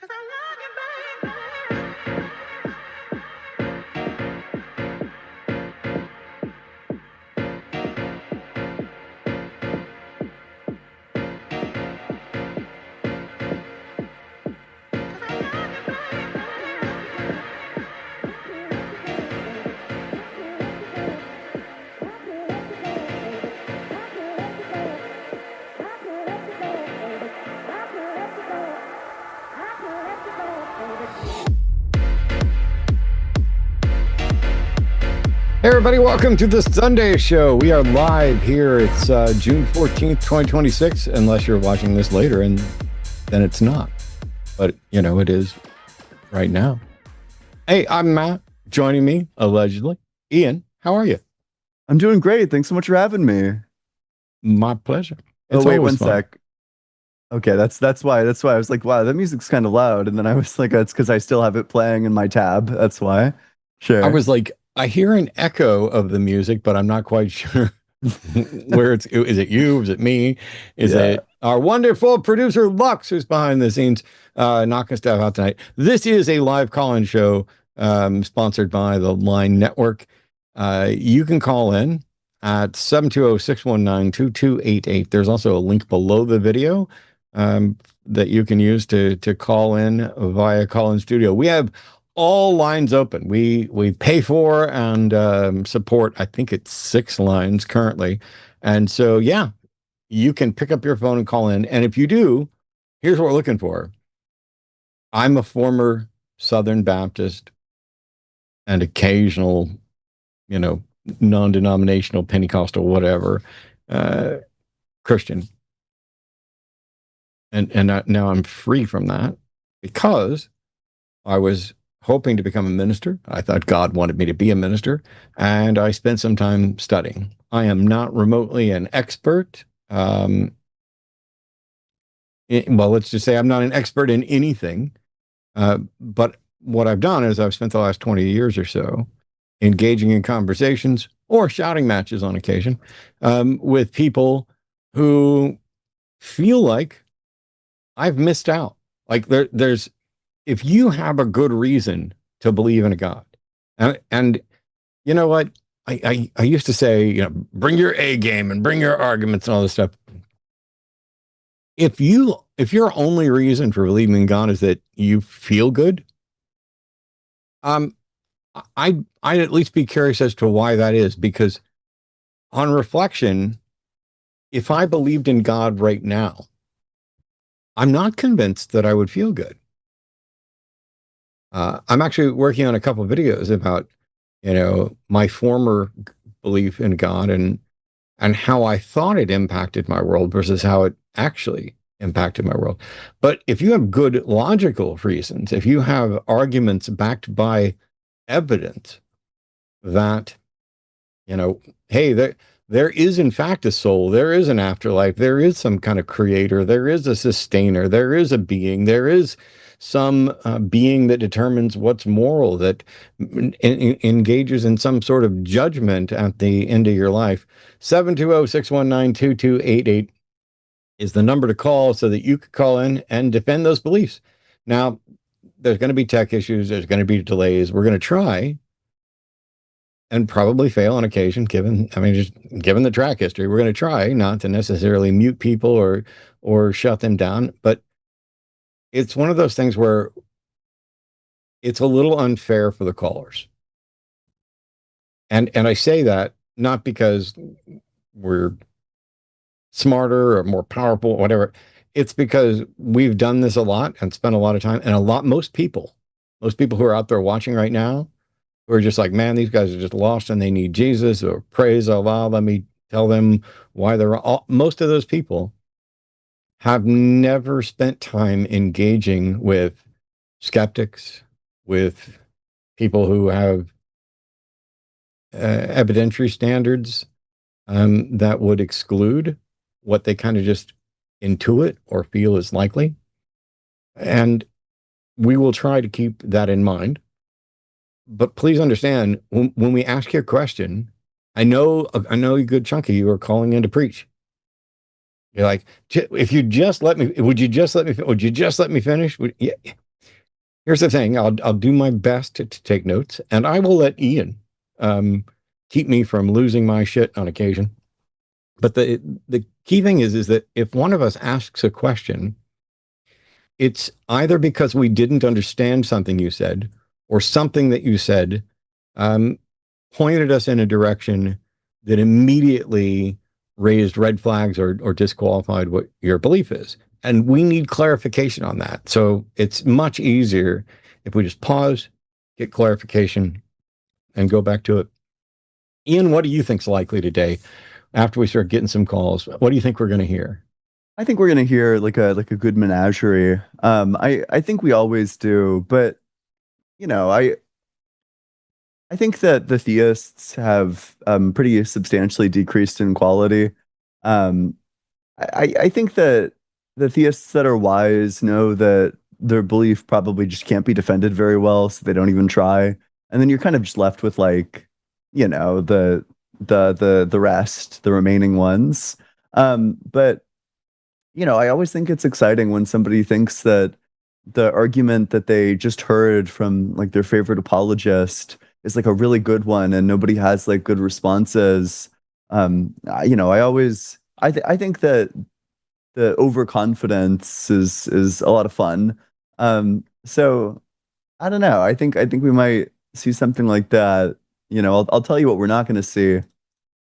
Hey everybody, welcome to the Sunday show. We are live here. It's June 14th, 2026, unless you're watching this later, and then it's not. But, you know, it is right now. Hey, I'm Matt. Joining me, allegedly, Ian. How are you? I'm doing great. Thanks so much for having me. My pleasure. Oh, wait, one sec. Okay, that's why. That's why I was like, wow, that music's kind of loud. And then I was like, that's because I still have it playing in my tab. That's why. Sure. I was like, I hear an echo of the music, but I'm not quite sure where it's. Is it you? Is it me? Is it our wonderful producer Lux, who's behind the scenes, knocking stuff out tonight? This is a live call-in show sponsored by the Line Network. You can call in at 720-619-2288. There's also a link below the video that you can use to call in via call-in studio. We have all lines open. We pay for and support, I think it's 6 lines currently. And so, yeah, you can pick up your phone and call in. And if you do, here's what we're looking for. I'm a former Southern Baptist and occasional, you know, non-denominational, Pentecostal, whatever, Christian. And now I'm free from that because I was hoping to become a minister. I thought God wanted me to be a minister, and I spent some time studying. I am not remotely an expert. Well, let's just say I'm not an expert in anything. But what I've done is I've spent the last 20 years or so engaging in conversations or shouting matches on occasion with people who feel like I've missed out. Like there's if you have a good reason to believe in a God, and you know what, I used to say, you know, bring your A game and bring your arguments and all this stuff. If your only reason for believing in God is that you feel good, I'd at least be curious as to why that is, because on reflection, if I believed in God right now, I'm not convinced that I would feel good. I'm actually working on a couple of videos about, you know, my former belief in God and how I thought it impacted my world versus how it actually impacted my world. But if you have good logical reasons, if you have arguments backed by evidence that, you know, hey, there is in fact a soul, there is an afterlife, there is some kind of creator, there is a sustainer, there is a being, there is some being that determines what's moral, that engages in some sort of judgment at the end of your life. 720-619-2288 is the number to call so that you could call in and defend those beliefs. Now, there's going to be tech issues, there's going to be delays. We're going to try and probably fail on occasion, given the track history. We're going to try not to necessarily mute people or shut them down, but it's one of those things where it's a little unfair for the callers. And I say that not because we're smarter or more powerful, or whatever. It's because we've done this a lot and spent a lot of time, and most people who are out there watching right now, who are just like, man, these guys are just lost and they need Jesus, or praise Allah, let me tell them why they're wrong. Most of those people have never spent time engaging with skeptics, with people who have evidentiary standards that would exclude what they kind of just intuit or feel is likely. And we will try to keep that in mind. But please understand, when we ask you a question, I know a good chunk of you are calling in to preach. You're like, if you just let me, would you just let me finish? Yeah. Here's the thing. I'll do my best to take notes, and I will let Ian um, keep me from losing my shit on occasion. But the key thing is that if one of us asks a question, it's either because we didn't understand something you said, or something that you said um, pointed us in a direction that immediately raised red flags or disqualified what your belief is. And we need clarification on that. So it's much easier if we just pause, get clarification, and go back to it. Ian, what do you think's likely today after we start getting some calls? What do you think we're going to hear? I think we're gonna hear like a good menagerie. I think we always do, but you know, I think that the theists have pretty substantially decreased in quality. Um, I think that the theists that are wise know that their belief probably just can't be defended very well, so they don't even try. And then you're kind of just left with like, you know, the rest, the remaining ones. But you know, I always think it's exciting when somebody thinks that the argument that they just heard from like their favorite apologist is like a really good one and nobody has like good responses. You know, I think that the overconfidence is a lot of fun. So I don't know. I think we might see something like that. You know, I'll tell you what we're not going to see,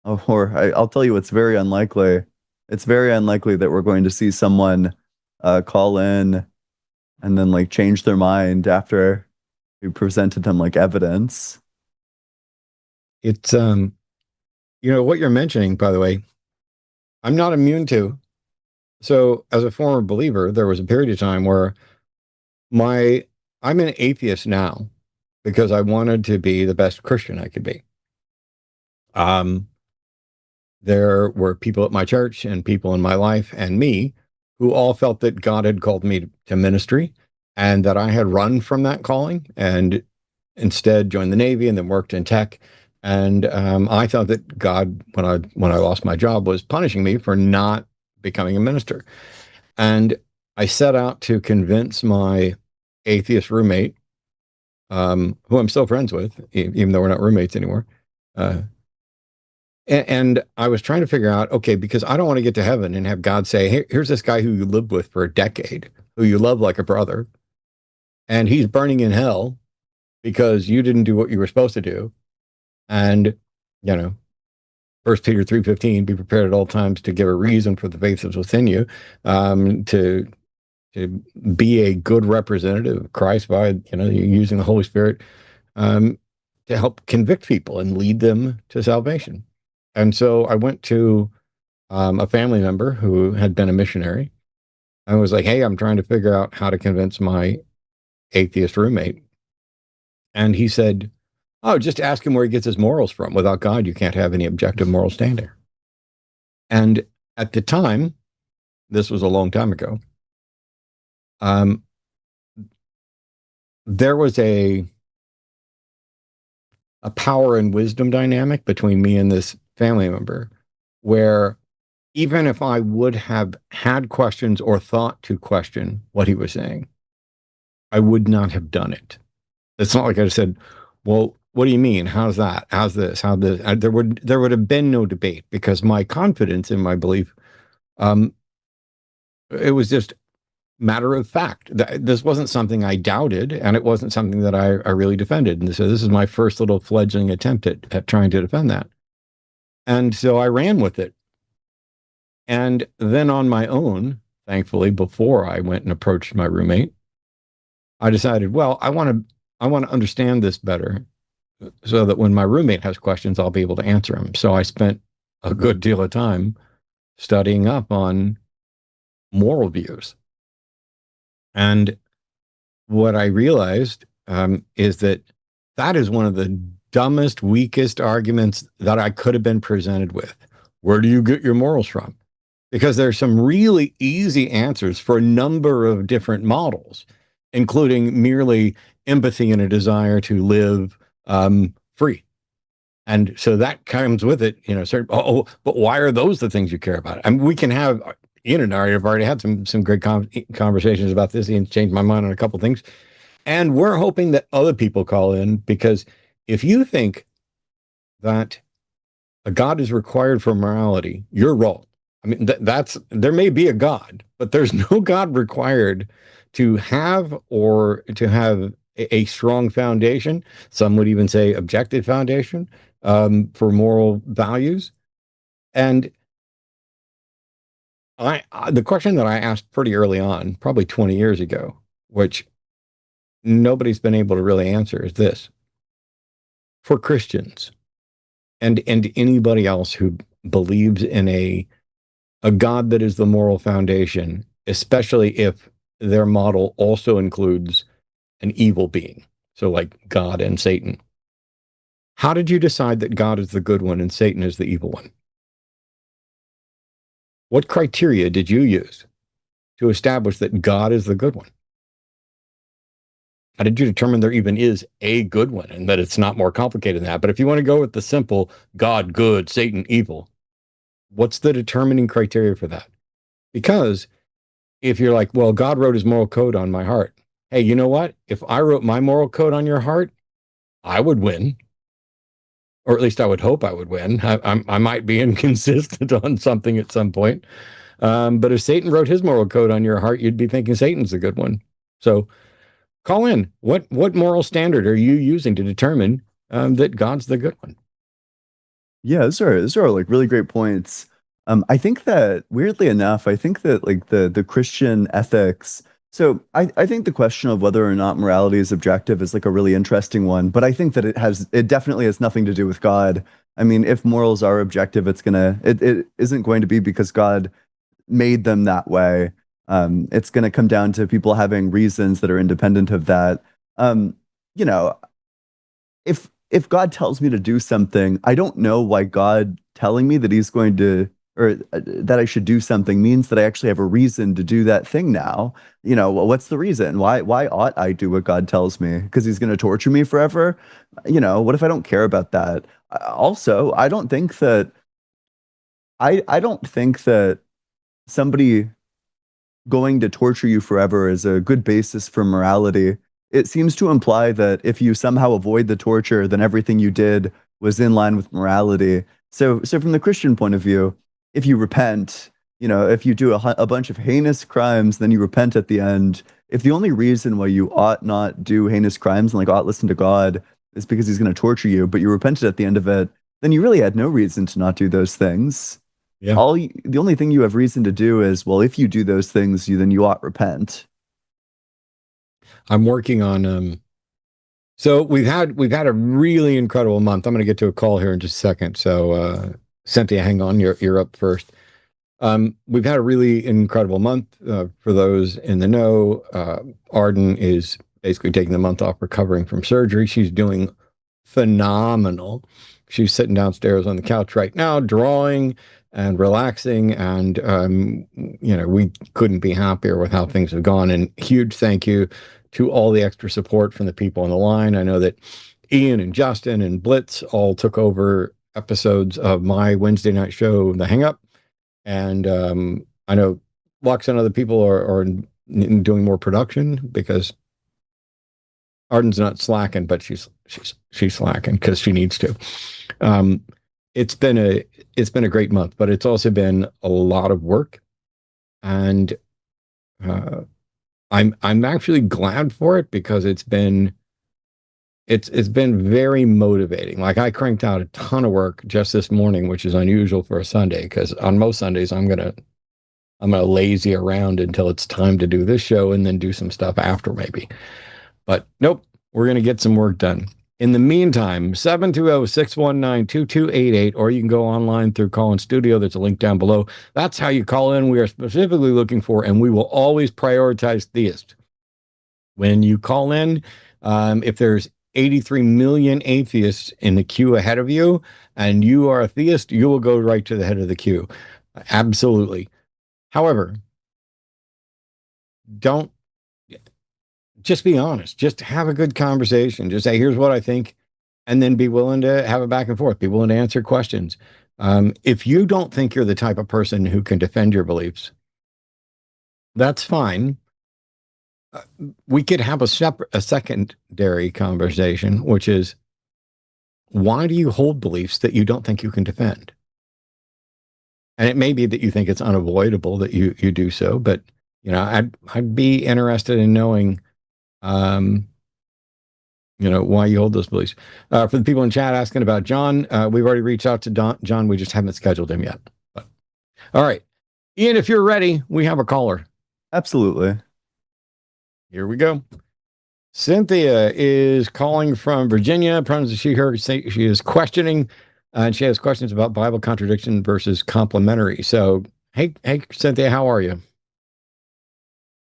I'll tell you it's very unlikely. It's very unlikely that we're going to see someone call in and then like change their mind after we presented them like evidence. It's what you're mentioning, by the way, I'm not immune to. So as a former believer, there was a period of time where my I'm an atheist now because I wanted to be the best Christian I could be. Um, there were people at my church and people in my life and me who all felt that God had called me to ministry and that I had run from that calling and instead joined the Navy and then worked in tech. And I thought that God, when I lost my job, was punishing me for not becoming a minister. And I set out to convince my atheist roommate, who I'm still friends with, even though we're not roommates anymore. Uh, and I was trying to figure out, okay, because I don't want to get to heaven and have God say, hey, here's this guy who you lived with for a decade, who you love like a brother, and he's burning in hell because you didn't do what you were supposed to do. And, you know, First Peter 3:15, be prepared at all times to give a reason for the faith that's within you, to be a good representative of Christ by, using the Holy Spirit um, to help convict people and lead them to salvation. And so I went to a family member who had been a missionary. I was like, hey, I'm trying to figure out how to convince my atheist roommate. And he said, oh, just ask him where he gets his morals from. Without God, you can't have any objective moral standing. And at the time, this was a long time ago, um, there was a power and wisdom dynamic between me and this family member where even if I would have had questions or thought to question what he was saying, I would not have done it. It's not like I said, well, what do you mean? How's that? How's this? How this? There would have been no debate because my confidence in my belief, um, it was just matter of fact. This wasn't something I doubted, and it wasn't something that I really defended. And so this is my first little fledgling attempt at trying to defend that. And so I ran with it. And then on my own, thankfully, before I went and approached my roommate, I decided, well, I want to understand this better so that when my roommate has questions, I'll be able to answer them. So I spent a good deal of time studying up on moral views. And what I realized is that that is one of the dumbest, weakest arguments that I could have been presented with. Where do you get your morals from? Because there's some really easy answers for a number of different models, including merely empathy and a desire to live free. And so that comes with it, but why are those the things you care about? I mean, we can have, Ian and I have already had some great conversations about this. Ian's changed my mind on a couple of things. And we're hoping that other people call in, because if you think that a God is required for morality, you're wrong. I mean, that's there may be a God, but there's no God required to have or to have a strong foundation. Some would even say objective foundation for moral values. And the question that I asked pretty early on, probably 20 years ago, which nobody's been able to really answer, is this: for Christians and anybody else who believes in a God that is the moral foundation, especially if their model also includes an evil being, so like God and Satan. How did you decide that God is the good one and Satan is the evil one? What criteria did you use to establish that God is the good one? How did you determine there even is a good one and that it's not more complicated than that? But if you want to go with the simple God good, Satan evil, what's the determining criteria for that? Because if you're like, well, God wrote his moral code on my heart. Hey, you know what? If I wrote my moral code on your heart, I would win. Or at least I would hope I would win. I might be inconsistent on something at some point. But if Satan wrote his moral code on your heart, you'd be thinking Satan's the good one. So call in. What moral standard are you using to determine that God's the good one? Yeah, those are like really great points. I think that weirdly enough, I think that like the Christian ethics. So I think the question of whether or not morality is objective is like a really interesting one, but I think that it definitely has nothing to do with God. I mean, if morals are objective, it isn't going to be because God made them that way. It's gonna come down to people having reasons that are independent of that. Um, you know, if God tells me to do something, I don't know why God telling me that he's going to or that I should do something means that I actually have a reason to do that thing now. Well, what's the reason? Why ought I do what God tells me? Because he's going to torture me forever? What if I don't care about that? Also, I don't think that somebody going to torture you forever is a good basis for morality. It seems to imply that if you somehow avoid the torture, then everything you did was in line with morality. So from the Christian point of view, if you repent, if you do a bunch of heinous crimes, then you repent at the end. If the only reason why you ought not do heinous crimes and like ought listen to God is because he's going to torture you, but you repented at the end of it, then you really had no reason to not do those things. Yeah, The only thing you have reason to do is, well, if you do those things, you ought repent. I'm working on so we've had a really incredible month. I'm going to get to a call here in just a second. So Cynthia, hang on, you're up first. We've had a really incredible month. For those in the know, Arden is basically taking the month off recovering from surgery. She's doing phenomenal. She's sitting downstairs on the couch right now, drawing and relaxing. And, we couldn't be happier with how things have gone. And huge thank you to all the extra support from the people on the line. I know that Ian and Justin and Blitz all took over episodes of my Wednesday night show, The Hang Up. And I know Lux and other people are doing more production because Arden's not slacking, but she's slacking because she needs to. Um, it's been a great month, but it's also been a lot of work, and uh, I'm actually glad for it because it's been very motivating. Like I cranked out a ton of work just this morning, which is unusual for a Sunday because on most Sundays I'm gonna lazy around until it's time to do this show and then do some stuff after maybe. But nope, we're gonna get some work done. In the meantime, 720-619-2288, or you can go online through Call In Studio. There's a link down below. That's how you call in. We are specifically looking for, and we will always prioritize theists. When you call in, if there's 83 million atheists in the queue ahead of you, and you are a theist, you will go right to the head of the queue. Absolutely. However, don't just be honest. Just have a good conversation. Just say, here's what I think, and then be willing to have a back and forth. Be willing to answer questions. If you don't think you're the type of person who can defend your beliefs, that's fine. we could have a secondary conversation, which is, why do you hold beliefs that you don't think you can defend? And it may be that you think it's unavoidable that you do so, but I'd be interested in knowing, um, why you hold those beliefs. For the people in chat asking about John, we've already reached out to John. We just haven't scheduled him yet. But, all right, Ian, if you're ready, we have a caller. Absolutely. Here we go. Cynthia is calling from Virginia. Pronouns she, her. She is questioning, and she has questions about Bible contradiction versus complementary. So, hey, Cynthia, how are you?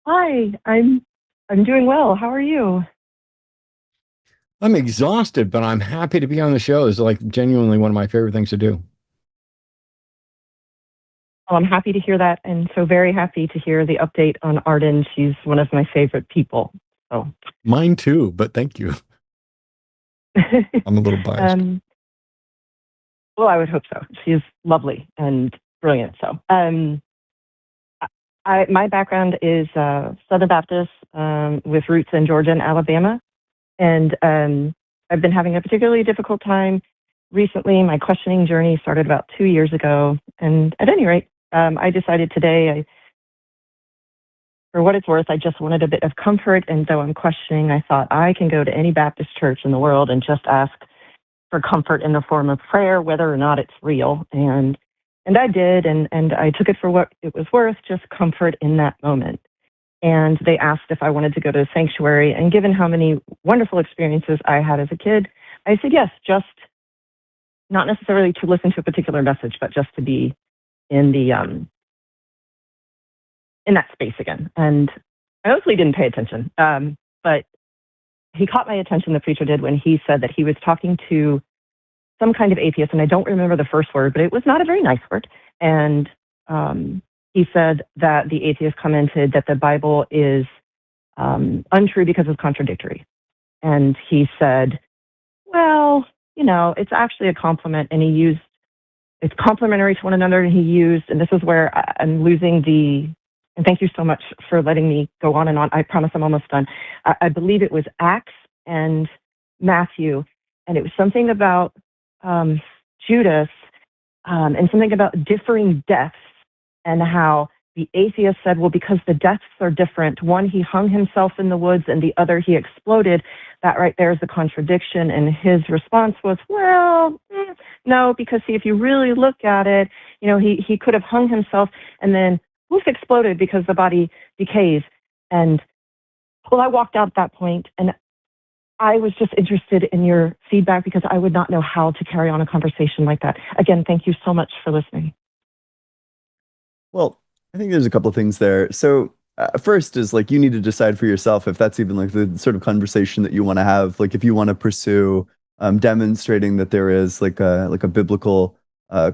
Hi, I'm doing well. How are you? I'm exhausted, but I'm happy to be on the show. It's like genuinely one of my favorite things to do. Well, I'm happy to hear that, and so very happy to hear the update on Arden. She's one of my favorite people. So mine too, but thank you. I'm a little biased. Well, I would hope so. She's lovely and brilliant. So, my background is Southern Baptist with roots in Georgia and Alabama, and I've been having a particularly difficult time recently. My questioning journey started about 2 years ago, and at any rate, I decided today, for what it's worth, I just wanted a bit of comfort, and though I'm questioning, I thought I can go to any Baptist church in the world and just ask for comfort in the form of prayer, whether or not it's real. And I did, and I took it for what it was worth, just comfort in that moment. And they asked if I wanted to go to a sanctuary, and given how many wonderful experiences I had as a kid, I said yes, just not necessarily to listen to a particular message, but just to be in the in that space again. And I mostly didn't pay attention, but he caught my attention, the preacher did, when he said that he was talking to some kind of atheist, and I don't remember the first word, but it was not a very nice word. And he said that the atheist commented that the Bible is untrue because it's contradictory. And he said, well, it's actually a compliment, and he used, it's complementary to one another, and he used, and this is where I'm losing and thank you so much for letting me go on and on. I promise I'm almost done. I believe it was Acts and Matthew, and it was something about Judas and something about differing deaths, and how the atheist said, well, because the deaths are different, one, he hung himself in the woods, and the other, he exploded. That right there is a contradiction. And his response was, well, no, because see, if you really look at it, he could have hung himself and then poof, exploded because the body decays. And well, I walked out at that point, and I was just interested in your feedback because I would not know how to carry on a conversation like that. Again, thank you so much for listening. Well, I think there's a couple of things there. So first is like, you need to decide for yourself if that's even like the sort of conversation that you want to have. Like if you want to pursue demonstrating that there is like a biblical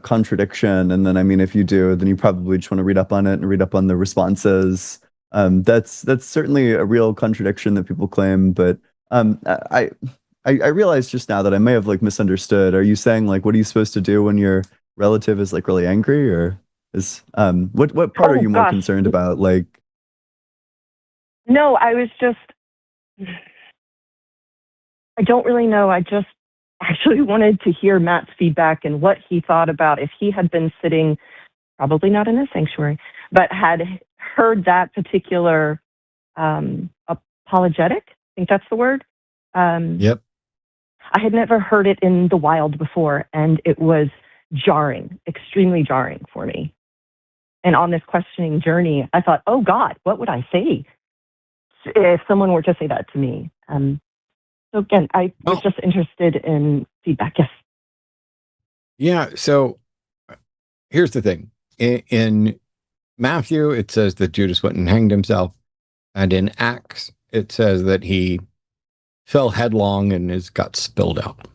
contradiction. And then, I mean, if you do, then you probably just want to read up on it and read up on the responses. That's certainly a real contradiction that people claim. But I realized just now that I may have like misunderstood. Are you saying like, what are you supposed to do when your relative is like really angry, or is what part are you more concerned about? Like, no, I was just, I don't really know. I just actually wanted to hear Matt's feedback and what he thought about if he had been sitting, probably not in a sanctuary, but had heard that particular apologetic. I think that's the word. Yep. I had never heard it in the wild before, and it was jarring, extremely jarring for me. And on this questioning journey, I thought, oh God, what would I say if someone were to say that to me? So again, I was just interested in feedback. Yes. Yeah. So here's the thing. In Matthew, it says that Judas went and hanged himself. And in Acts, it says that he fell headlong and his guts spilled out.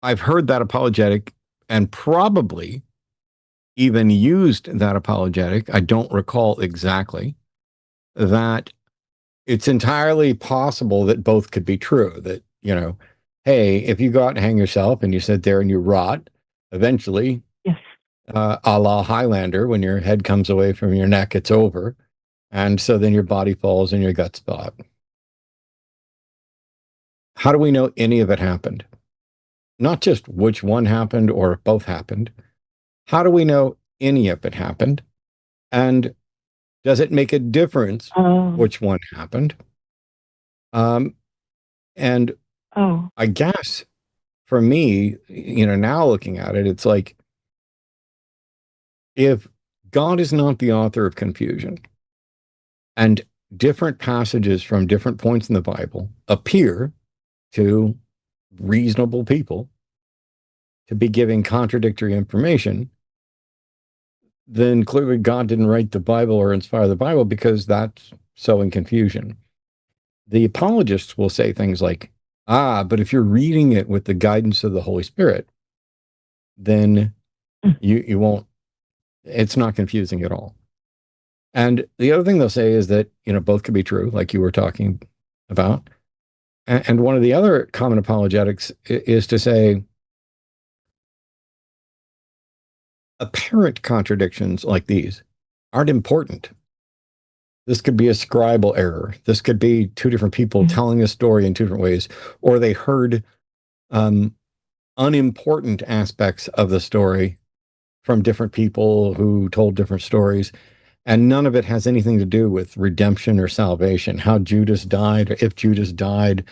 I've heard that apologetic and probably even used that apologetic. I don't recall exactly. That it's entirely possible that both could be true. That, hey, if you go out and hang yourself and you sit there and you rot, eventually, yes, a la Highlander, when your head comes away from your neck, it's over. And so then your body falls and your gut spot. How do we know any of it happened? Not just which one happened or if both happened. How do we know any of it happened? And does it make a difference which one happened? And I guess for me, now looking at it, it's like, if God is not the author of confusion and different passages from different points in the Bible appear to reasonable people to be giving contradictory information, then clearly God didn't write the Bible or inspire the Bible, because that's sowing confusion. The apologists will say things like, but if you're reading it with the guidance of the Holy Spirit, then you won't, it's not confusing at all. And the other thing they'll say is that, both could be true, like you were talking about. And one of the other common apologetics is to say, apparent contradictions like these aren't important. This could be a scribal error. This could be two different people telling a story in two different ways, or they heard unimportant aspects of the story from different people who told different stories. And none of it has anything to do with redemption or salvation, how Judas died, or if Judas died,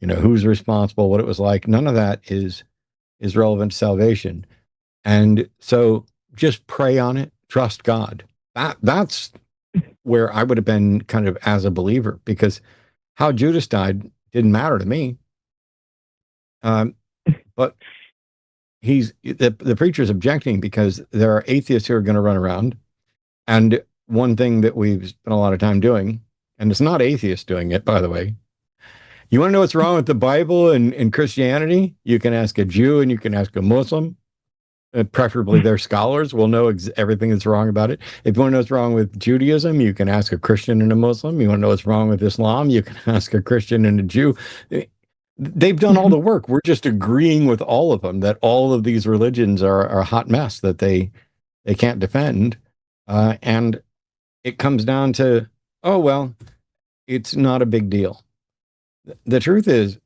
who's responsible, what it was like. None of that is relevant to salvation. And so just pray on it, trust God. That's where I would have been kind of as a believer, because how Judas died didn't matter to me. But the preacher's objecting because there are atheists who are going to run around. And one thing that we've spent a lot of time doing, and it's not atheists doing it, by the way. You want to know what's wrong with the Bible and Christianity? You can ask a Jew and you can ask a Muslim. Preferably their scholars will know everything that's wrong about it. If you want to know what's wrong with Judaism, you can ask a Christian and a Muslim. You want to know what's wrong with Islam, you can ask a Christian and a Jew. They've done all the work. We're just agreeing with all of them that all of these religions are a hot mess that they can't defend. And it comes down to, oh, well, it's not a big deal. The truth is,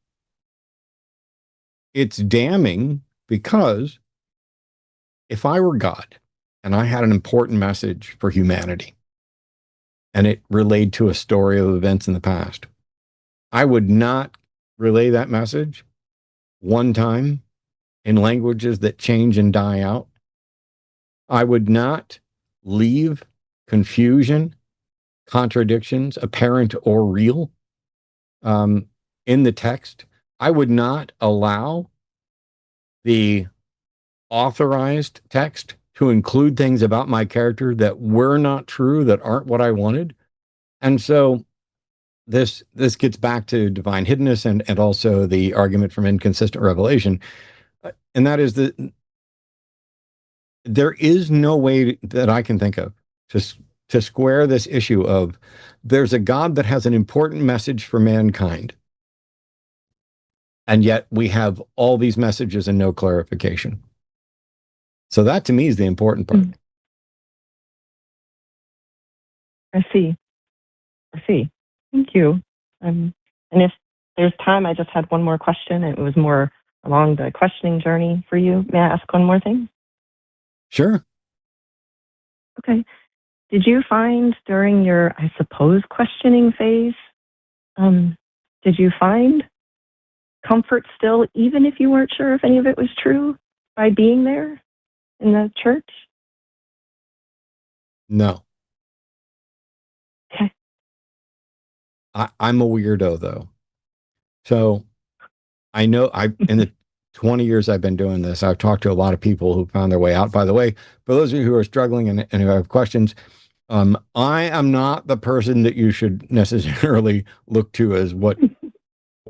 it's damning, because if I were God and I had an important message for humanity and it relayed to a story of events in the past, I would not relay that message one time in languages that change and die out. I would not leave confusion, contradictions, apparent or real, in the text. I would not allow the authorized text to include things about my character that were not true, that aren't what I wanted. And so this gets back to divine hiddenness and also the argument from inconsistent revelation. And that is that there is no way that I can think of to square this issue of, there's a God that has an important message for mankind, and yet we have all these messages and no clarification. So that to me is the important part. I see. Thank you. And if there's time, I just had one more question. It was more along the questioning journey for you. May I ask one more thing? Sure. Okay. Did you find during your, I suppose, questioning phase, did you find comfort still, even if you weren't sure if any of it was true, by being there in the church? No. Okay. I'm a weirdo, though. So I know in the 20 years I've been doing this, I've talked to a lot of people who found their way out. By the way, for those of you who are struggling and who have questions, I am not the person that you should necessarily look to as what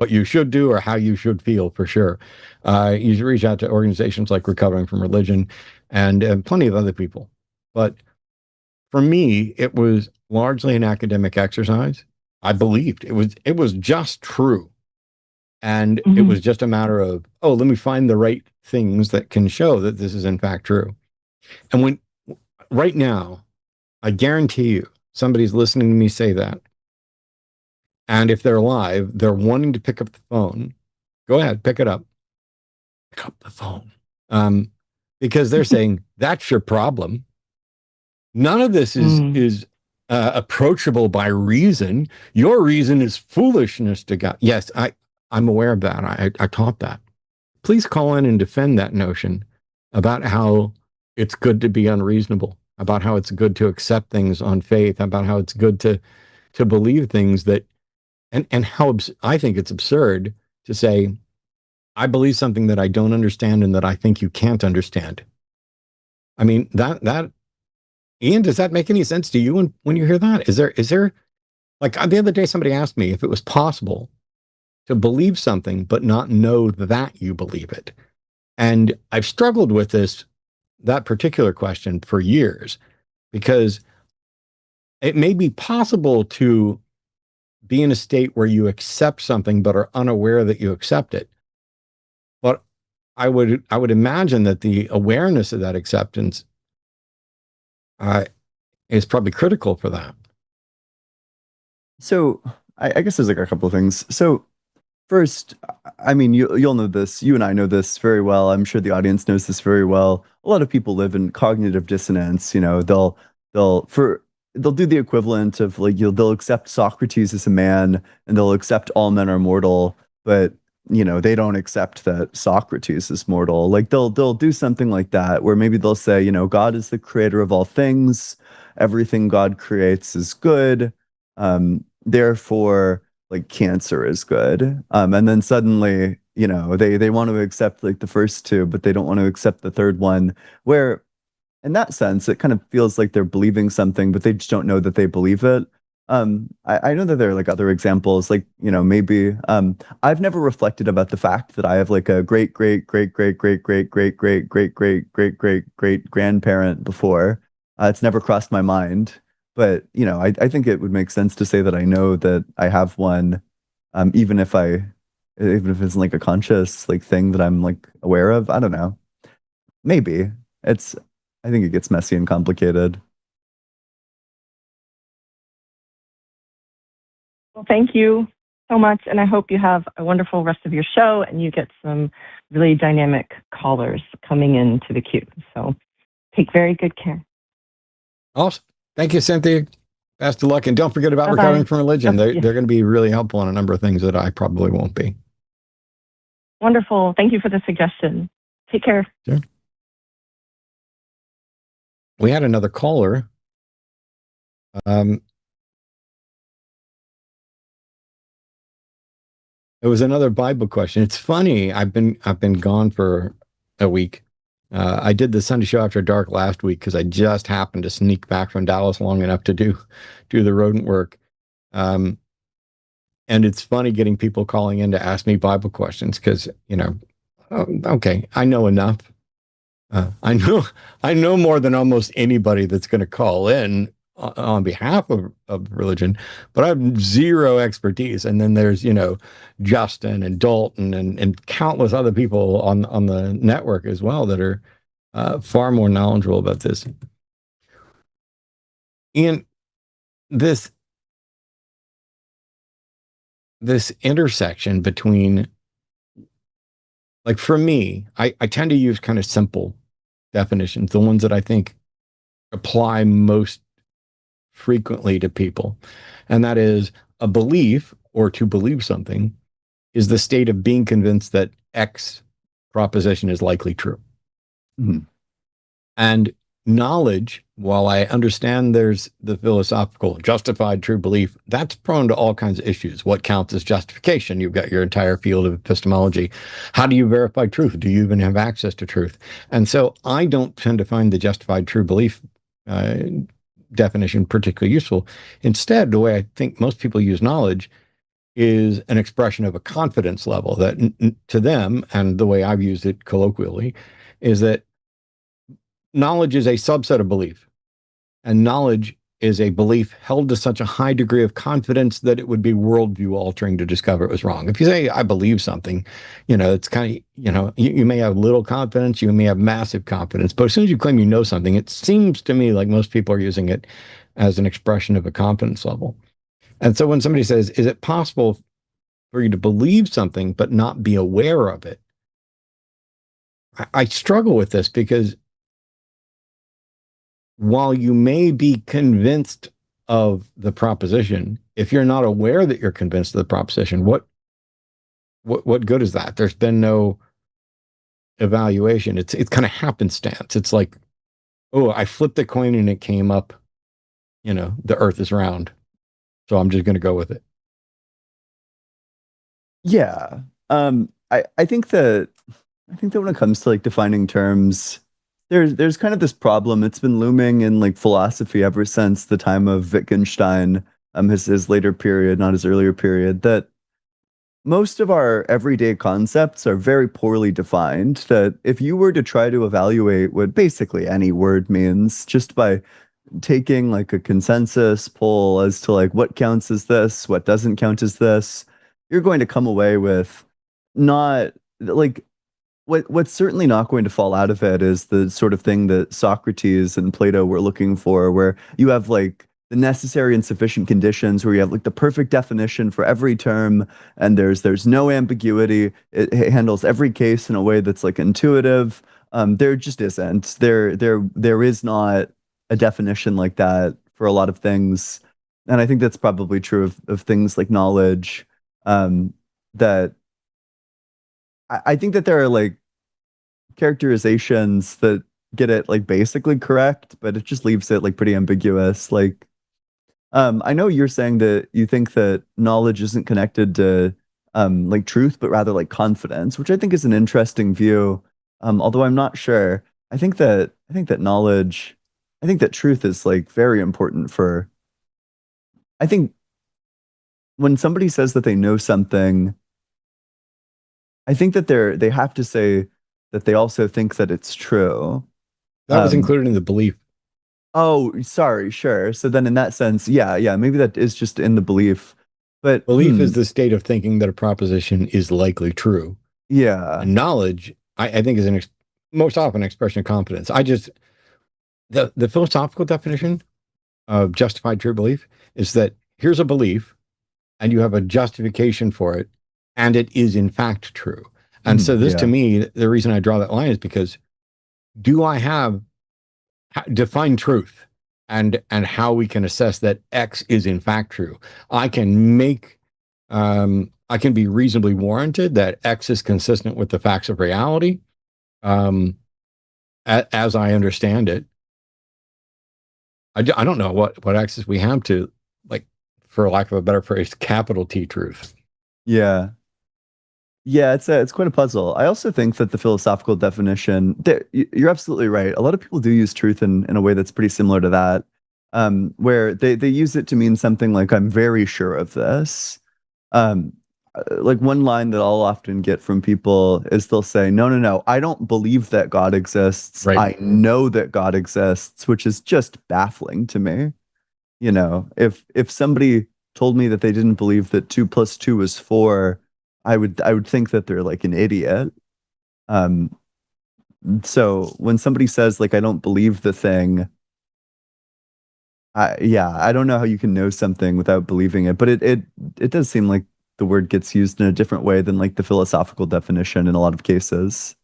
you should do or how you should feel, for sure. You should reach out to organizations like Recovering from Religion and plenty of other people. But for me, it was largely an academic exercise. I believed it was just true. And it was just a matter of, let me find the right things that can show that this is in fact true. And right now, I guarantee you somebody's listening to me say that, and if they're live, they're wanting to pick up the phone, go ahead, pick it up. Pick up the phone. Because they're saying, that's your problem. None of this is approachable by reason. Your reason is foolishness to God. Yes, I'm aware of that. I taught that. Please call in and defend that notion about how it's good to be unreasonable, about how it's good to accept things on faith, about how it's good to believe things that, and how I think it's absurd to say, I believe something that I don't understand and that I think you can't understand. I mean, that Ian, does that make any sense to you when you hear that? Is there like the other day somebody asked me if it was possible to believe something but not know that you believe it. And I've struggled with that particular question for years, because it may be possible to be in a state where you accept something but are unaware that you accept it. But I would imagine that the awareness of that acceptance is probably critical for that. So I guess there's like a couple of things. So first, I mean, you'll know this. You and I know this very well. I'm sure the audience knows this very well. A lot of people live in cognitive dissonance. You know, they'll do the equivalent of like they'll accept Socrates as a man, and they'll accept all men are mortal, but you know, they don't accept that Socrates is mortal. Like they'll do something like that, where maybe they'll say, you know, God is the creator of all things. Everything God creates is good. Therefore, like cancer is good. And then suddenly, you know, they want to accept like the first two, but they don't want to accept the third one, where in that sense, it kind of feels like they're believing something, but they just don't know that they believe it. I know that there are like other examples, like, you know, maybe I've never reflected about the fact that I have like a great grandparent before. It's never crossed my mind, but you know, I think it would make sense to say that I know that I have one, even if it's like a conscious like thing that I'm like aware of. I don't know. Maybe I think it gets messy and complicated. Well, thank you so much, and I hope you have a wonderful rest of your show and you get some really dynamic callers coming into the queue. So take very good care. Awesome. Thank you, Cynthia. Best of luck, and don't forget about Bye-bye. recovering from religion. They're going to be really helpful on a number of things that I probably won't be. Wonderful. Thank you for the suggestion. Take care. Sure. We had another caller. It was another Bible question. It's funny. I've been gone for a week. I did the Sunday show after dark last week because I just happened to sneak back from Dallas long enough to do the rodent work. And it's funny getting people calling in to ask me Bible questions because, you know, okay, I know enough. I know more than almost anybody that's going to call in on behalf of religion, but I have zero expertise. And then there's, you know, Justin and Dalton and countless other people on the network as well that are far more knowledgeable about this. And this intersection between, like for me, I tend to use kind of simple definitions, the ones that I think apply most frequently to people. And that is, a belief, or to believe something, is the state of being convinced that X proposition is likely true. Mm-hmm. And knowledge, while I understand there's the philosophical justified true belief, that's prone to all kinds of issues. What counts as justification? You've got your entire field of epistemology. How do you verify truth? Do you even have access to truth? And so I don't tend to find the justified true belief definition particularly useful. Instead, the way I think most people use knowledge is an expression of a confidence level that to them, and the way I've used it colloquially, is that knowledge is a subset of belief, and knowledge is a belief held to such a high degree of confidence that it would be worldview altering to discover it was wrong. If you say, I believe something, you know, it's kind of, you know, you may have little confidence, you may have massive confidence, but as soon as you claim you know something, it seems to me like most people are using it as an expression of a confidence level. And so when somebody says, is it possible for you to believe something but not be aware of it? I struggle with this because while you may be convinced of the proposition, if you're not aware that you're convinced of the proposition, what good is that? There's been no evaluation. It's kind of happenstance. It's like, oh, I flipped the coin and it came up, the earth is round. So I'm just going to go with it. Yeah. I think that when it comes to like defining terms, there's kind of this problem. It's been looming in like philosophy ever since the time of Wittgenstein, his later period, not his earlier period, that most of our everyday concepts are very poorly defined. That if you were to try to evaluate what basically any word means just by taking like a consensus poll as to like what counts as this, what doesn't count as this, you're going to come away with not like what's certainly not going to fall out of it is the sort of thing that Socrates and Plato were looking for, where you have like the necessary and sufficient conditions, where you have like the perfect definition for every term, and there's no ambiguity. It handles every case in a way that's like intuitive. There just isn't. There is not a definition like that for a lot of things, and I think that's probably true of things like knowledge. That I think that there are like characterizations that get it like basically correct, but it just leaves it like pretty ambiguous. Like, I know you're saying that you think that knowledge isn't connected to like truth, but rather like confidence, which I think is an interesting view. Although I'm not sure. I think that knowledge, I think that truth is like very important for. I think when somebody says that they know something, I think that they have to say that they also think that it's true. That was Um, included in the belief. oh, sorry, sure. So then in that sense, yeah, maybe that is just in the belief. But Belief is the state of thinking that a proposition is likely true. yeah. And knowledge, I think, is most often an expression of confidence. The philosophical definition of justified true belief is that here's a belief and you have a justification for it, and it is in fact true. And so this, to Yeah. me, the reason I draw that line is because do I have define truth and how we can assess that X is in fact true? I can I can be reasonably warranted that X is consistent with the facts of reality, as I understand it. I don't know what access we have to, like, for lack of a better phrase, capital T truth. Yeah. Yeah, it's quite a puzzle. I also think that the philosophical definition, you're absolutely right. A lot of people do use truth in a way that's pretty similar to that, where they use it to mean something like I'm very sure of this. Um, like one line that I'll often get from people is they'll say, no, I don't believe that God exists. Right. I know that God exists, which is just baffling to me. If somebody told me that they didn't believe that 2 + 2 is 4, I would think that they're like an idiot. Um, so when somebody says like I don't believe the thing, I don't know how you can know something without believing it, but it does seem like the word gets used in a different way than like the philosophical definition in a lot of cases.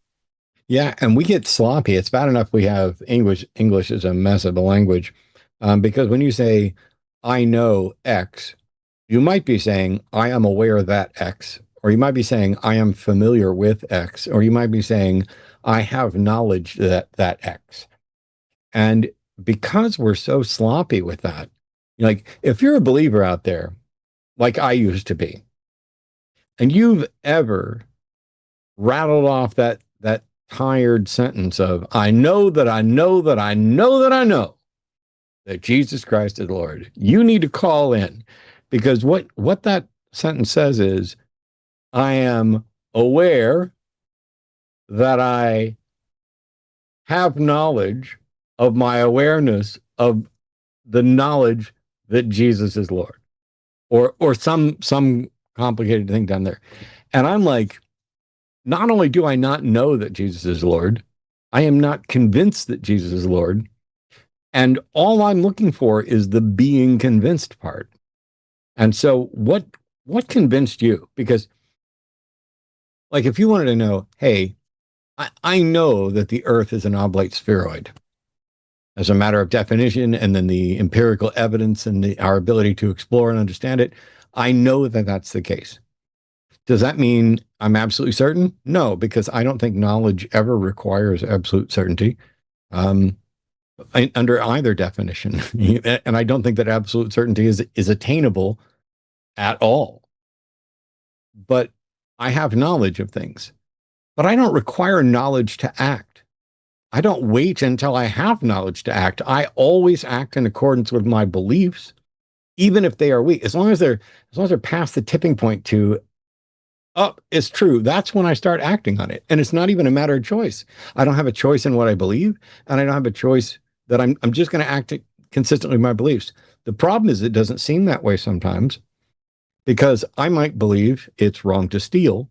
Yeah, and we get sloppy. It's bad enough we have English. English is a mess of a language, because when you say "I know X," you might be saying "I am aware that X," or you might be saying "I am familiar with X," or you might be saying "I have knowledge that X." And because we're so sloppy with that, like if you're a believer out there, like I used to be, and you've ever rattled off that tired sentence of I know that I know that I know that I know that Jesus Christ is Lord, you need to call in, because what that sentence says is I am aware that I have knowledge of my awareness of the knowledge that Jesus is Lord, or some complicated thing down there. And I'm like, not only do I not know that Jesus is Lord, I am not convinced that Jesus is Lord. And all I'm looking for is the being convinced part. And so what convinced you? Because like if you wanted to know, hey, I know that the earth is an oblate spheroid as a matter of definition, and then the empirical evidence and our ability to explore and understand it, I know that that's the case. Does that mean I'm absolutely certain? No, because I don't think knowledge ever requires absolute certainty. Um, under either definition. And I don't think that absolute certainty is attainable at all. But I have knowledge of things, but I don't require knowledge to act. I don't wait until I have knowledge to act. I always act in accordance with my beliefs, even if they are weak. As long as they're past the tipping point to, oh, it's true. That's when I start acting on it. And it's not even a matter of choice. I don't have a choice in what I believe, and I don't have a choice that I'm just going to act consistently with my beliefs. The problem is it doesn't seem that way sometimes, because I might believe it's wrong to steal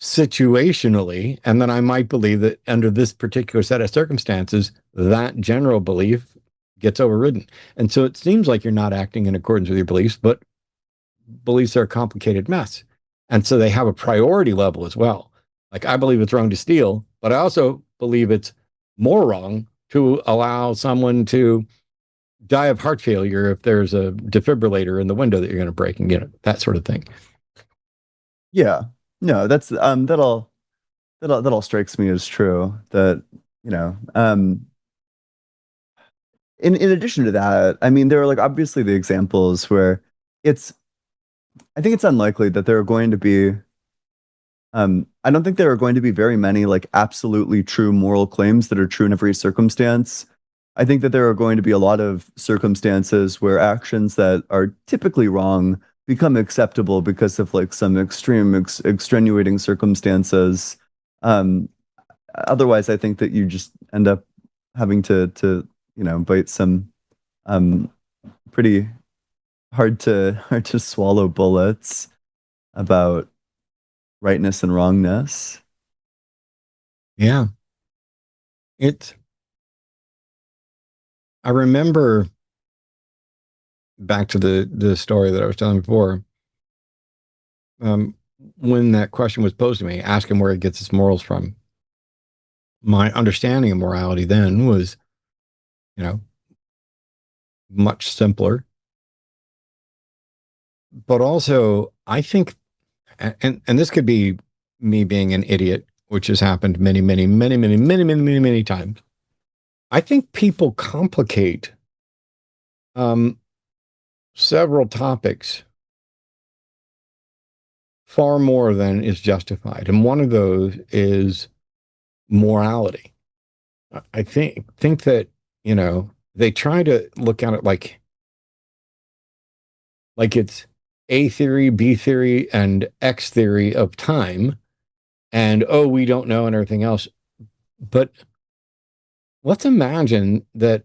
situationally, and then I might believe that under this particular set of circumstances, that general belief gets overridden. And so it seems like you're not acting in accordance with your beliefs, but beliefs are a complicated mess. And so they have a priority level as well. Like, I believe it's wrong to steal, but I also believe it's more wrong to allow someone to die of heart failure if there's a defibrillator in the window that you're going to break, and that sort of thing. Yeah. No, that's that all strikes me as true. That, in addition to that, I mean, there are like obviously the examples where it's I think it's unlikely that there are going to be I don't think there are going to be very many like absolutely true moral claims that are true in every circumstance. I think that there are going to be a lot of circumstances where actions that are typically wrong become acceptable because of like some extreme extenuating circumstances. Um, Otherwise, I think that you just end up having to bite some um, pretty hard to swallow bullets about rightness and wrongness. Yeah. I remember back to the story that I was telling before, um, when that question was posed to me, ask him where he gets his morals from. My understanding of morality then was, you know, much simpler. But also, I think, and this could be me being an idiot, which has happened many, many, many, many, many, many, many, many times. I think people complicate um, several topics far more than is justified, and one of those is morality. I think that they try to look at it like it's A theory, B theory, and X theory of time, and oh, we don't know and everything else. But let's imagine that.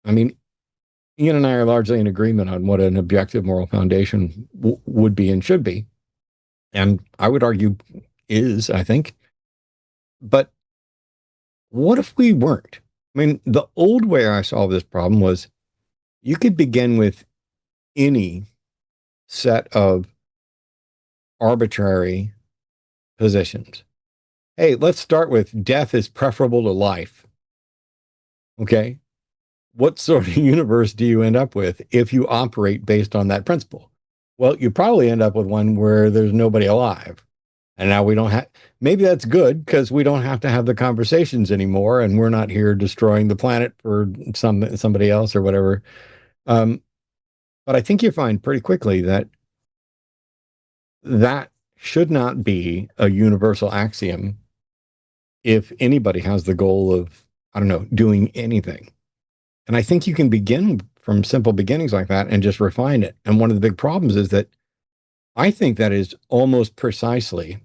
I mean, Ian and I are largely in agreement on what an objective moral foundation would be and should be, and I would argue is, I think. But what if we weren't? I mean, the old way I solved this problem was you could begin with any set of arbitrary positions. Hey, let's start with death is preferable to life. Okay. What sort of universe do you end up with if you operate based on that principle? Well, you probably end up with one where there's nobody alive. And now we don't have, maybe that's good because we don't have to have the conversations anymore, and we're not here destroying the planet for somebody else or whatever. Um, but I think you find pretty quickly that that should not be a universal axiom if anybody has the goal of, I don't know, doing anything. And I think you can begin from simple beginnings like that and just refine it. And one of the big problems is that I think that is almost precisely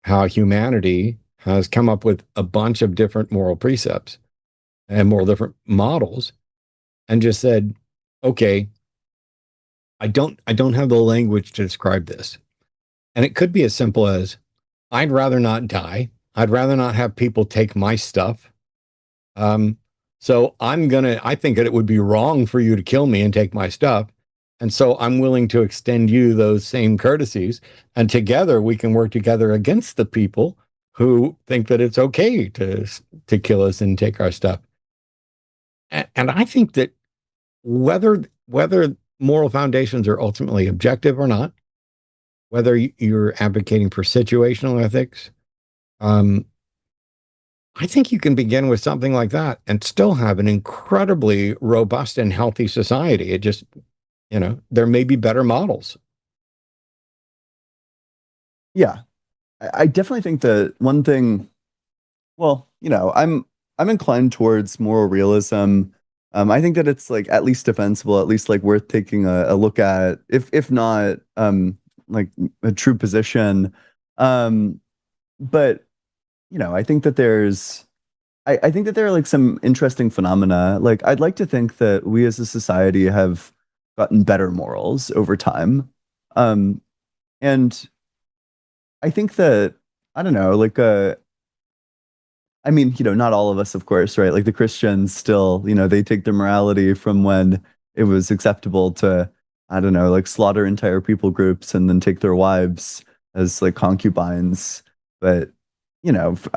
how humanity has come up with a bunch of different moral precepts and moral different models, and just said, okay, I don't have the language to describe this. And it could be as simple as, I'd rather not die. I'd rather not have people take my stuff. Um, So I think that it would be wrong for you to kill me and take my stuff. And so I'm willing to extend you those same courtesies. And together we can work together against the people who think that it's okay to kill us and take our stuff. And I think that whether moral foundations are ultimately objective or not, whether you're advocating for situational ethics, um, I think you can begin with something like that and still have an incredibly robust and healthy society. It just, there may be better models. Yeah, I definitely think that one thing, well, I'm inclined towards moral realism. I think that it's like at least defensible, at least like worth taking a look at, if not like a true position. Um, but I think that I think that there are like some interesting phenomena. Like I'd like to think that we as a society have gotten better morals over time. Um, and I think that I don't know, like I mean, not all of us, of course, right? Like the Christians still, they take their morality from when it was acceptable to, I don't know, like slaughter entire people groups and then take their wives as like concubines. But,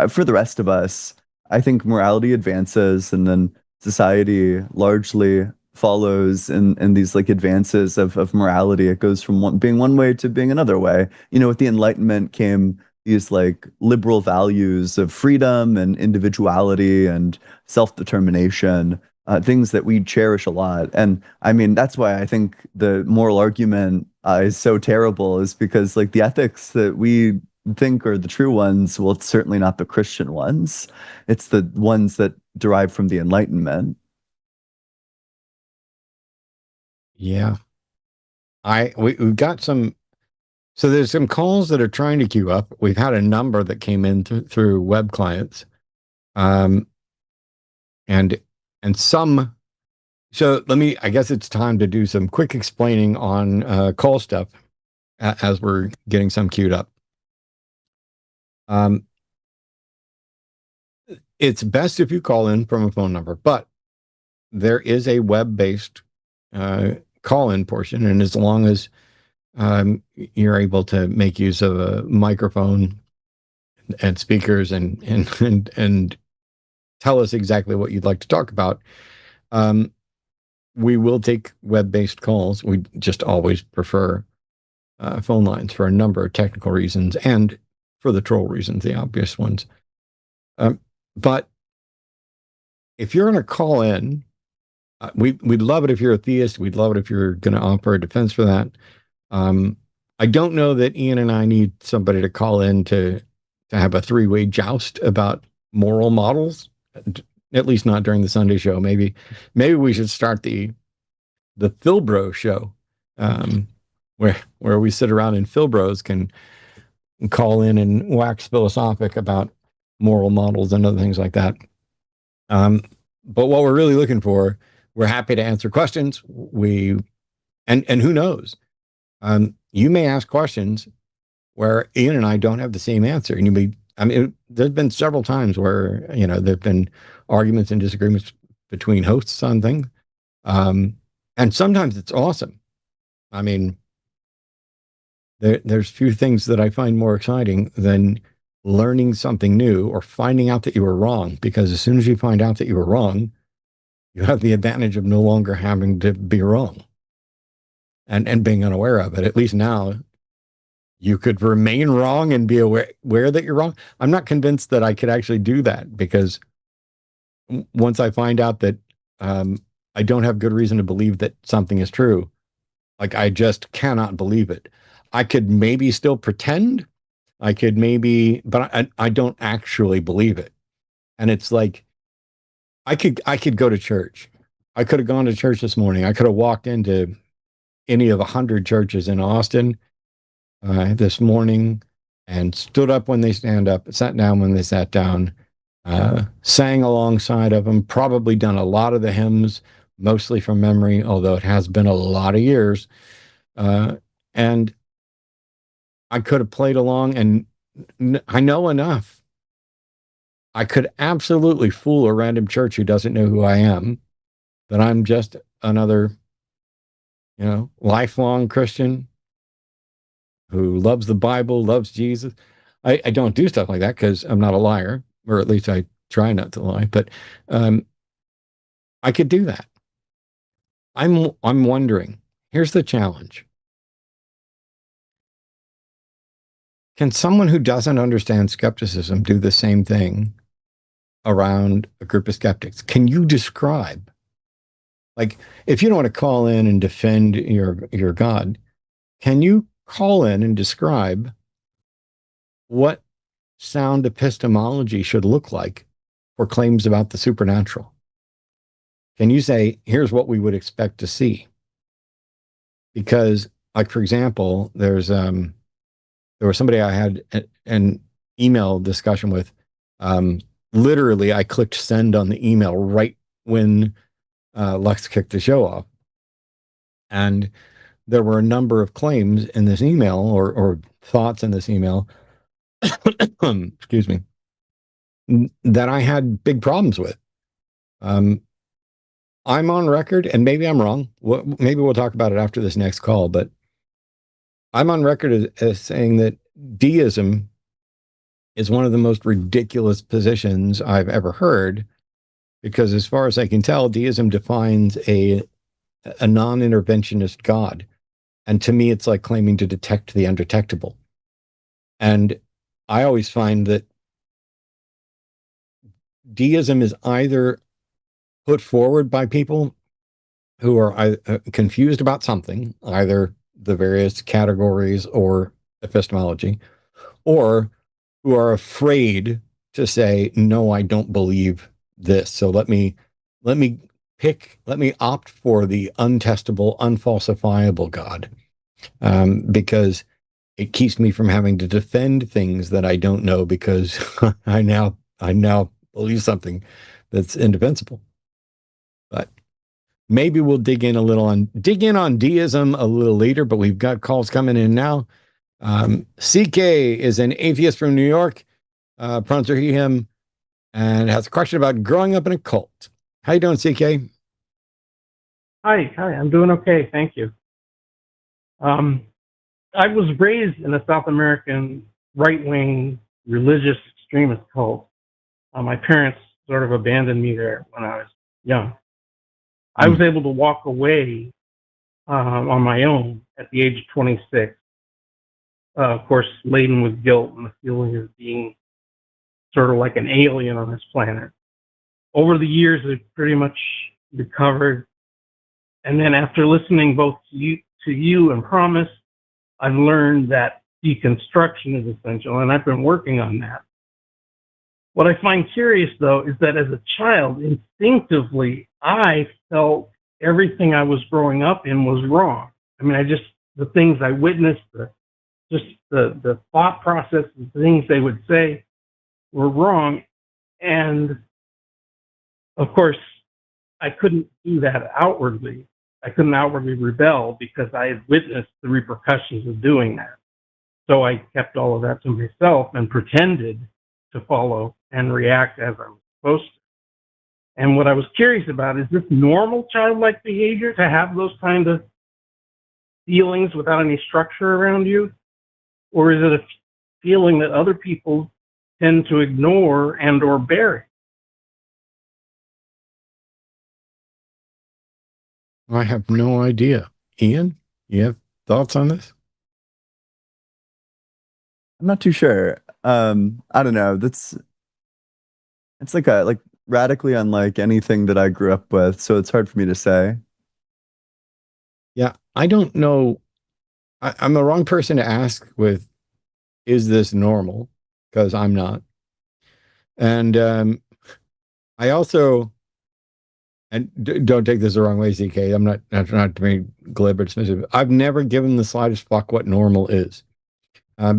for the rest of us, I think morality advances and then society largely follows in these like advances of morality. It goes from being one way to being another way. With the Enlightenment came these like liberal values of freedom and individuality and self-determination, things that we cherish a lot. And I mean, that's why I think the moral argument is so terrible, is because like the ethics that we think are the true ones, well, it's certainly not the Christian ones. It's the ones that derive from the Enlightenment. Yeah. We've got some. So there's some calls that are trying to queue up. We've had a number that came in through web clients, um, and some. So I guess it's time to do some quick explaining on call stuff as we're getting some queued up. It's best if you call in from a phone number, but there is a web-based call-in portion, and as long as you're able to make use of a microphone and speakers and tell us exactly what you'd like to talk about, we will take web-based calls. We just always prefer phone lines for a number of technical reasons and for the troll reasons, the obvious ones. But if you're going to call in, we'd love it if you're a theist. We'd love it if you're going to offer a defense for that. I don't know that Ian and I need somebody to call in to have a three-way joust about moral models, at least not during the Sunday show. Maybe we should start the Philbro show, where we sit around and Philbros can call in and wax philosophic about moral models and other things like that. But what we're really looking for, we're happy to answer questions. And who knows? You may ask questions where Ian and I don't have the same answer. And there's been several times where, there've been arguments and disagreements between hosts on things. And sometimes it's awesome. I mean, there's few things that I find more exciting than learning something new or finding out that you were wrong, because as soon as you find out that you were wrong, you have the advantage of no longer having to be wrong and being unaware of it. At least now you could remain wrong and be aware that you're wrong. I'm not convinced that I could actually do that, because once I find out that I don't have good reason to believe that something is true, like I just cannot believe it. I could maybe still pretend. But I don't actually believe it. And it's like, I could go to church. I could have gone to church this morning. I could have walked into any of 100 churches in Austin this morning and stood up when they stand up, sat down when they sat down, sang alongside of them, probably done a lot of the hymns, mostly from memory, although it has been a lot of years. And I could have played along, and I know enough I could absolutely fool a random church who doesn't know who I am, that I'm just another, lifelong Christian who loves the Bible, loves Jesus. I don't do stuff like that because I'm not a liar, or at least I try not to lie, but um, I could do that. I'm wondering, here's the challenge. Can someone who doesn't understand skepticism do the same thing around a group of skeptics? Can you describe, like, if you don't want to call in and defend your God, can you call in and describe what sound epistemology should look like for claims about the supernatural? Can you say, here's what we would expect to see? Because, like, for example, there was somebody I had an email discussion with. Literally, I clicked send on the email right when Lux kicked the show off. And there were a number of claims in this email or thoughts in this email, excuse me, that I had big problems with. I'm on record, and maybe I'm wrong. Maybe we'll talk about it after this next call, but I'm on record as saying that deism is one of the most ridiculous positions I've ever heard, because as far as I can tell, deism defines a non-interventionist God. And to me, it's like claiming to detect the undetectable. And I always find that deism is either put forward by people who are confused about something, either the various categories or epistemology, or who are afraid to say, no, I don't believe this. So let me opt for the untestable, unfalsifiable God, because it keeps me from having to defend things that I don't know, because I now believe something that's indefensible. But maybe we'll dig in on deism a little later. But we've got calls coming in now. CK is an atheist from New York, pronouns are he, him, and has a question about growing up in a cult. How you doing, CK? Hi, I'm doing okay, thank you. I was raised in a South American right-wing religious extremist cult. My parents sort of abandoned me there when I was young. I was able to walk away on my own at the age of 26, of course, laden with guilt and the feeling of being sort of like an alien on this planet. Over the years, I've pretty much recovered. And then after listening both to you and Promise, I've learned that deconstruction is essential, and I've been working on that. What I find curious, though, is that as a child, instinctively, I felt everything I was growing up in was wrong. I mean, the things I witnessed, the thought process, the things they would say were wrong. And of course, I couldn't do that outwardly. I couldn't outwardly rebel because I had witnessed the repercussions of doing that. So I kept all of that to myself and pretended to follow and react as I was supposed to. And what I was curious about, is this normal childlike behavior to have those kind of feelings without any structure around you? Or is it a feeling that other people tend to ignore and or bury? I have no idea. Ian, you have thoughts on this? I'm not too sure. I don't know. It's like radically unlike anything that I grew up with, so it's hard for me to say. Yeah, I don't know. I'm the wrong person to ask with, is this normal? Because I'm not. And I also, and don't take this the wrong way, CK. I'm not to be glib or dismissive. I've never given the slightest fuck what normal is,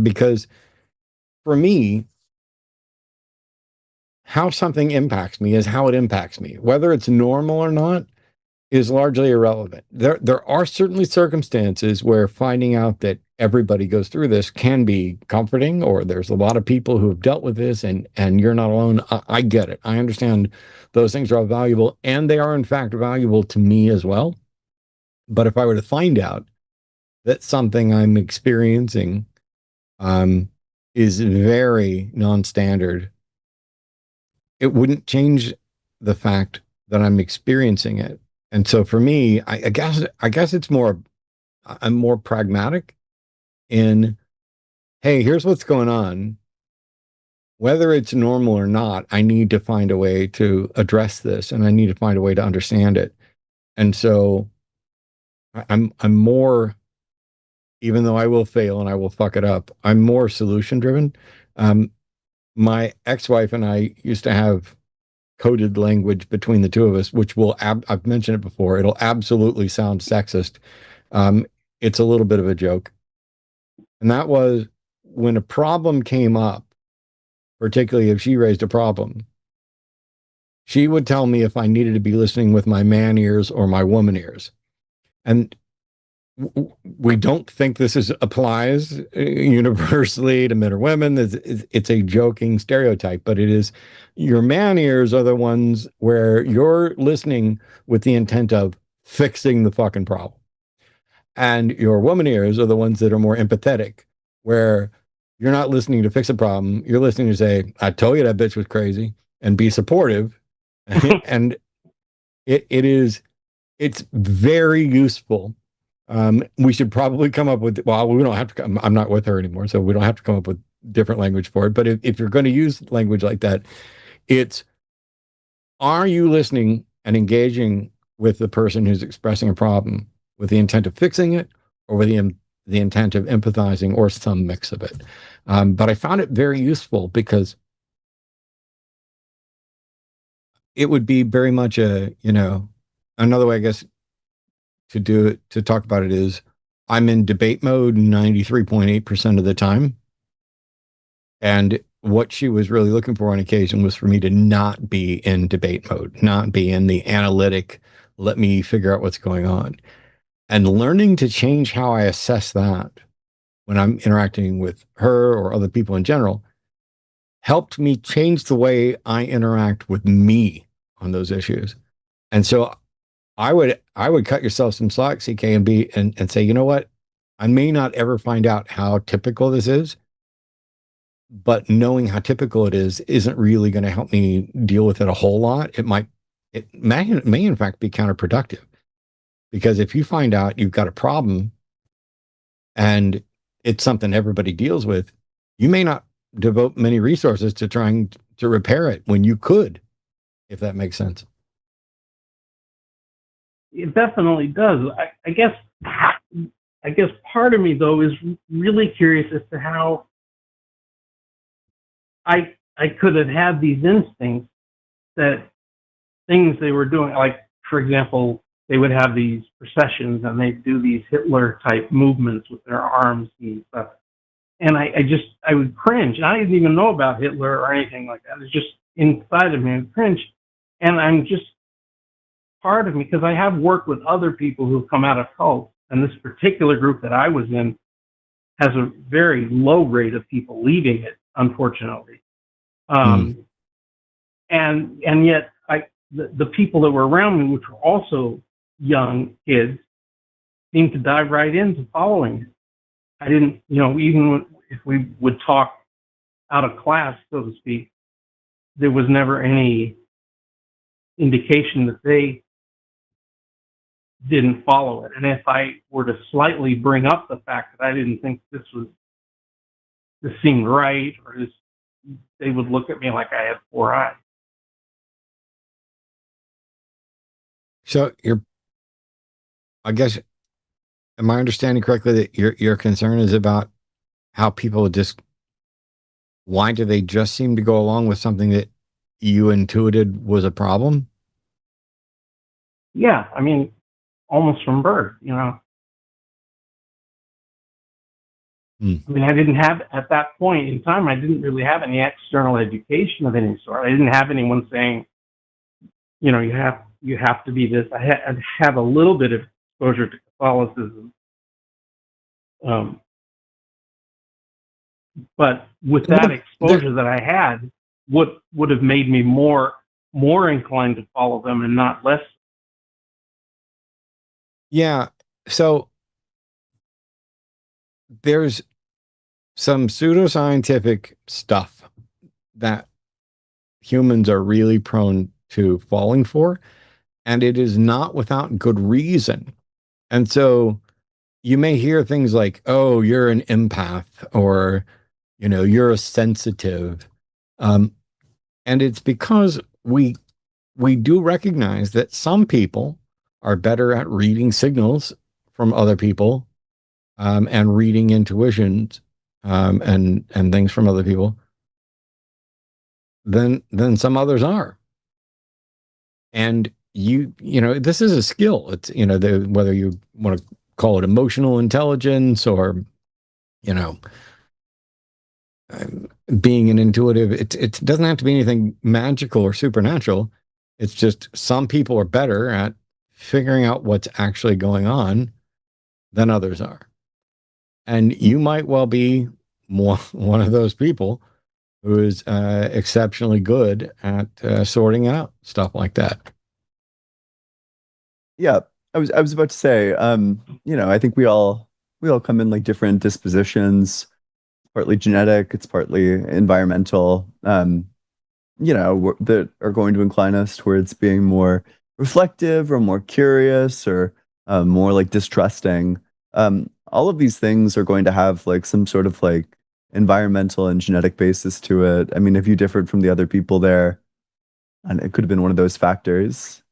because for me, how something impacts me is how it impacts me, whether it's normal or not. is largely irrelevant. There are certainly circumstances where finding out that everybody goes through this can be comforting, or there's a lot of people who have dealt with this and you're not alone. I get it. I understand those things are all valuable, and they are in fact valuable to me as well. But if I were to find out that something I'm experiencing is very non-standard, it wouldn't change the fact that I'm experiencing it. And so for me, I guess it's more, I'm more pragmatic in, hey, here's what's going on. Whether it's normal or not, I need to find a way to address this, and I need to find a way to understand it. And so I'm more, even though I will fail and I will fuck it up, I'm more solution driven. My ex-wife and I used to have coded language between the two of us, which will, I've mentioned it before, it'll absolutely sound sexist. It's a little bit of a joke. And that was when a problem came up, particularly if she raised a problem, she would tell me if I needed to be listening with my man ears or my woman ears. And we don't think this applies universally to men or women. It's a joking stereotype, but it is. Your man ears are the ones where you're listening with the intent of fixing the fucking problem. And your woman ears are the ones that are more empathetic, where you're not listening to fix a problem. You're listening to say, I told you that bitch was crazy, and be supportive. And it's very useful. We should probably come up with, well, we don't have to, I'm not with her anymore, so we don't have to come up with different language for it. But if you're going to use language like that, it's, are you listening and engaging with the person who's expressing a problem with the intent of fixing it, or with the intent of empathizing, or some mix of it? But I found it very useful because it would be very much a, another way, I guess, to talk about it is, I'm in debate mode 93.8% of the time. And what she was really looking for on occasion was for me to not be in debate mode, not be in the analytic, let me figure out what's going on. And learning to change how I assess that when I'm interacting with her or other people in general helped me change the way I interact with me on those issues. And so I would cut yourself some slack, CK, and say, you know what? I may not ever find out how typical this is, but knowing how typical it is isn't really going to help me deal with it a whole lot. It may in fact be counterproductive, because if you find out you've got a problem and it's something everybody deals with, you may not devote many resources to trying to repair it when you could, if that makes sense. It definitely does. I guess part of me, though, is really curious as to how I could have had these instincts that things they were doing, like, for example, they would have these processions and they'd do these Hitler-type movements with their arms and stuff. And I would cringe. And I didn't even know about Hitler or anything like that. It was just inside of me. I would cringe. And I'm just, part of me, because I have worked with other people who've come out of cults, and this particular group that I was in has a very low rate of people leaving it, unfortunately. And yet the people that were around me, which were also young kids, seemed to dive right into following it. I didn't, even if we would talk out of class, so to speak, there was never any indication that they didn't follow it. And if I were to slightly bring up the fact that I didn't think this seemed right, or they would look at me like I had four eyes. So I guess, am I understanding correctly that your concern is about how people why do they just seem to go along with something that you intuited was a problem? Yeah, I mean, almost from birth, I mean, I didn't have, at that point in time, I didn't really have any external education of any sort. I didn't have anyone saying, you have you have to be this. I have a little bit of exposure to Catholicism, but with that exposure that I had, would have made me more inclined to follow them and not less. Yeah. So there's some pseudoscientific stuff that humans are really prone to falling for, and it is not without good reason. And so you may hear things like, oh, you're an empath, or, you're a sensitive. And it's because we do recognize that some people are better at reading signals from other people, and reading intuitions, and things from other people than some others are. And this is a skill. It's, whether you want to call it emotional intelligence or, being an intuitive, it doesn't have to be anything magical or supernatural. It's just some people are better at figuring out what's actually going on than others are. And you might well be one of those people who is exceptionally good at sorting out stuff like that. Yeah, I was about to say, I think we all come in like different dispositions, partly genetic, it's partly environmental, that are going to incline us towards being more reflective or more curious or more like distrusting. All of these things are going to have like some sort of like environmental and genetic basis to it. I mean, if you differed from the other people there, and it could have been one of those factors.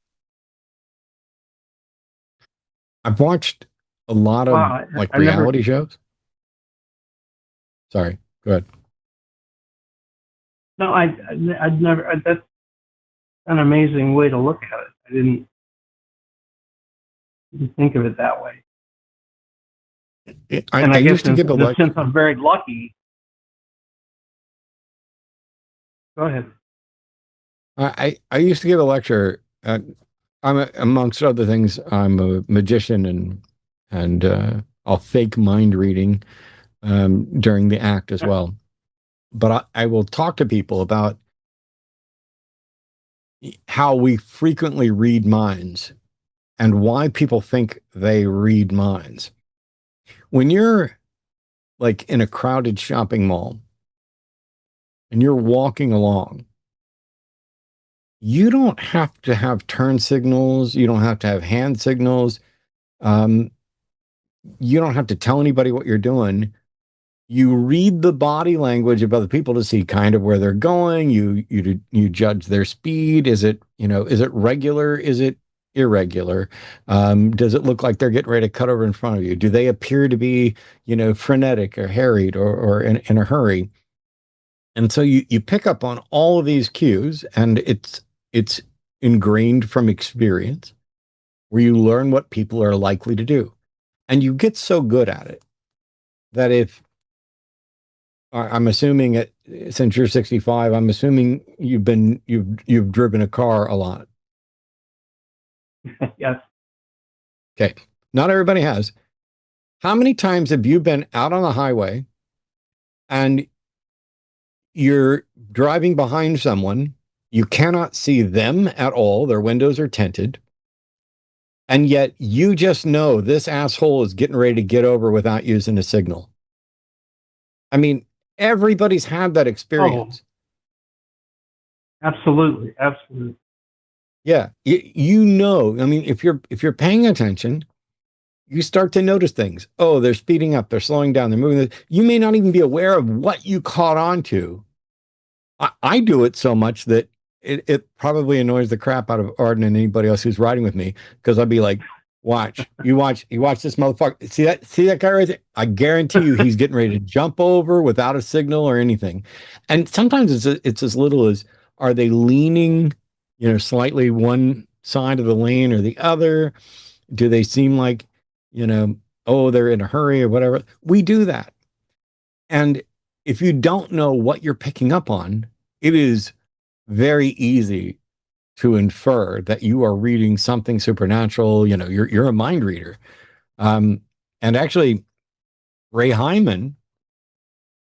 I've watched a lot of reality shows. Sorry, go ahead. No, I'd never. That's an amazing way to look at it. I didn't think of it that way. I used to give a lecture. Since I'm very lucky. Go ahead. I used to give a lecture. Amongst other things, I'm a magician, and I'll fake mind reading during the act as well. But I will talk to people about how we frequently read minds and why people think they read minds. When you're like in a crowded shopping mall and you're walking along, you don't have to have turn signals. You don't have to have hand signals. You don't have to tell anybody what you're doing. You read the body language of other people to see kind of where they're going. You judge their speed. Is it regular? Is it irregular? Does it look like they're getting ready to cut over in front of you? Do they appear to be, frenetic or harried or in a hurry? And so you pick up on all of these cues, and it's ingrained from experience, where you learn what people are likely to do. And you get so good at it that if I'm assuming since you're 65, I'm assuming you've driven a car a lot. Yes. Okay. Not everybody has. How many times have you been out on the highway and you're driving behind someone? You cannot see them at all. Their windows are tinted. And yet you just know this asshole is getting ready to get over without using a signal. I mean, everybody's had that experience. Oh, absolutely. Absolutely. Yeah. I mean, if you're paying attention, you start to notice things. Oh, they're speeding up. They're slowing down. They're moving. You may not even be aware of what you caught on to. I do it so much that it probably annoys the crap out of Arden and anybody else who's riding with me, because I'll be like, watch this motherfucker. See that guy right there? I guarantee you he's getting ready to jump over without a signal or anything. And sometimes it's as little as, are they leaning, slightly one side of the lane or the other? Do they seem like, oh, they're in a hurry or whatever? We do that. And if you don't know what you're picking up on, it is very easy to infer that you are reading something supernatural. You know, you're a mind reader. And actually, Ray Hyman,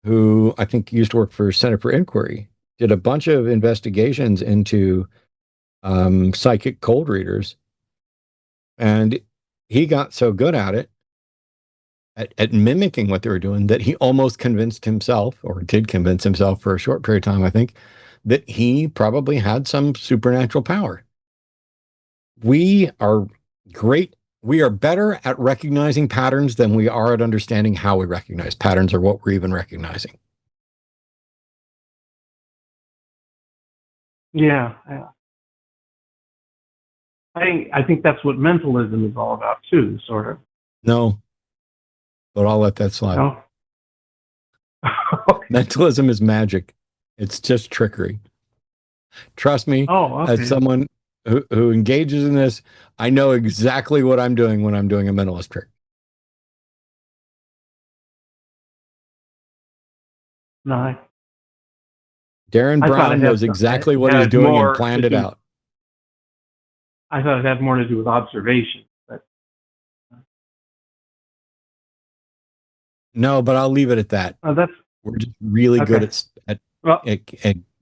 who I think used to work for Center for Inquiry, did a bunch of investigations into psychic cold readers, and he got so good at it, at mimicking what they were doing, that he almost convinced himself, or did convince himself for a short period of time, I think, that he probably had some supernatural power. We are great. We are better at recognizing patterns than we are at understanding how we recognize patterns, or what we're even recognizing. Yeah. I think that's what mentalism is all about too, sort of. No, but I'll let that slide. No? Okay. Mentalism is magic. It's just trickery. Trust me, Oh, okay. as someone who engages in this, I know exactly what I'm doing when I'm doing a mentalist trick. No, Darren I thought Brown it knows had- exactly it what he's had doing and more planned to it do- out. I thought it had more to do with observation, but No, but I'll leave it at that. that's We're just really good Okay. at well.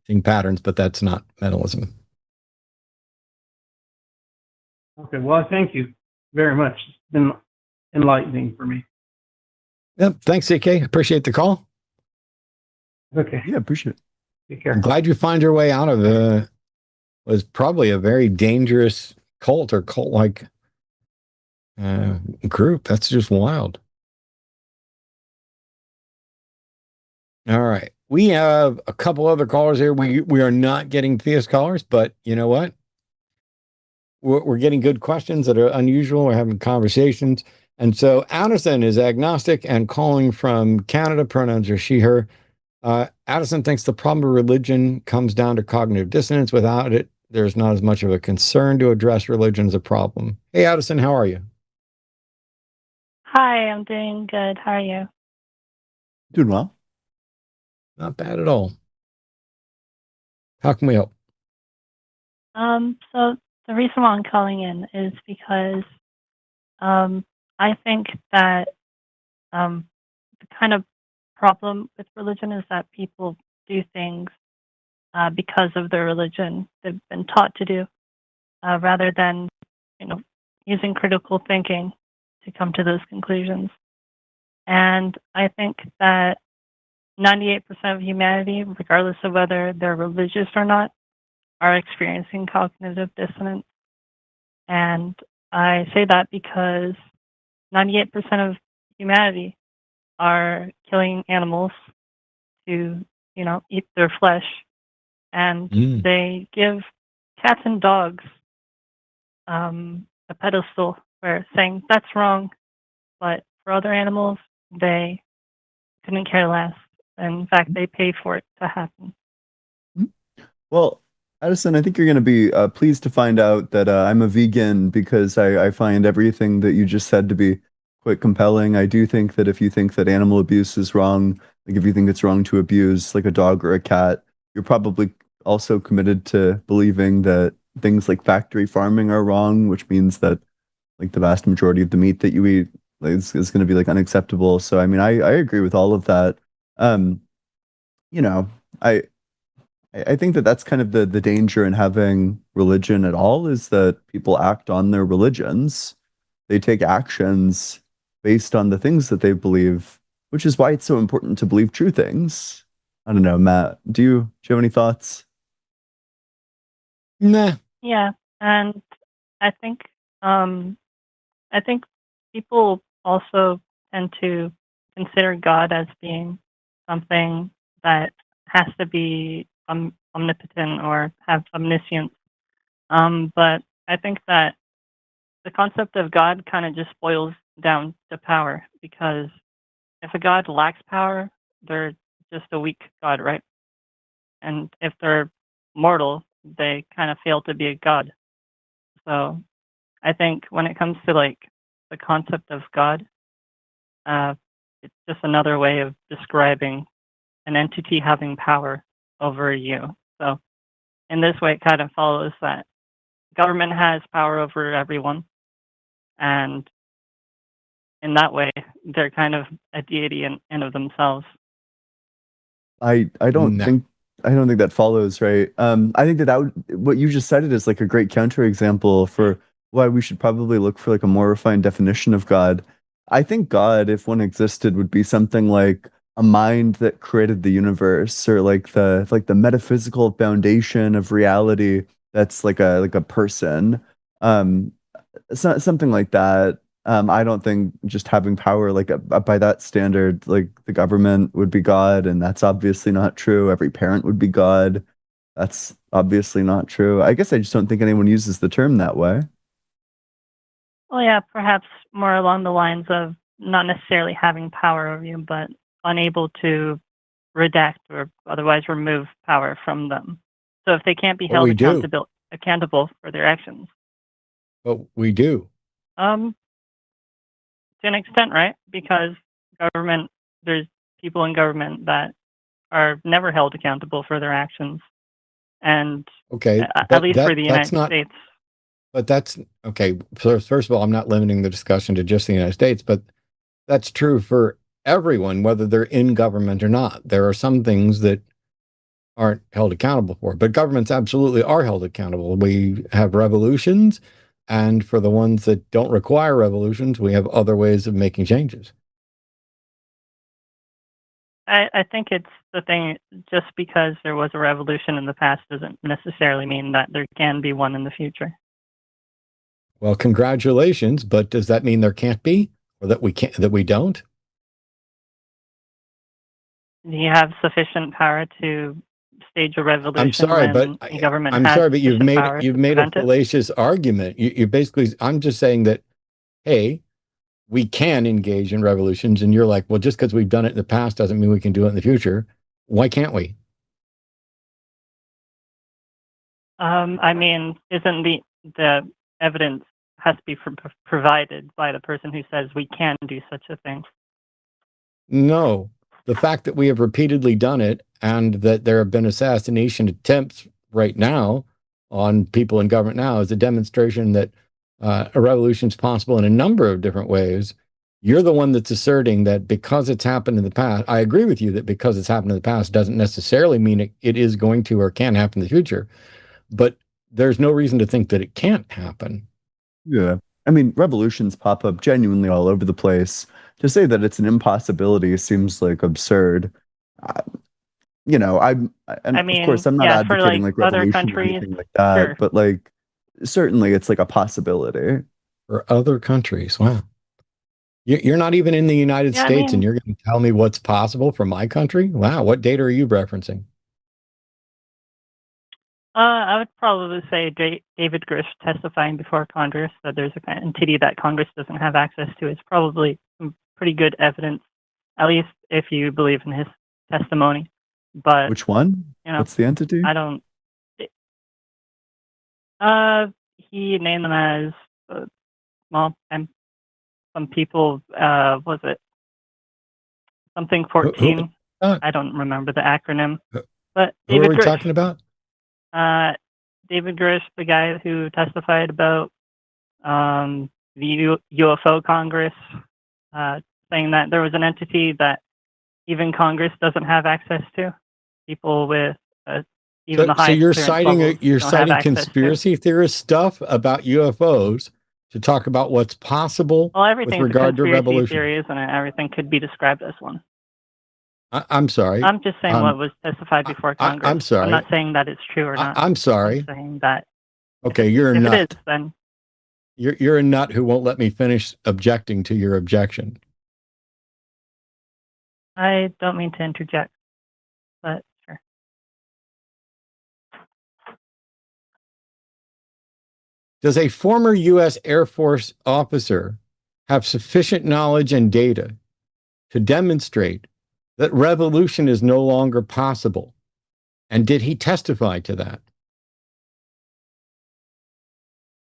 seeing patterns, but that's not mentalism. Okay. Well, thank you very much. It's been enlightening for me. Yep. Thanks, CK. Appreciate the call. Okay. Yeah, appreciate it. Take I'm care. glad you find your way out of was probably a very dangerous cult, or cult-like group. That's just wild. All right. We have a couple other callers here. We are not getting theist callers, but you know what? We're getting good questions that are unusual. We're having conversations. And so Addison is agnostic and calling from Canada. Pronouns are she, her. Addison thinks the problem of religion comes down to cognitive dissonance. Without it, there's not as much of a concern to address religion as a problem. Hey, Addison, how are you? Hi, I'm doing good. How are you? Doing well. Not bad at all. How can we help? So the reason why I'm calling in is because I think that the kind of problem with religion is that people do things because of their religion they've been taught to do, rather than, using critical thinking to come to those conclusions. And I think that 98% of humanity, regardless of whether they're religious or not, are experiencing cognitive dissonance. And I say that because 98% of humanity are killing animals to, eat their flesh. And they give cats and dogs a pedestal for saying that's wrong. But for other animals, they couldn't care less. In fact, they pay for it to happen. Well, Addison, I think you're going to be pleased to find out that I'm a vegan, because I find everything that you just said to be quite compelling. I do think that if you think that animal abuse is wrong, like if you think it's wrong to abuse like a dog or a cat, you're probably also committed to believing that things like factory farming are wrong, which means that like the vast majority of the meat that you eat is going to be like unacceptable. So, I mean, I agree with all of that. Um, you know, I think that that's kind of the danger in having religion at all, is that people act on their religions. They take actions based on the things that they believe, which is why it's so important to believe true things. I don't know, Matt, do you have any thoughts? Nah. Yeah, and I think um, I think people also tend to consider God as being something that has to be omnipotent or have omniscience. But I think that the concept of God kind of just boils down to power, because if a God lacks power, they're just a weak God, right? And if they're mortal, they kind of fail to be a God. So I think when it comes to like the concept of God, it's just another way of describing an entity having power over you. So in this way, it kind of follows that government has power over everyone, and in that way, they're kind of a deity in of themselves. I don't No. think that follows, right? I think that what you just cited is like a great counterexample for why we should probably look for like a more refined definition of God. I think God, if one existed, would be something like a mind that created the universe, or like the metaphysical foundation of reality that's like a person. Um, something like that. I don't think just having power like by that standard, like the government would be God, and that's obviously not true. Every parent would be God. That's obviously not true. I guess I just don't think anyone uses the term that way. Well, yeah, perhaps more along the lines of not necessarily having power over you, but unable to redact or otherwise remove power from them. So if they can't be But held we do. accountable for their actions, But we do. to an extent, right? Because there's people in government that are never held accountable for their actions, and Okay. at But least for the that's United not, States. but that's okay. First of all, I'm not limiting the discussion to just the United States, but that's true for everyone, whether they're in government or not. There are some things that aren't held accountable for, but governments absolutely are held accountable. We have revolutions, and for the ones that don't require revolutions, we have other ways of making changes. I think it's the thing, just because there was a revolution in the past doesn't necessarily mean that there can be one in the future. Well, congratulations, but does that mean there can't be, or that we can't, that we don't? Do you have sufficient power to stage a revolution I'm sorry, but when a government I'm has sorry, but sufficient power you've to made a prevent it? fallacious argument. You basically, I'm just saying that, hey, we can engage in revolutions, and you're like, well, just because we've done it in the past doesn't mean we can do it in the future. Why can't we? I mean, isn't the evidence has to be provided by the person who says we can do such a thing? No, the fact that we have repeatedly done it, and that there have been assassination attempts right now on people in government now, is a demonstration that a revolution is possible in a number of different ways. You're the one that's asserting that because it's happened in the past. I agree with you that because it's happened in the past doesn't necessarily mean it is going to or can happen in the future, but there's no reason to think that it can't happen. Yeah. I mean, revolutions pop up genuinely all over the place. To say that it's an impossibility seems like absurd. Uh, and I of course, mean, I'm not yeah, for advocating like other revolution or countries, anything like that, sure. but like certainly it's like a possibility. For other countries, wow. You're not even in the United Yeah, I States, and mean, you're going to tell me what's possible for my country? Wow, what data are you referencing? I would probably say David Grish testifying before Congress that there's a kind of entity that Congress doesn't have access to is probably some pretty good evidence, at least if you believe in his testimony. But Which one? What's the entity? I don't. He named them as and some people. Was it something 14? I don't remember the acronym. But who are David we Grish. talking about? David Grish, the guy who testified about the UFO Congress, saying that there was an entity that even Congress doesn't have access to. People with even the So highest you're clearance citing levels you're don't have citing access to. conspiracy theorist stuff about UFOs to talk about what's possible Well, with everything's a regard to conspiracy revolution. theory, isn't it? Everything could be described as one. I'm sorry. I'm just saying what was testified before Congress. I'm sorry. I'm not saying that it's true or not. I'm sorry. I'm saying that. Okay, you're a if nut. it is, then You're a nut who won't let me finish objecting to your objection. I don't mean to interject, but sure. Does a former U.S. Air Force officer have sufficient knowledge and data to demonstrate that revolution is no longer possible? And did he testify to that?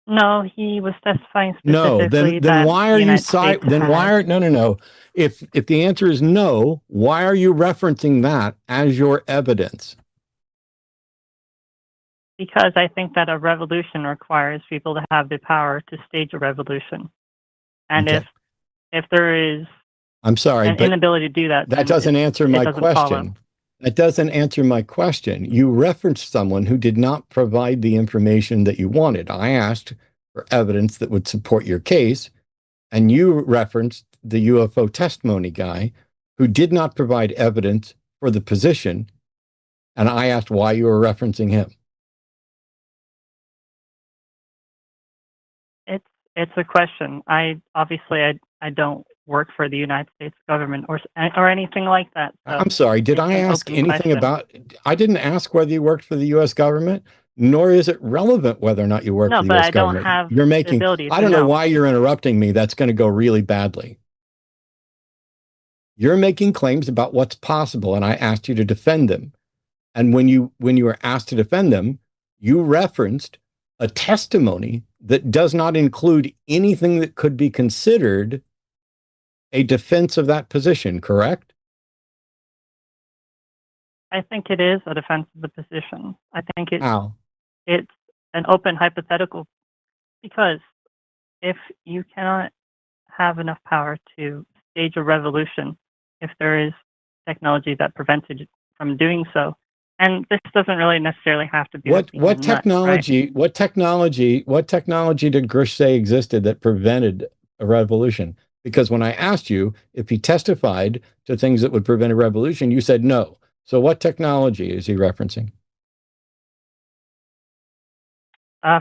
No, he was testifying No, specifically then that why the are you United States then why had- are no. If the answer is no, why are you referencing that as your evidence? Because I think that a revolution requires people to have the power to stage a revolution. And Okay. if there is I'm sorry, an but inability to do that, that then doesn't answer it my doesn't follow. question. That doesn't answer my question. You referenced someone who did not provide the information that you wanted. I asked for evidence that would support your case, and you referenced the UFO testimony guy who did not provide evidence for the position, and I asked why you were referencing him. It's a question. I don't work for the United States government or anything like that. So I'm sorry, did it's I an ask open anything question. about, I didn't ask whether you worked for the US government, nor is it relevant whether or not you work No, for the but US I don't government. have You're the making, ability I to don't know know. why you're interrupting me. That's going to go really badly. You're making claims about what's possible, and I asked you to defend them. And when you were asked to defend them, you referenced a testimony that does not include anything that could be considered a defense of that position, correct? I think it is a defense of the position. I think How? it's an open hypothetical because if you cannot have enough power to stage a revolution, if there is technology that prevents you from doing so, and this doesn't really necessarily have to be What being a nut, right? technology did Grish say existed that prevented a revolution? Because when I asked you if he testified to things that would prevent a revolution, you said no. So what technology is he referencing?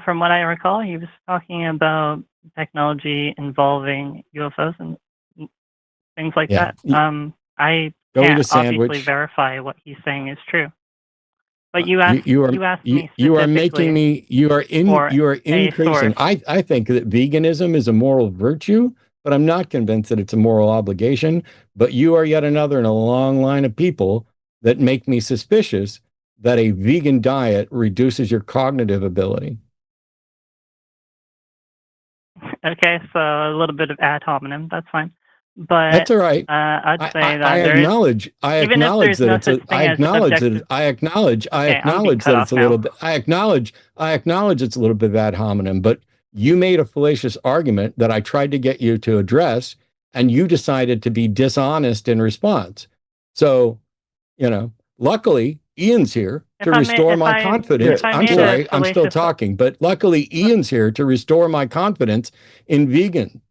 From what I recall, he was talking about technology involving UFOs and things like Yeah. that. I Go eat a can't obviously sandwich. verify what he's saying is true. But you asked me You are making me, you are increasing. source. I think that veganism is a moral virtue, but I'm not convinced that it's a moral obligation. But you are yet another in a long line of people that make me suspicious that a vegan diet reduces your cognitive ability. Okay, so a little bit of ad hominem, that's fine. But That's all right. I'd say I that there is, acknowledge even if there's no such thing as objective. I acknowledge Okay, I'm being that cut it's off a little now. bit, I acknowledge it's a little bit of ad hominem, but you made a fallacious argument that I tried to get you to address, and you decided to be dishonest in response. So, luckily Ian's here to restore my confidence. if I I'm made a sorry, I'm still fallacious, talking, but luckily Ian's here to restore my confidence in vegan.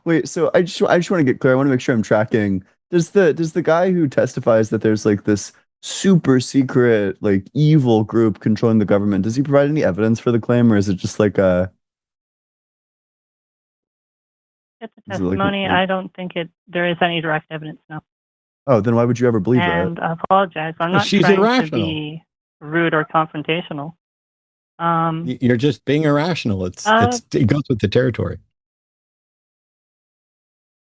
Wait, so I just want to get clear. I want to make sure I'm tracking. Does the guy who testifies that there's like this super secret like evil group controlling the government, does he provide any evidence for the claim, or is it just like a it's a is it like testimony. I don't think there is any direct evidence, no. Oh, then why would you ever believe that? And I apologize. I'm not She's trying irrational. to be rude or confrontational. You're just being irrational. It goes with the territory.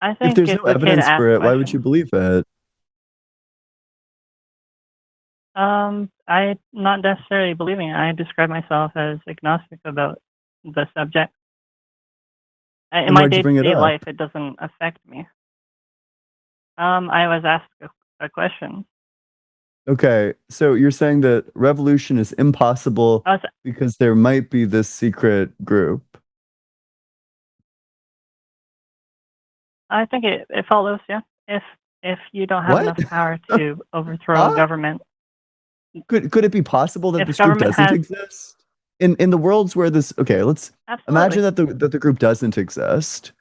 I think If there's it's no okay to evidence ask for it, why would you questions. believe it? I'm not necessarily believing it. I describe myself as agnostic about the subject. In Then my why'd you bring it day-to-day up? life, it doesn't affect me. I was asked a question. Okay, so you're saying that revolution is impossible I was, because there might be this secret group. I think it follows, yeah. If you don't have What? enough power to overthrow Huh? a government, Could it be possible that if this group government doesn't has exist? In the worlds where this okay, let's imagine absolutely. that the group doesn't exist.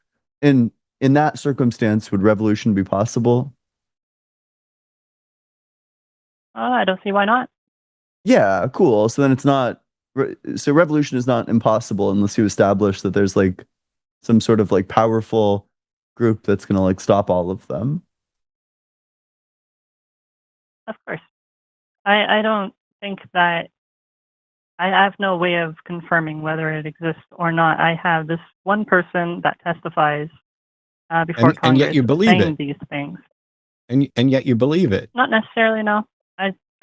In that circumstance, would revolution be possible? I don't see why not. Yeah, cool. So then it's not so revolution is not impossible unless you establish that there's like some sort of like powerful group that's gonna like stop all of them. Of course. I don't think that I have no way of confirming whether it exists or not. I have this one person that testifies before And yet Congress you believe saying it. these things. And yet you believe it. Not necessarily, no.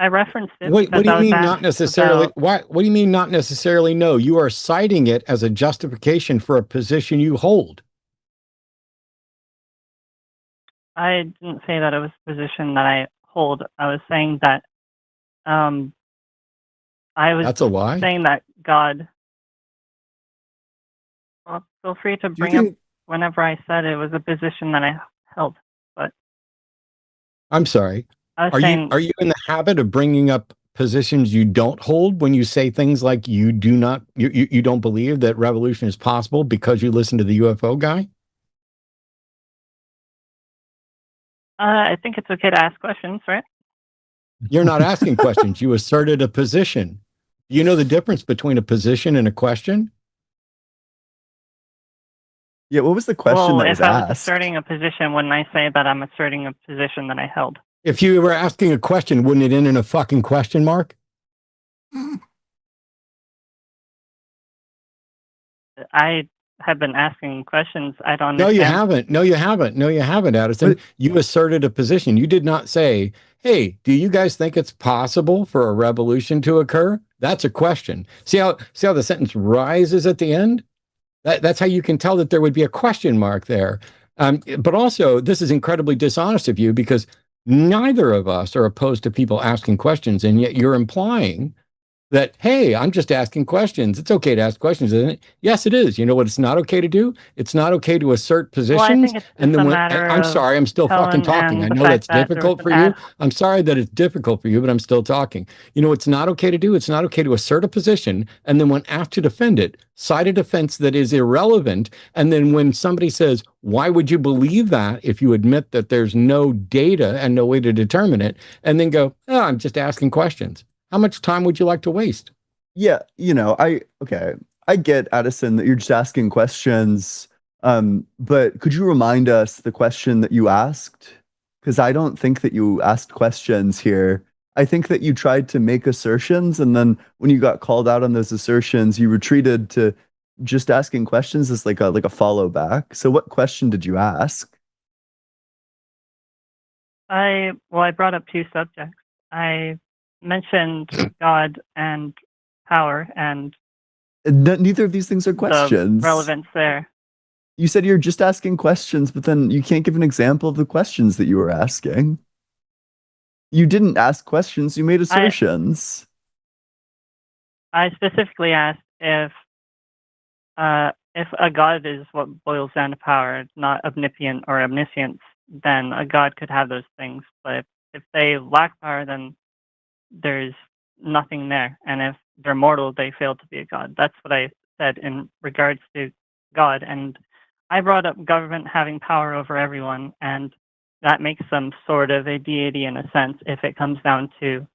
I referenced it What because do I you was mean not asked necessarily? about. What do you mean not necessarily? No, you are citing it as a justification for a position you hold. I didn't say that it was a position that I hold. I was saying that I was That's a lie. saying that God. Well, feel free to Do you bring up think? whenever I said it was a position that I held. But I'm sorry. I was Are saying, you in the habit of bringing up positions you don't hold when you say things like you don't believe that revolution is possible because you listen to the UFO guy? I think it's okay to ask questions, right? You're not asking questions. You asserted a position. You know the difference between a position and a question? Yeah, what was the question Well, that was if I was asked? asserting a position, wouldn't I say that I'm asserting a position that I held? If you were asking a question, wouldn't it end in a fucking question mark? I have been asking questions. I don't No, you understand. haven't. No, you haven't. No, you haven't, Addison. But You asserted a position. You did not say, hey, do you guys think it's possible for a revolution to occur? That's a question. See how the sentence rises at the end? That's how you can tell that there would be a question mark there. But also, this is incredibly dishonest of you because neither of us are opposed to people asking questions, and yet you're implying that, hey, I'm just asking questions. It's okay to ask questions, isn't it? Yes, it is. You know what it's not okay to do? It's not okay to assert Well, I positions. think it's And just then a when matter I'm of sorry, I'm still fucking tone talking. I and the know fact that's that there was difficult an for you. I'm sorry that it's difficult for you, but I'm still talking. You know what's not okay to do? It's not okay to assert a position. And then when asked to defend it, cite a defense that is irrelevant. And then when somebody says, why would you believe that if you admit that there's no data and no way to determine it? And then go, oh, I'm just asking questions. How much time would you like to waste? yeah, I get, Addison, that you're just asking questions. But could you remind us the question that you asked? Because I don't think that you asked questions here. I think that you tried to make assertions, and then when you got called out on those assertions, you retreated to just asking questions as like a follow back. So what question did you ask? I brought up two subjects. I mentioned God and power and Neither of these things are the questions. relevance there. You said you're just asking questions, but then you can't give an example of the questions that you were asking. You didn't ask questions, you made assertions. I specifically asked if a god is what boils down to power, not omnipotent or omniscience, then a god could have those things. But if they lack power, then there's nothing there. And if they're mortal, they fail to be a god. That's what I said in regards to God. And I brought up government having power over everyone, and that makes them sort of a deity in a sense if it comes down to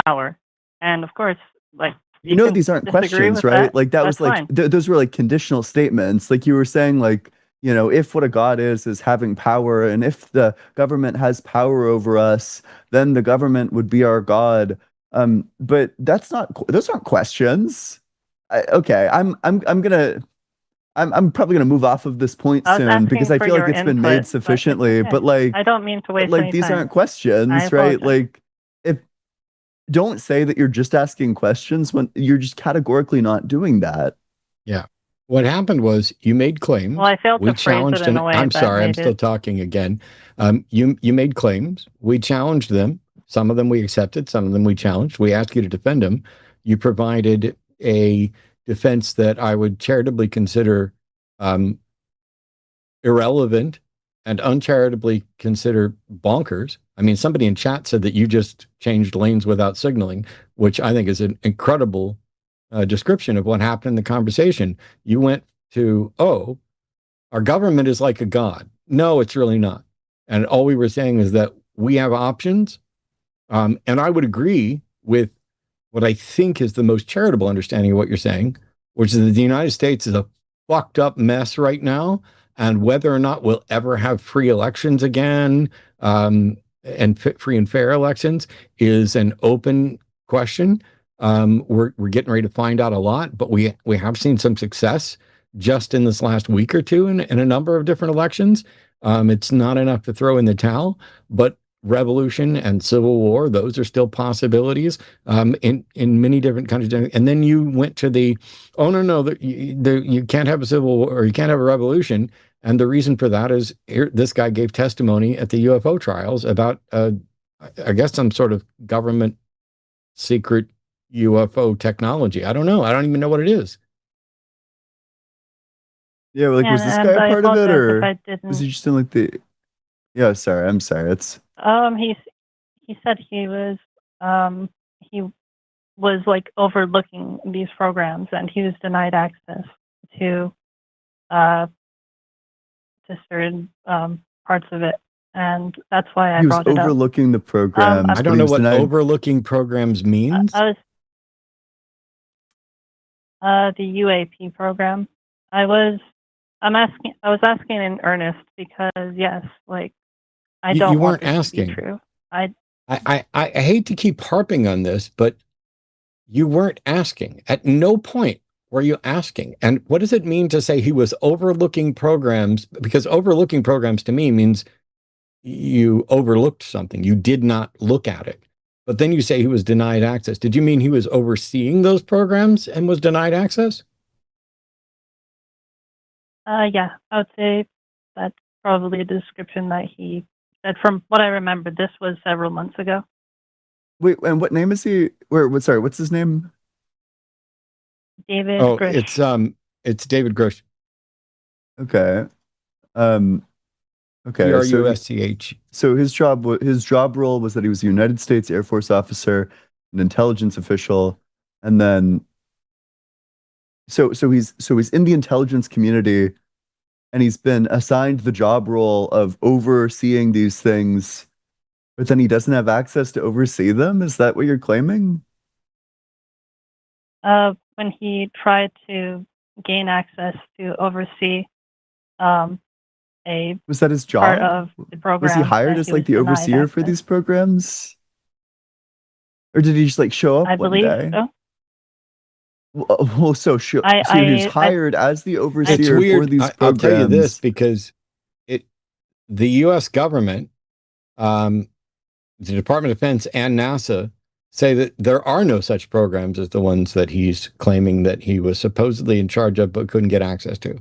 power. And of course, like, You know can these aren't disagree questions, with right? that. Like that That's was like fine. those were like conditional statements. Like you were saying, like, if what a god is having power, and if the government has power over us, then the government would be our god. But those aren't questions. Okay, I'm probably gonna move off of this point I was soon because asking I for feel like your it's been input, made but it's sufficiently. okay. I don't mean to waste any These time. aren't I questions, right? apologize. Like if don't say that you're just asking questions when you're just categorically not doing that. Yeah. What happened was you made claims. Well, I failed We to phrase it challenged, in and a way I'm that sorry, I'm made still it. talking again. You made claims. We challenged them. Some of them we accepted. Some of them we challenged. We asked you to defend them. You provided a defense that I would charitably consider um, irrelevant and uncharitably consider bonkers. I mean, somebody in chat said that you just changed lanes without signaling, which I think is an incredible description of what happened in the conversation. You went to, oh, our government is like a god. No, it's really not. And all we were saying is that we have options. And I would agree with what I think is the most charitable understanding of what you're saying, which is that the United States is a fucked up mess right now. And whether or not we'll ever have free elections again, and free and fair elections is an open question. We're getting ready to find out a lot, but we have seen some success just in this last week or two in a number of different elections. It's not enough to throw in the towel, but revolution and civil war, those are still possibilities in many different countries. And then you went to oh no, you can't have a civil war or you can't have a revolution. And the reason for that is this guy gave testimony at the UFO trials about I guess some sort of government secret UFO technology. I don't know. I don't even know what it is. Yeah, like was this And guy a I part of it, apologize if or I was didn't. he just in like the? Yeah, sorry. I'm sorry. It's He said he was like overlooking these programs, and he was denied access to uh certain parts of it, and that's why I he was brought it up. overlooking the programs. I but don't he know was what denied. overlooking programs means. I was the UAP program. I was asking in earnest because yes, like I You don't want weren't this to asking. be true. I I hate to keep harping on this, but you weren't asking. At no point were you asking. And what does it mean to say he was overlooking programs? Because overlooking programs to me means you overlooked something. You did not look at it. But then you say he was denied access. Did you mean he was overseeing those programs and was denied access? yeah, I would say that's probably a description that he said. From what I remember, this was several months ago. Wait, and what name is he? Sorry, what's his name? David Oh, Grush. it's David Grush. Okay. Okay. Grusch. So his job role was that he was a United States Air Force officer, an intelligence official, and then so he's in the intelligence community, and he's been assigned the job role of overseeing these things, but then he doesn't have access to oversee them. Is that what you're claiming? When he tried to gain access to oversee a Was that his part job? of the program, Was he hired that as he like was the denied overseer for access. these programs? Or did he just like show up I one believe day? so. Well, so he was I hired as the It's overseer for weird. these I'll tell you this programs. because the U.S. government, the Department of Defense and NASA say that there are no such programs as the ones that he's claiming that he was supposedly in charge of but couldn't get access to.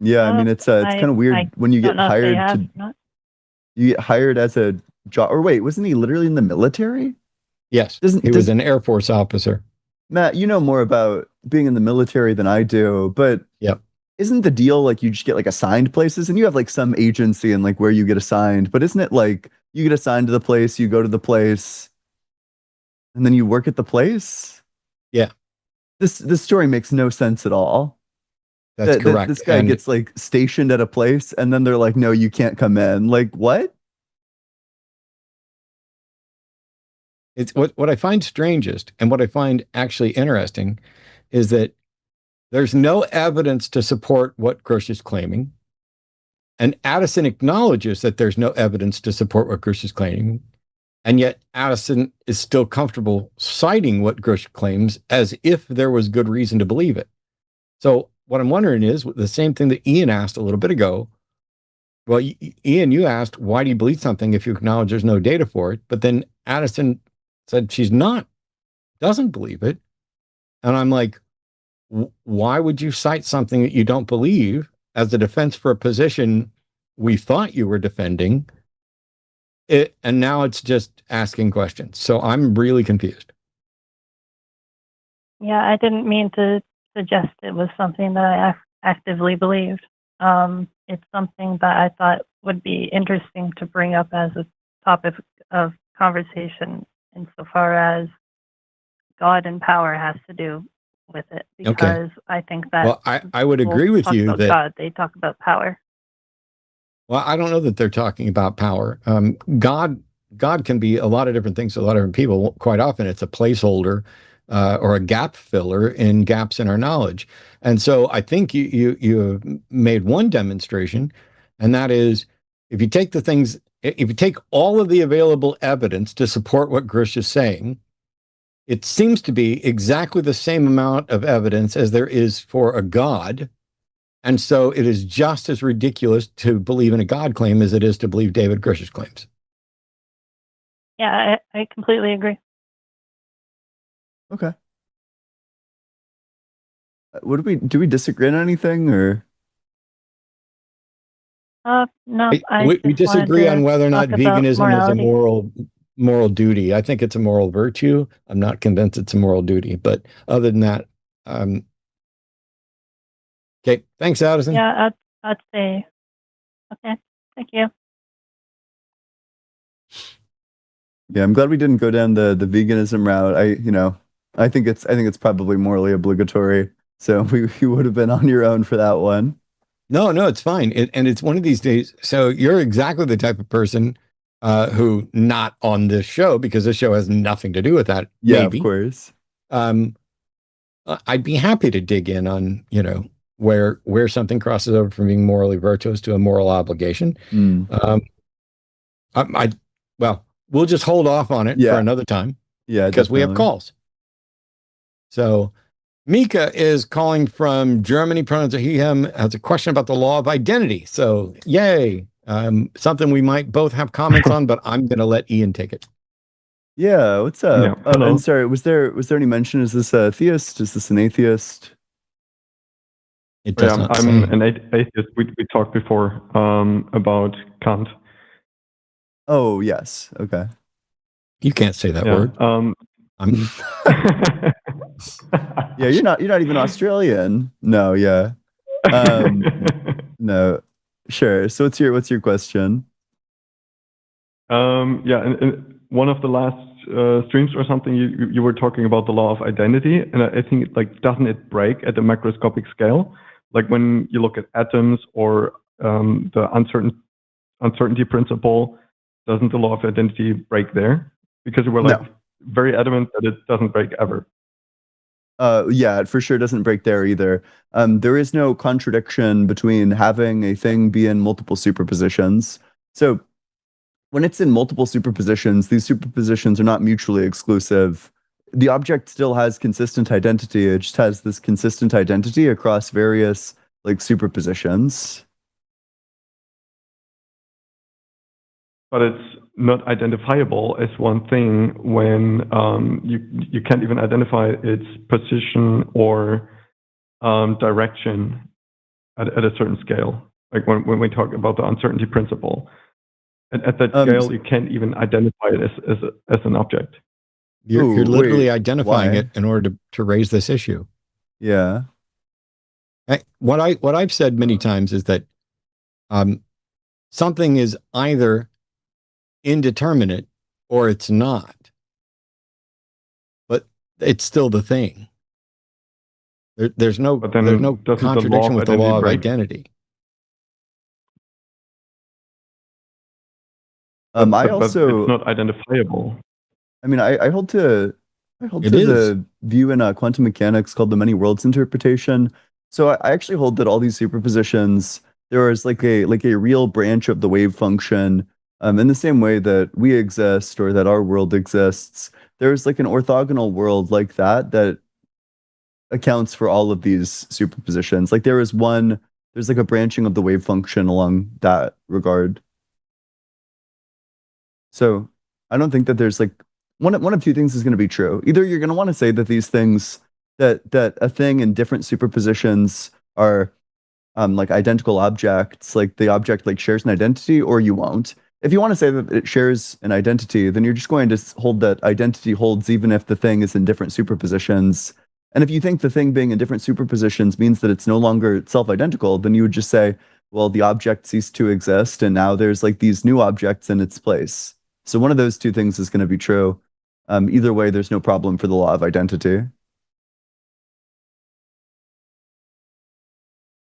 Yeah, I mean it's kind of weird I when you don't get know if they hired have to or not. you get hired as a job. Or wait, wasn't he literally in the military? Yes, Doesn't he was does an Air Force officer. Matt, you know more about being in the military than I do, but Yep. isn't the deal like you just get like assigned places and you have like some agency and like where you get assigned, but isn't it like you get assigned to the place, you go to the place, and then you work at the place? Yeah, This story makes no sense at all. that's That correct. this guy And gets like stationed at a place and then they're like, no, you can't come in. Like what? it's what I find strangest and what I find actually interesting is that there's no evidence to support what Grush is claiming. And Addison acknowledges that there's no evidence to support what Grush is claiming. And yet Addison is still comfortable citing what Grush claims as if there was good reason to believe it. So what I'm wondering is the same thing that Ian asked a little bit ago. Well, Ian, you asked, why do you believe something if you acknowledge there's no data for it? But then Addison said doesn't believe it. And I'm like, why would you cite something that you don't believe as a defense for a position we thought you were defending? And now it's just asking questions. So I'm really confused. Yeah, I didn't mean to suggest it was something that I actively believed. It's something that I thought would be interesting to bring up as a topic of conversation insofar as God and power has to do with it, because I think that Well, I would agree with you that God, they talk about power. Well, I don't know that they're talking about power. God can be a lot of different things to a lot of different people. Quite often, it's a placeholder or a gap filler in gaps in our knowledge. And so, I think you made one demonstration, and that is if you take if you take all of the available evidence to support what Grush is saying, it seems to be exactly the same amount of evidence as there is for a God. And so it is just as ridiculous to believe in a God claim as it is to believe David Grush's claims. Yeah, I completely agree. Okay. What do we disagree on anything or? No, We disagree on whether or not veganism is a morality. moral moral duty. I think it's a moral virtue. I'm not convinced it's a moral duty, but other than that, okay. Thanks, Addison. Yeah, I'd say. Okay, thank you. Yeah, I'm glad we didn't go down the veganism route. I think it's probably morally obligatory. So you would have been on your own for that one. No, it's fine. And it's one of these days. So you're exactly the type of person who not on this show, because this show has nothing to do with that. Yeah, maybe. Of course. I'd be happy to dig in on, where something crosses over from being morally virtuous to a moral obligation. Well, we'll just hold off on it for another time. Yeah, because we have calls. So Mika is calling from Germany, pronouns are he, him, has a question about the law of identity. So yay. Something we might both have comments on, but I'm going to let Ian take it. Yeah, what's up? Yeah, hello. And sorry, was there any mention? Is this a theist? Is this an atheist? It does not I'm say. an atheist. We talked before about Kant. Oh, yes. Okay. You can't say that word. I'm Yeah, you're not even Australian. No, yeah. No. Sure. So what's your question? Yeah, in one of the last streams or something, you were talking about the law of identity, and I think doesn't it break at the macroscopic scale? Like when you look at atoms or the uncertainty principle, doesn't the law of identity break there? Because you were very adamant that it doesn't break ever. Yeah, it for sure doesn't break there either. There is no contradiction between having a thing be in multiple superpositions. So when it's in multiple superpositions, these superpositions are not mutually exclusive. The object still has consistent identity. It just has this consistent identity across various superpositions. But it's not identifiable as one thing when you can't even identify its position or direction at a certain scale. Like when we talk about the uncertainty principle, at that scale, you can't even identify it as an object. You're literally identifying it in order to raise this issue. Yeah. What I've said many times is that something is either indeterminate or it's not, but it's still the thing. There's no contradiction with the law of identity. But it's not identifiable. I mean, I hold to the view in quantum mechanics called the many worlds interpretation. So I actually hold that all these superpositions, there is like a real branch of the wave function. In the same way that we exist or that our world exists, there's like an orthogonal world like that accounts for all of these superpositions. Like there's like a branching of the wave function along that regard. So I don't think that there's one of two things is going to be true. Either you're going to want to say that these things, that a thing in different superpositions are identical objects, like the object shares an identity, or you won't. If you want to say that it shares an identity, then you're just going to hold that identity holds even if the thing is in different superpositions. And if you think the thing being in different superpositions means that it's no longer self-identical, then you would just say, well, the object ceased to exist, and now there's these new objects in its place. So one of those two things is going to be true. Either way, there's no problem for the law of identity.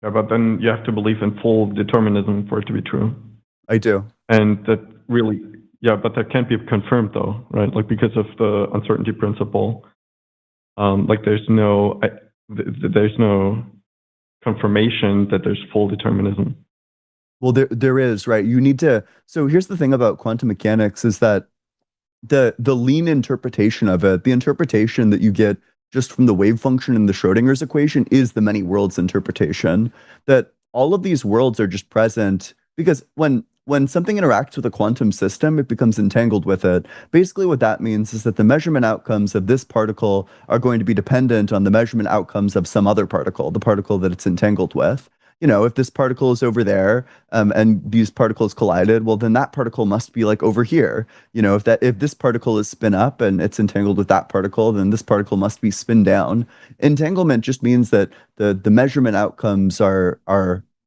Yeah, but then you have to believe in full determinism for it to be true. I do. And that really, but that can't be confirmed though, right? Because of the uncertainty principle. There's no confirmation that there's full determinism. Well, there is, right? You need to. So here's the thing about quantum mechanics is that the lean interpretation of it, the interpretation that you get just from the wave function in the Schrodinger's equation, is the many worlds interpretation. That all of these worlds are just present because when something interacts with a quantum system, it becomes entangled with it. Basically, what that means is that the measurement outcomes of this particle are going to be dependent on the measurement outcomes of some other particle, the particle that it's entangled with. if this particle is over there, and these particles collided, well, then that particle must be like over here. If this particle is spin up and it's entangled with that particle, then this particle must be spin down. Entanglement just means that the measurement outcomes are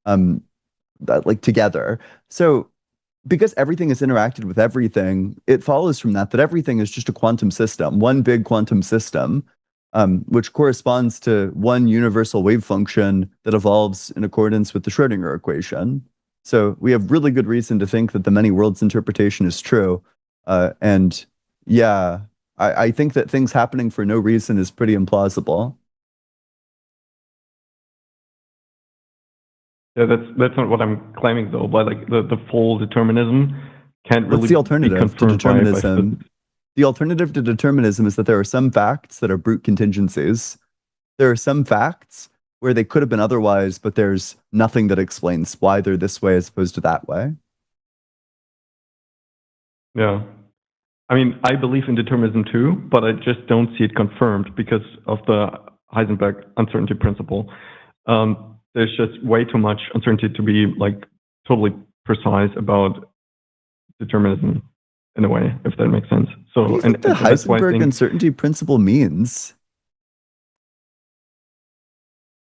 like together. So because everything is interacted with everything, it follows from that everything is just a quantum system, one big quantum system, which corresponds to one universal wave function that evolves in accordance with the Schrödinger equation. So we have really good reason to think that the many worlds interpretation is true. And yeah, I think that things happening for no reason is pretty implausible. Yeah, that's not what I'm claiming though. But like the full determinism can't really What's the alternative be to confirmed determinism? The alternative to determinism is that there are some facts that are brute contingencies. There are some facts where they could have been otherwise, but there's nothing that explains why they're this way as opposed to that way. Yeah. I mean, I believe in determinism too, but I just don't see it confirmed because of the Heisenberg uncertainty principle. There's just way too much uncertainty to be like totally precise about determinism in a way, if that makes sense. So, What do you think the that's why I Heisenberg think, uncertainty principle means?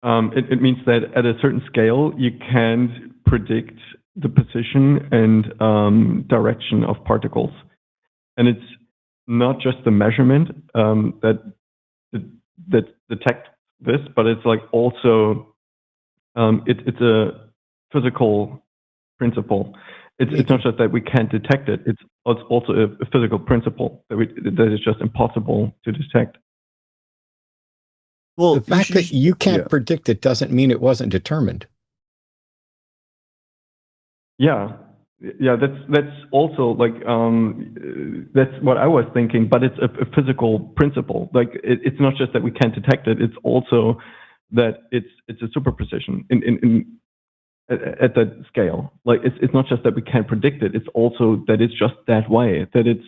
it means that at a certain scale, you can't predict the position and direction of particles. And it's not just the measurement that detects this, but it's like also it's a physical principle. It's not just that we can't detect it; it's also a physical principle that is just impossible to detect. Well, The fact that you can't predict it doesn't mean it wasn't determined. Yeah, that's also like that's what I was thinking. But it's a physical principle. Like it's not just that we can't detect it; it's also that it's a superposition at that scale. Like it's not just that we can't predict it; it's also that it's just that way. That it's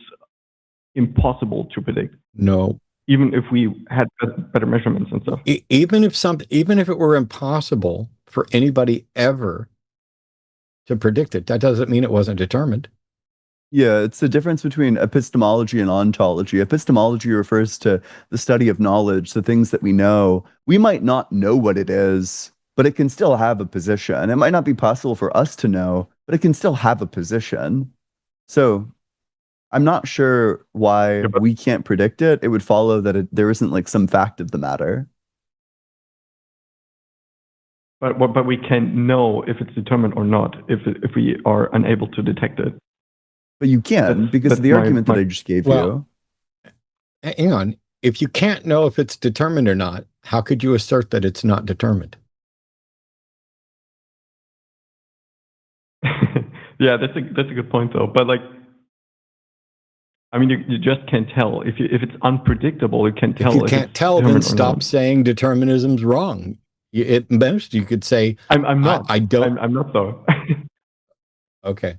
impossible to predict. No. Even if we had better measurements and stuff. Even if it were impossible for anybody ever to predict it, that doesn't mean it wasn't determined. Yeah, it's the difference between epistemology and ontology. Epistemology refers to the study of knowledge, the things that we know. We might not know what it is, but it can still have a position. It might not be possible for us to know, but it can still have a position. So I'm not sure why we can't predict it. It would follow that there isn't like some fact of the matter. But we can't know if it's determined or not if we are unable to detect it. But you can because of the argument that I just gave you. Hang on. If you can't know if it's determined or not, how could you assert that it's not determined? Yeah, that's a good point though. But like, I mean, you just can't tell if it's unpredictable. You can't tell. If you can't tell, then stop saying determinism's wrong. At most, you could say, "I'm not. I don't. I'm not though." Okay.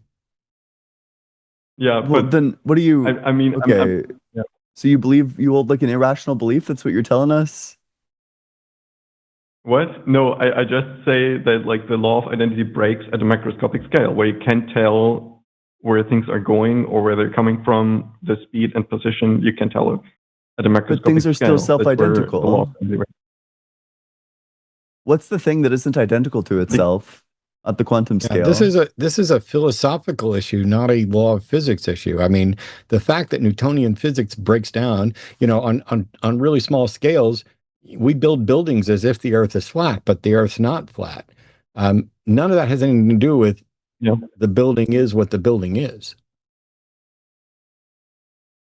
Yeah, well, but then what do you? I mean, okay. Yeah. So you hold like an irrational belief? That's what you're telling us? What? No, I just say that like the law of identity breaks at a macroscopic scale, where you can't tell where things are going or where they're coming from, the speed and position. You can tell at a macroscopic scale. But things are still self-identical. What's the thing that isn't identical to itself at the quantum scale? This is a philosophical issue, not a law of physics issue. I mean, the fact that Newtonian physics breaks down, on really small scales, we build buildings as if the Earth is flat, but the Earth's not flat. None of that has anything to do with the building is what the building is.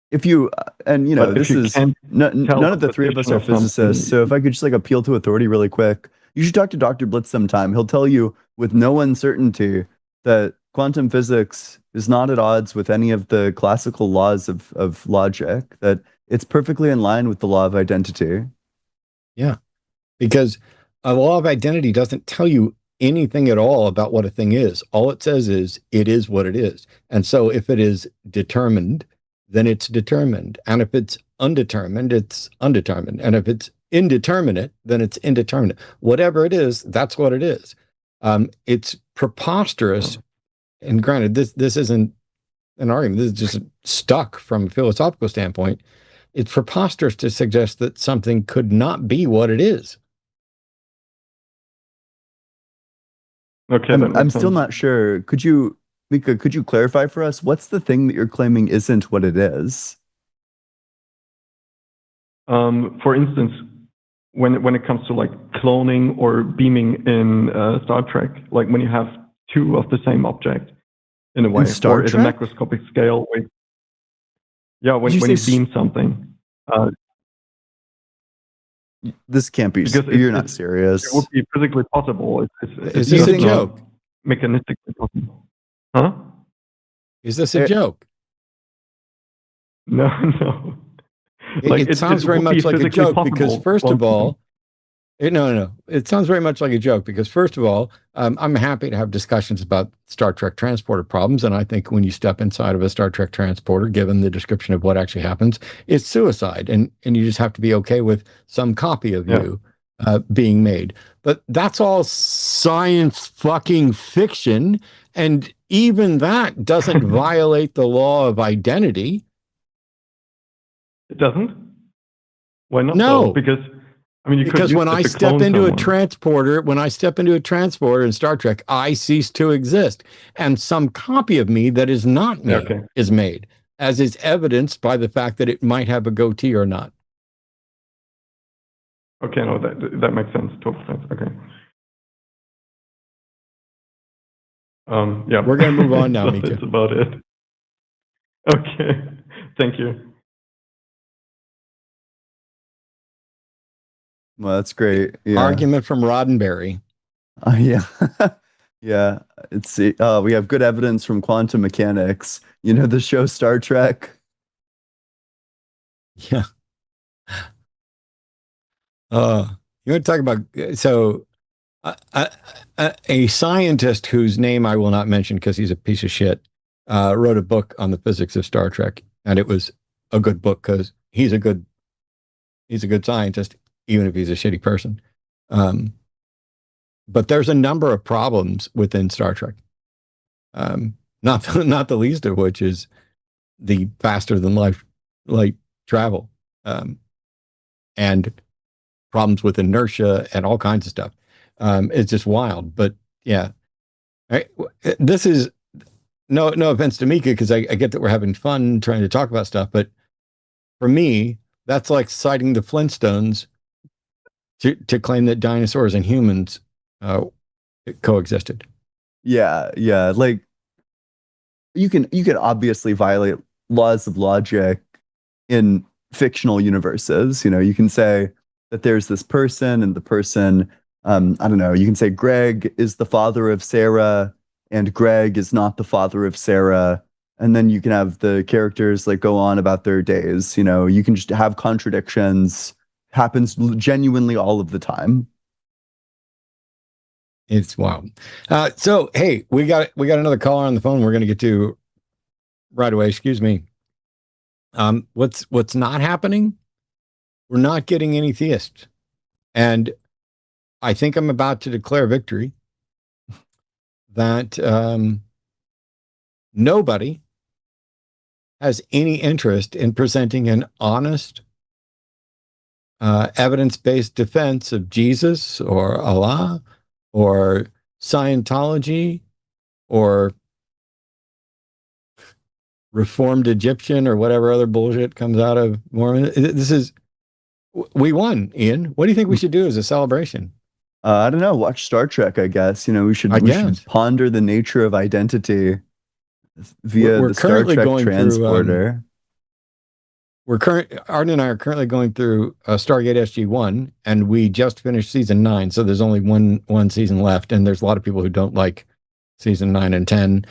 If you this is none of the three of us are physicists, so if I could just like appeal to authority really quick, you should talk to Dr. Blitz sometime. He'll tell you with no uncertainty that quantum physics is not at odds with any of the classical laws of logic, that it's perfectly in line with the law of identity. Yeah, because a law of identity doesn't tell you anything at all about what a thing is. All it says is it is what it is. And so if it is determined, then it's determined. And if it's undetermined, it's undetermined. And if it's indeterminate, then it's indeterminate. Whatever it is, that's what it is. It's preposterous. And granted, this isn't an argument. This is just stuck from a philosophical standpoint. It's preposterous to suggest that something could not be what it is. Okay, I'm still not sure. Mika, could you clarify for us? What's the thing that you're claiming isn't what it is? For instance, when it comes to like cloning or beaming in Star Trek, like when you have two of the same object in a way, Star or at a Trek? macroscopic scale. When Did you you say beam something, this can't be. because You're not serious. it would be physically possible. Is this a joke? Mechanistically possible. Huh? Is this a joke? No, no. It sounds very would be much like a physically joke because, possible. first of all, no. It sounds very much like a joke because, first of all, I'm happy to have discussions about Star Trek transporter problems. And I think when you step inside of a Star Trek transporter, given the description of what actually happens, it's suicide. And you just have to be okay with some copy of you being made. But that's all science fucking fiction. And even that doesn't violate the law of identity. It doesn't? Why not? No. Though? Because I mean, because when I step into a transporter, in Star Trek, I cease to exist, and some copy of me that is not me is made, as is evidenced by the fact that it might have a goatee or not. Okay, no, that makes sense. Total sense. Okay. Yeah, we're going to move on now, so Mika. That's about it. Okay, thank you. Well, that's great. Yeah. Argument from Roddenberry. Yeah. Yeah. It's we have good evidence from quantum mechanics. You know the show Star Trek? Yeah. You want to talk about a scientist whose name I will not mention because he's a piece of shit, wrote a book on the physics of Star Trek, and it was a good book because he's a good scientist, even if he's a shitty person. But there's a number of problems within Star Trek. Not the least of which is the faster than light travel, and problems with inertia and all kinds of stuff. It's just wild. But yeah, this is no offense to Mika, because I get that we're having fun trying to talk about stuff, but for me, that's like citing the Flintstones to claim that dinosaurs and humans coexisted. Yeah. Like you can obviously violate laws of logic in fictional universes. You know, you can say that there's this person, and the person, I don't know, you can say Greg is the father of Sarah and Greg is not the father of Sarah. And then you can have the characters like go on about their days. You know, you can just have contradictions. Happens genuinely all of the time. It's wild. So, hey, we got another caller on the phone we're going to get to right away. Excuse me. What's not happening? We're not getting any theists. And I think I'm about to declare victory that nobody has any interest in presenting an honest, evidence-based defense of Jesus or Allah or Scientology or Reformed Egyptian or whatever other bullshit comes out of Mormon. We won, Ian. What do you think we should do as a celebration? I don't know. Watch Star Trek, I guess. You know, we should ponder the nature of identity via the Star Trek transporter. Arden and I are currently going through Stargate SG-1, and we just finished season 9, so there's only one season left, and there's a lot of people who don't like season 9 and 10.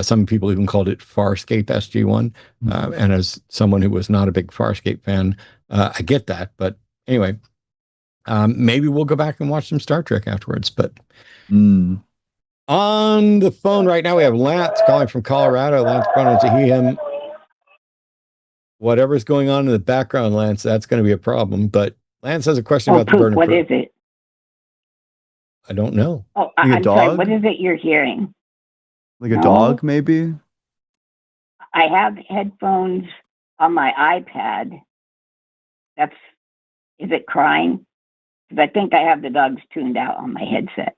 Some people even called it Farscape SG-1, and as someone who was not a big Farscape fan, I get that. But anyway, maybe we'll go back and watch some Star Trek afterwards. But on the phone right now, we have Lance calling from Colorado. Lance, pronouns he, him. Whatever's going on in the background, Lance, that's going to be a problem. But Lance has a question about the burden of proof. What is it? I don't know. Oh, Like a I'm sorry. dog? What is it you're hearing? Like a No. dog, maybe? I have headphones on my iPad. Is it crying? Because I think I have the dogs tuned out on my headset.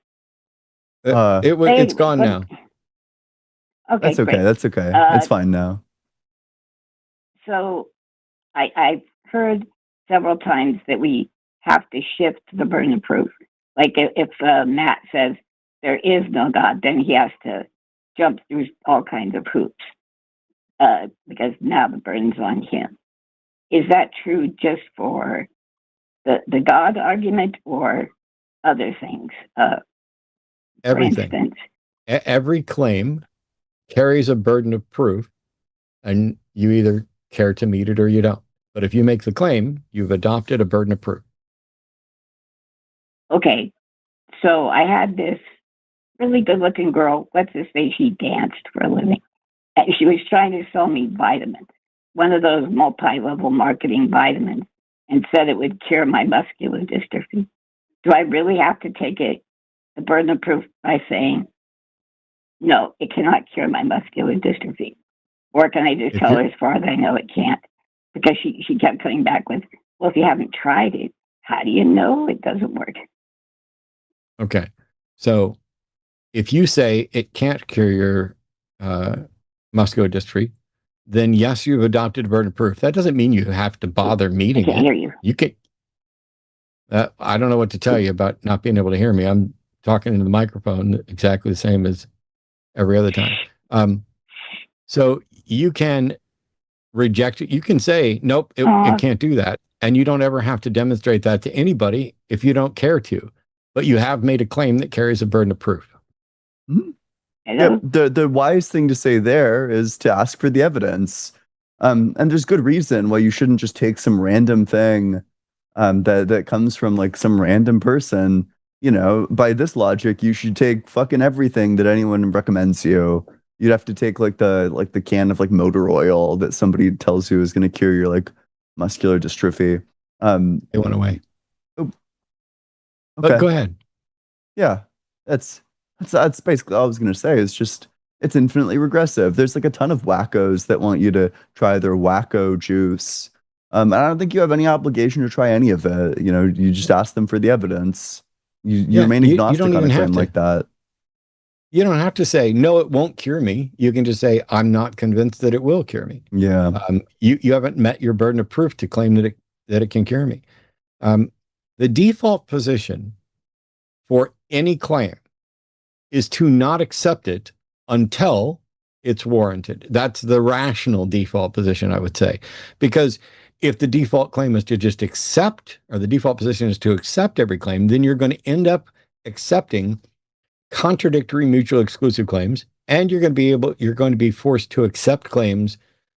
It's Anyway, gone but- now. Okay, That's okay. great. That's okay. It's fine now. So I've heard several times that we have to shift the burden of proof. Like if Matt says there is no God, then he has to jump through all kinds of hoops because now the burden's on him. Is that true just for the God argument or other things? Everything. For instance, Every claim carries a burden of proof, and you either care to meet it or you don't. But if you make the claim, you've adopted a burden of proof. okay, so I had this really good-looking girl. Let's just say she danced for a living, and she was trying to sell me vitamins, one of those multi-level marketing vitamins, and said it would cure my muscular dystrophy. Do I really have to take the burden of proof by saying, no, it cannot cure my muscular dystrophy? Or can I just If tell you're- her as far as I know it can't? Because she kept coming back with, well, if you haven't tried it, how do you know it doesn't work? Okay. So if you say it can't cure your muscular dystrophy, then yes, you've adopted a burden of proof. That doesn't mean you have to bother I meeting can't it. hear you. You can. I don't know what to tell you about not being able to hear me. I'm talking into the microphone exactly the same as every other time. So you can reject it. You can say, nope, it can't do that. And you don't ever have to demonstrate that to anybody if you don't care to. But you have made a claim that carries a burden of proof. Hello? Yep. The wise thing to say there is to ask for the evidence. And there's good reason why you shouldn't just take some random thing that comes from like some random person. You know, by this logic, you should take fucking everything that anyone recommends you. You'd have to take like the can of like motor oil that somebody tells you is going to cure your like muscular dystrophy. It went away. Okay. But go ahead. Yeah, that's basically all I was gonna say. Is just it's infinitely regressive. There's like a ton of wackos that want you to try their wacko juice. And I don't think you have any obligation to try any of it. You know, you just ask them for the evidence. You remain agnostic don't on even a have claim to. like that. You don't have to say, no, it won't cure me. You can just say, I'm not convinced that it will cure me. Yeah. You haven't met your burden of proof to claim that it can cure me. The default position for any claim is to not accept it until it's warranted. That's the rational default position, I would say. Because if the default claim is to just accept, or the default position is to accept every claim, then you're going to end up accepting contradictory mutually exclusive claims, and you're going to be forced to accept claims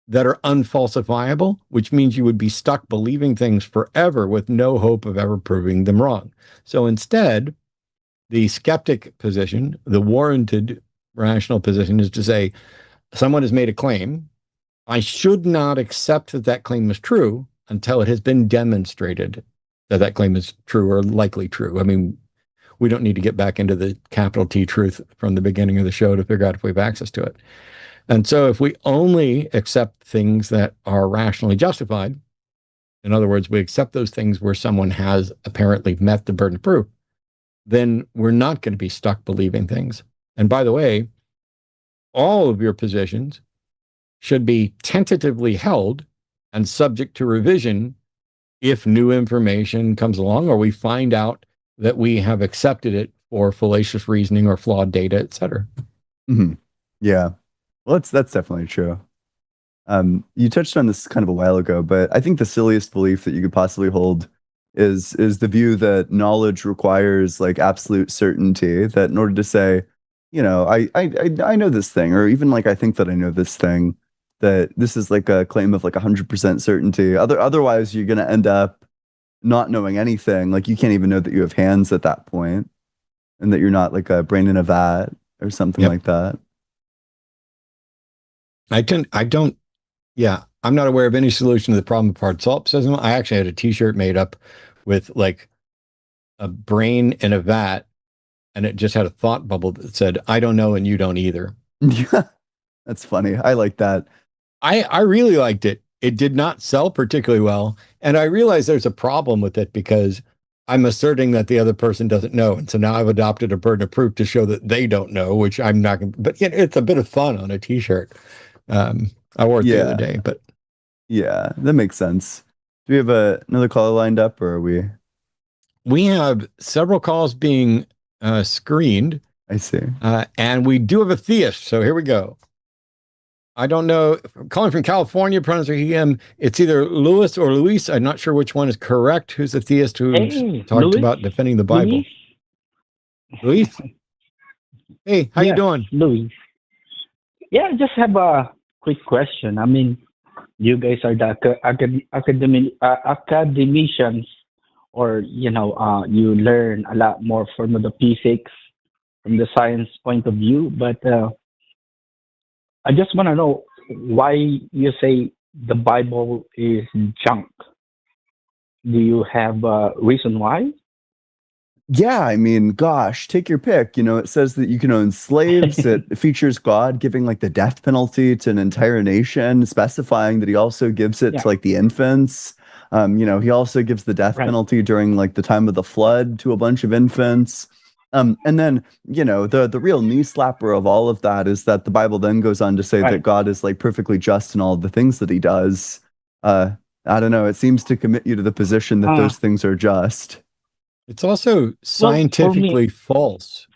that are unfalsifiable, which means you would be stuck believing things forever with no hope of ever proving them wrong. So instead, the skeptic position, the warranted rational position, is to say, someone has made a claim. I should not accept that claim is true until it has been demonstrated that claim is true or likely true. I mean, we don't need to get back into the capital T truth from the beginning of the show to figure out if we have access to it. And so if we only accept things that are rationally justified, in other words, we accept those things where someone has apparently met the burden of proof, then we're not going to be stuck believing things. And by the way, all of your positions should be tentatively held and subject to revision if new information comes along or we find out that we have accepted it for fallacious reasoning or flawed data, et cetera. Mm-hmm. Yeah. Well, that's definitely true. You touched on this kind of a while ago, but I think the silliest belief that you could possibly hold is the view that knowledge requires like absolute certainty. That in order to say, you know, I know this thing, or even like I think that I know this thing, that this is like a claim of like 100% certainty. Otherwise, you're gonna end up not knowing anything. Like you can't even know that you have hands at that point, and that you're not like a brain in a vat or something like that. I'm not aware of any solution to the problem of hard solipsism. I actually had a t-shirt made up with like a brain in a vat and it just had a thought bubble that said, "I don't know, and you don't either." Yeah, that's funny. I like that. I really liked it. It did not sell particularly well, and I realize there's a problem with it because I'm asserting that the other person doesn't know, and so now I've adopted a burden of proof to show that they don't know, which I'm not going. But it's a bit of fun on a T-shirt. I wore it the other day, but yeah, that makes sense. Do we have another caller lined up, or are we? We have several calls being screened. I see. And we do have a theist, so here we go. I don't know. Calling from California, pronouns are he, him. It's either Louis or Luis. I'm not sure which one is correct. Who's a theist who talked Louis? about defending the Bible? Luis? Hey, how you doing? Louis. Yeah, I just have a quick question. I mean, you guys are the academicians, or, you learn a lot more from the physics, from the science point of view, but I just want to know why you say the Bible is junk. Do you have a reason why? Yeah, I mean, gosh, take your pick. It says that you can own slaves. It features God giving like the death penalty to an entire nation, specifying that he also gives it to like the infants. He also gives the death penalty during like the time of the flood to a bunch of infants. And then, the real knee slapper of all of that is that the Bible then goes on to say that God is like perfectly just in all of the things that he does. I don't know. It seems to commit you to the position that those things are just. It's also scientifically false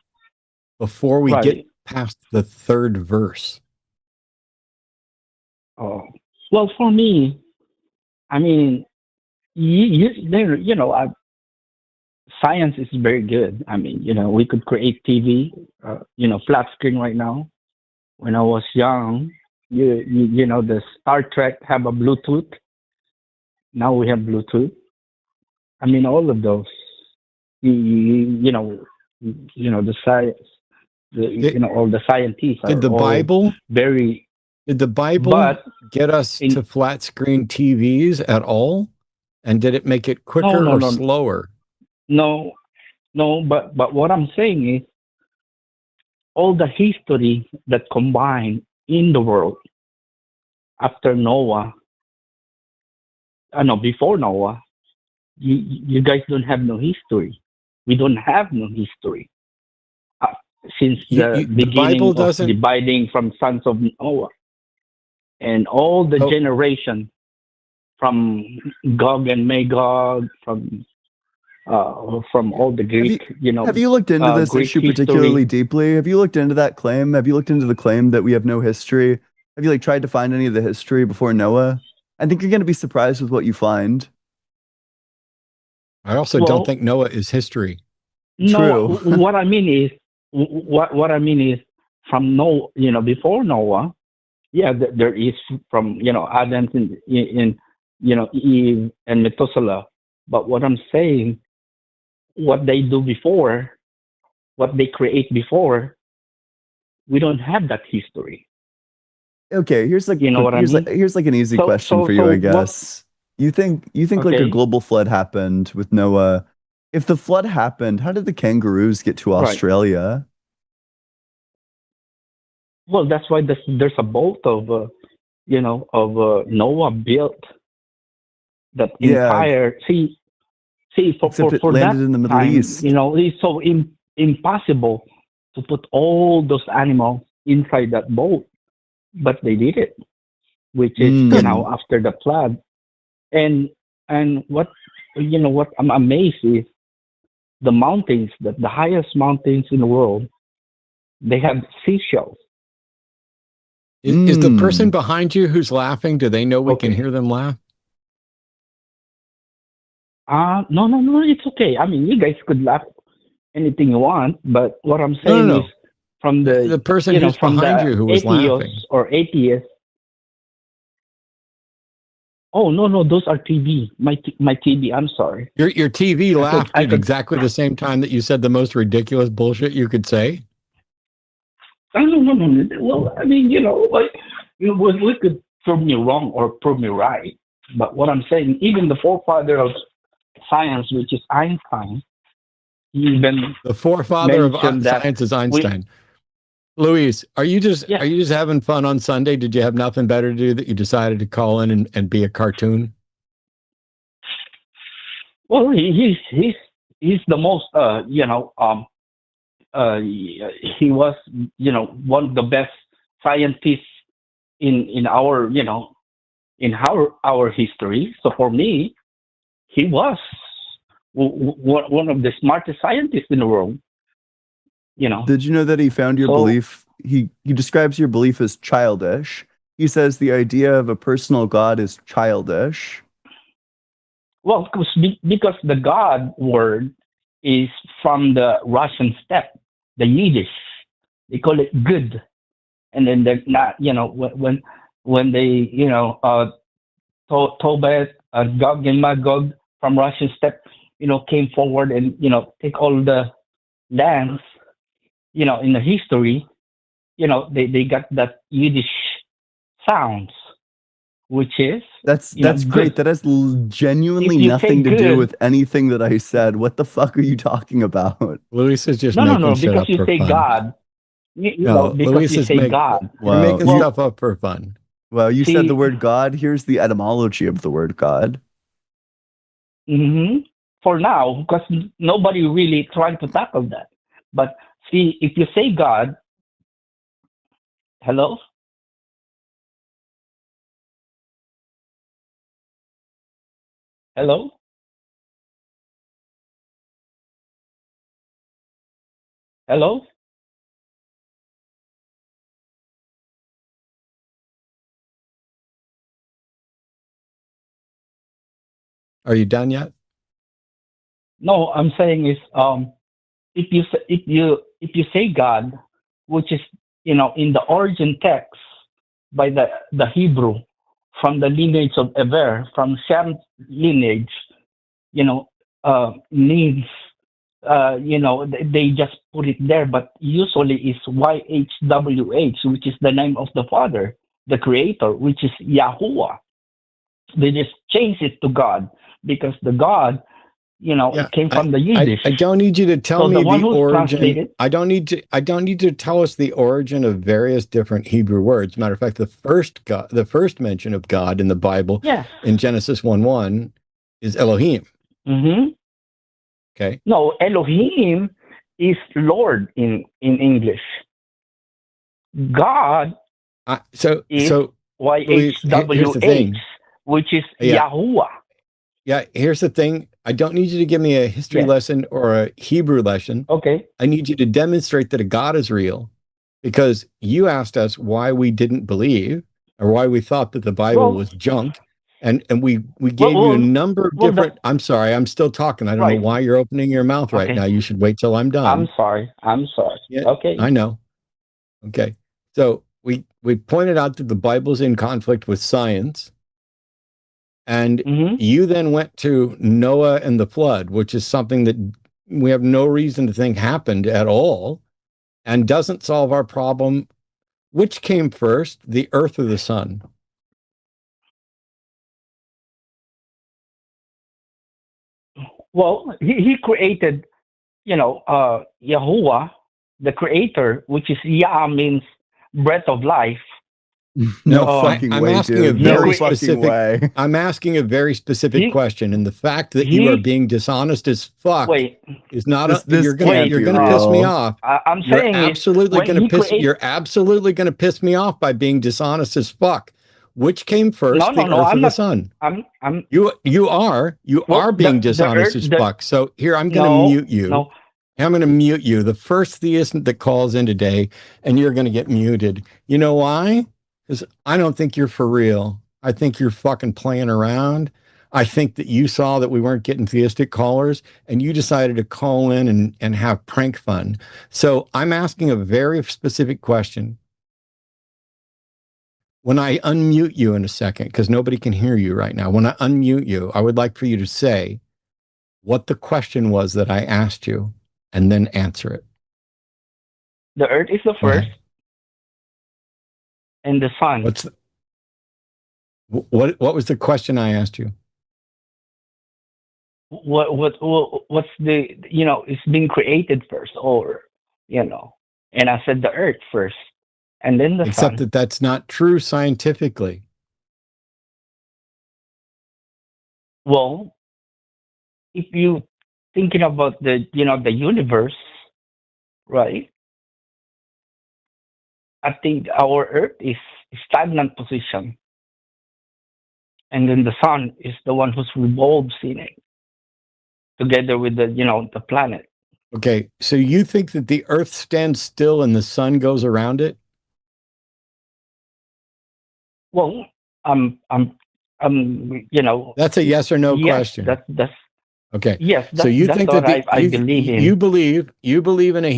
before we get past the third verse. Oh, well, for me, I mean, science is very good. I mean, we could create TV, flat screen right now. When I was young, the Star Trek have a Bluetooth. Now we have Bluetooth. I mean, all of those. The science. All the scientists. Did the Bible very? Did the Bible get us to flat screen TVs at all? And did it make it quicker or slower? No, but what I'm saying is all the history that combined in the world after Noah, before Noah, you guys don't have no history. We don't have no history. Since the beginning Bible of dividing from sons of Noah and all the generation from Gog and Magog, from all the Greek, Have you looked into this Greek issue particularly deeply? Have you looked into that claim? Have you looked into the claim that we have no history? Have you tried to find any of the history before Noah? I think you're going to be surprised with what you find. I also don't think Noah is history. True. No, what I mean is from Noah, before Noah, there is from Adam in Eve and Methuselah. But what I'm saying, what they do before, what they create before, we don't have that history. Okay, here's like here's like an easy question for you, I guess. You think like a global flood happened with Noah? If the flood happened, how did the kangaroos get to Australia? Well, that's why there's a boat of Noah built that entire see for landed that in the Middle East. It's so impossible to put all those animals inside that boat, but they did it, which is after the flood. And what I'm amazed is the mountains, the highest mountains in the world, they have seashells. Is the person behind you who's laughing, do they know we can hear them laugh? No, it's okay. I mean, you guys could laugh anything you want, but what I'm saying is from the person who's behind you who was laughing or atheists. Oh no, those are TV. My TV. I'm sorry. Your TV laughed at exactly the same time that you said the most ridiculous bullshit you could say. No. Well, I mean, we could prove me wrong or prove me right. But what I'm saying, even the forefather of science, which is Einstein, even The forefather of mentioned that science is we, Einstein. Luis, are you just yeah. having fun on Sunday? Did you have nothing better to do that you decided to call in and be a cartoon? Well, he's the most he was one of the best scientists in our in our history. So for me, he was one of the smartest scientists in the world. Did you know that he found your So, belief? He describes your belief as childish. He says the idea of a personal God is childish. well, because the God word is from the Russian steppe, the Yiddish. They call it good, and then they're not. When they Tobit, Gog and Magog from Russian steppe, came forward and take all the lands, in the history, they got that Yiddish sounds, which is That's great. good. That has genuinely If you say nothing to do good, with anything that I said. What the fuck are you talking about? Luis is just no, making shit because up you for say fun. God, No, because Luis you is say God. You're Wow. making stuff up for fun. Well, you said the See, word God. Here's the etymology of the word God. for now, because nobody really trying to tackle that. But see, if you say God, hello, hello, hello. Are you done yet? No, I'm saying is if you say God, which is in the origin text by the Hebrew from the lineage of Ever, from Sham's lineage, means they just put it there, but usually it's YHWH, which is the name of the Father, the Creator, which is Yahuwah. They just change it to God because the God, it came from the Yiddish. I don't need you to tell So me the one the who's origin. translated, I don't need you to tell us the origin of various different Hebrew words. Matter of fact, the first mention of God in the Bible, yes. in Genesis 1:1, is Elohim. Mm-hmm. Okay. No, Elohim is Lord in English. God So is Luis, here's the YHWH, thing. which is Yeah. Yahuwah. Yeah, here's the thing. I don't need you to give me a history Yes. lesson or a Hebrew lesson. Okay. I need you to demonstrate that a God is real, because you asked us why we didn't believe or why we thought that the Bible was junk. And we gave you a number of different. I'm sorry, I'm still talking. I don't know Right. why you're opening your mouth right Okay. now. You should wait till I'm done. I'm sorry. Yeah, Okay. I know. Okay. So we pointed out that the Bible's in conflict with science. And you then went to Noah and the flood, which is something that we have no reason to think happened at all and doesn't solve our problem. Which came first, the earth or the sun? Well, he created, Yahuwah, the creator, which is Yah means breath of life. No Um, fucking I'm way, asking dude. a very No fucking specific. way. I'm asking a very specific He- question, and the fact that you are being dishonest as fuck Wait, is not. This You're gonna can't be piss me real. off. I'm You're saying is absolutely when gonna he piss. created. You're absolutely gonna piss me off by being dishonest as fuck. Which came first, the No, earth or I'm the not. sun? I'm. You are Well, being the dishonest earth. as fuck. So here I'm going to No, mute you. no. I'm going to mute you. The first theist that calls in today, and you're going to get muted. You know why? Because I don't think you're for real. I think you're fucking playing around. I think that you saw that we weren't getting theistic callers, and you decided to call in and have prank fun. So I'm asking a very specific question. When I unmute you in a second, because nobody can hear you right now, when I unmute you, I would like for you to say what the question was that I asked you and then answer it. The earth is the Go first, ahead. and the sun. What was the question I asked you? what's the, it's being created first, or, and I said the earth first, and then the Except sun. that that's not true scientifically. Well, if you thinking about the, the universe, right? I think our earth is stagnant position, and then the sun is the one who's revolves in it together with the, the planet. Okay, so you think that the Earth stands still and the sun goes around it? Well, That's a yes or no yes, question. that's Okay. yes, So you that's think what that I believe in. you believe in a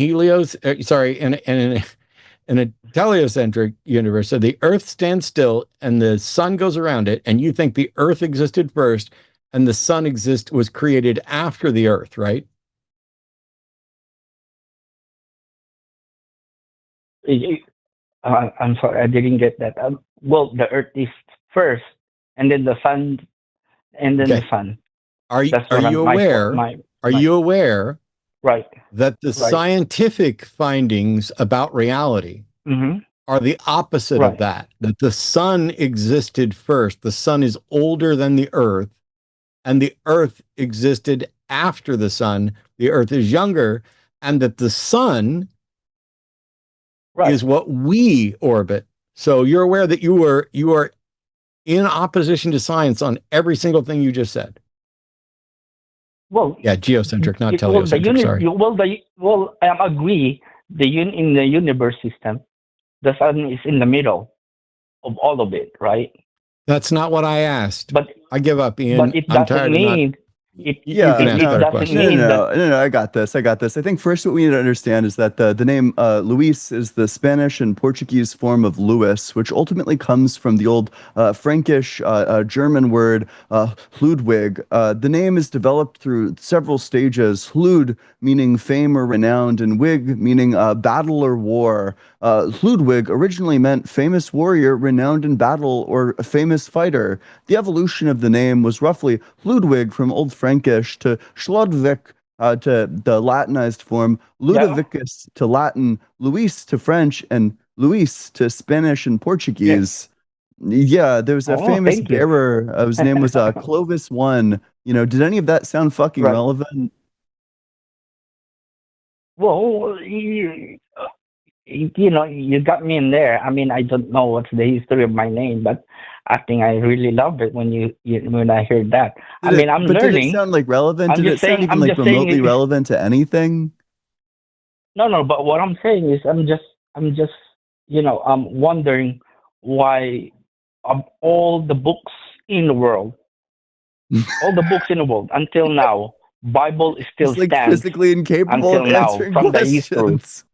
in a teleocentric universe. So the Earth stands still and the sun goes around it, and you think the Earth existed first and the sun was created after the Earth, right? I'm sorry, I didn't get that. Well, the earth is first, and then the sun, and then Okay. the sun. Are That's what you my aware? Are you aware right? that the Right. scientific findings about reality Mm-hmm. are the opposite of Right. that the sun existed first, the sun is older than the Earth, and the Earth existed after the sun, the Earth is younger, and that the sun Right. is what we orbit. So you're aware that you are in opposition to science on every single thing you just said. Well, Yeah, geocentric, not well, the teleocentric. Sorry. well, I agree. In the universe system, the sun is in the middle of all of it, right? That's not what I asked. But I give up, Ian. but it I'm doesn't tired of not. mean it. You can ask It better doesn't questions. mean No, that. no, I got this. I think first what we need to understand is that the name Luis is the Spanish and Portuguese form of Louis, which ultimately comes from the old Frankish German word Ludwig. The name is developed through several stages. Lud meaning fame or renowned, and wig meaning battle or war. Ludwig originally meant famous warrior, renowned in battle, or a famous fighter. The evolution of the name was roughly Ludwig from Old Frankish to Schlodwig to the Latinized form, Ludovicus to Latin, Luis to French, and Luis to Spanish and Portuguese. Yeah, there was a famous Thank you. bearer. His name was Clovis I. Did any of that sound fucking Right. relevant? Well, you got me in there. I mean, I don't know what's the history of my name, but I think I really love it when I heard that. I'm Did learning. it sound like relevant? I'm Did just it sound saying- even I'm like just saying remotely it- relevant to anything? No, but what I'm saying is I'm just I'm wondering why of all the books in the world, until now, Bible is still It's like stands physically incapable until of now answering from the history, questions.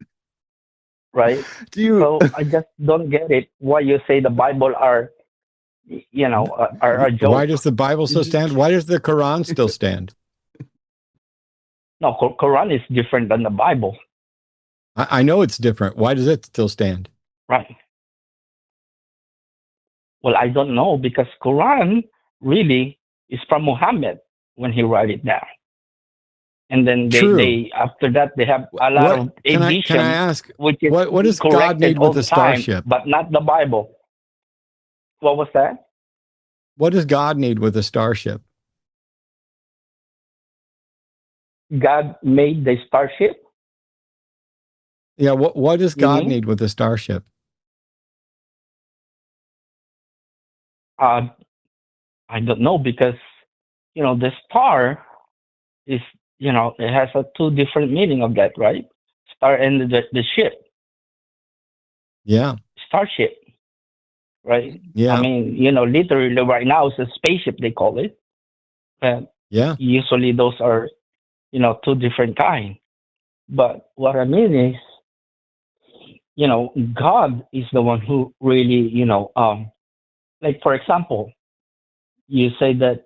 right? Do you? So I just don't get it why you say the Bible are a joke. Why does the Bible still stand? Why does the Quran still stand? No, Quran is different than the Bible. I know it's different. Why does it still stand? Right. Well, I don't know, because Quran really is from Muhammad when he wrote it down. And then they after that they have a lot of editions. Can I ask, which is what does God corrected need all with the a time, starship? but not the Bible. What was that? What does God need with a starship? God made the starship? Yeah, what does You God mean? need with a starship? I don't know, because the star is it has a two different meaning of that, right? Star and the ship, Yeah. starship, right? Yeah. I mean, literally right now it's a spaceship, they call it. Yeah. Usually those are two different kind. But what I mean is, God is the one who really, like, for example, you say that,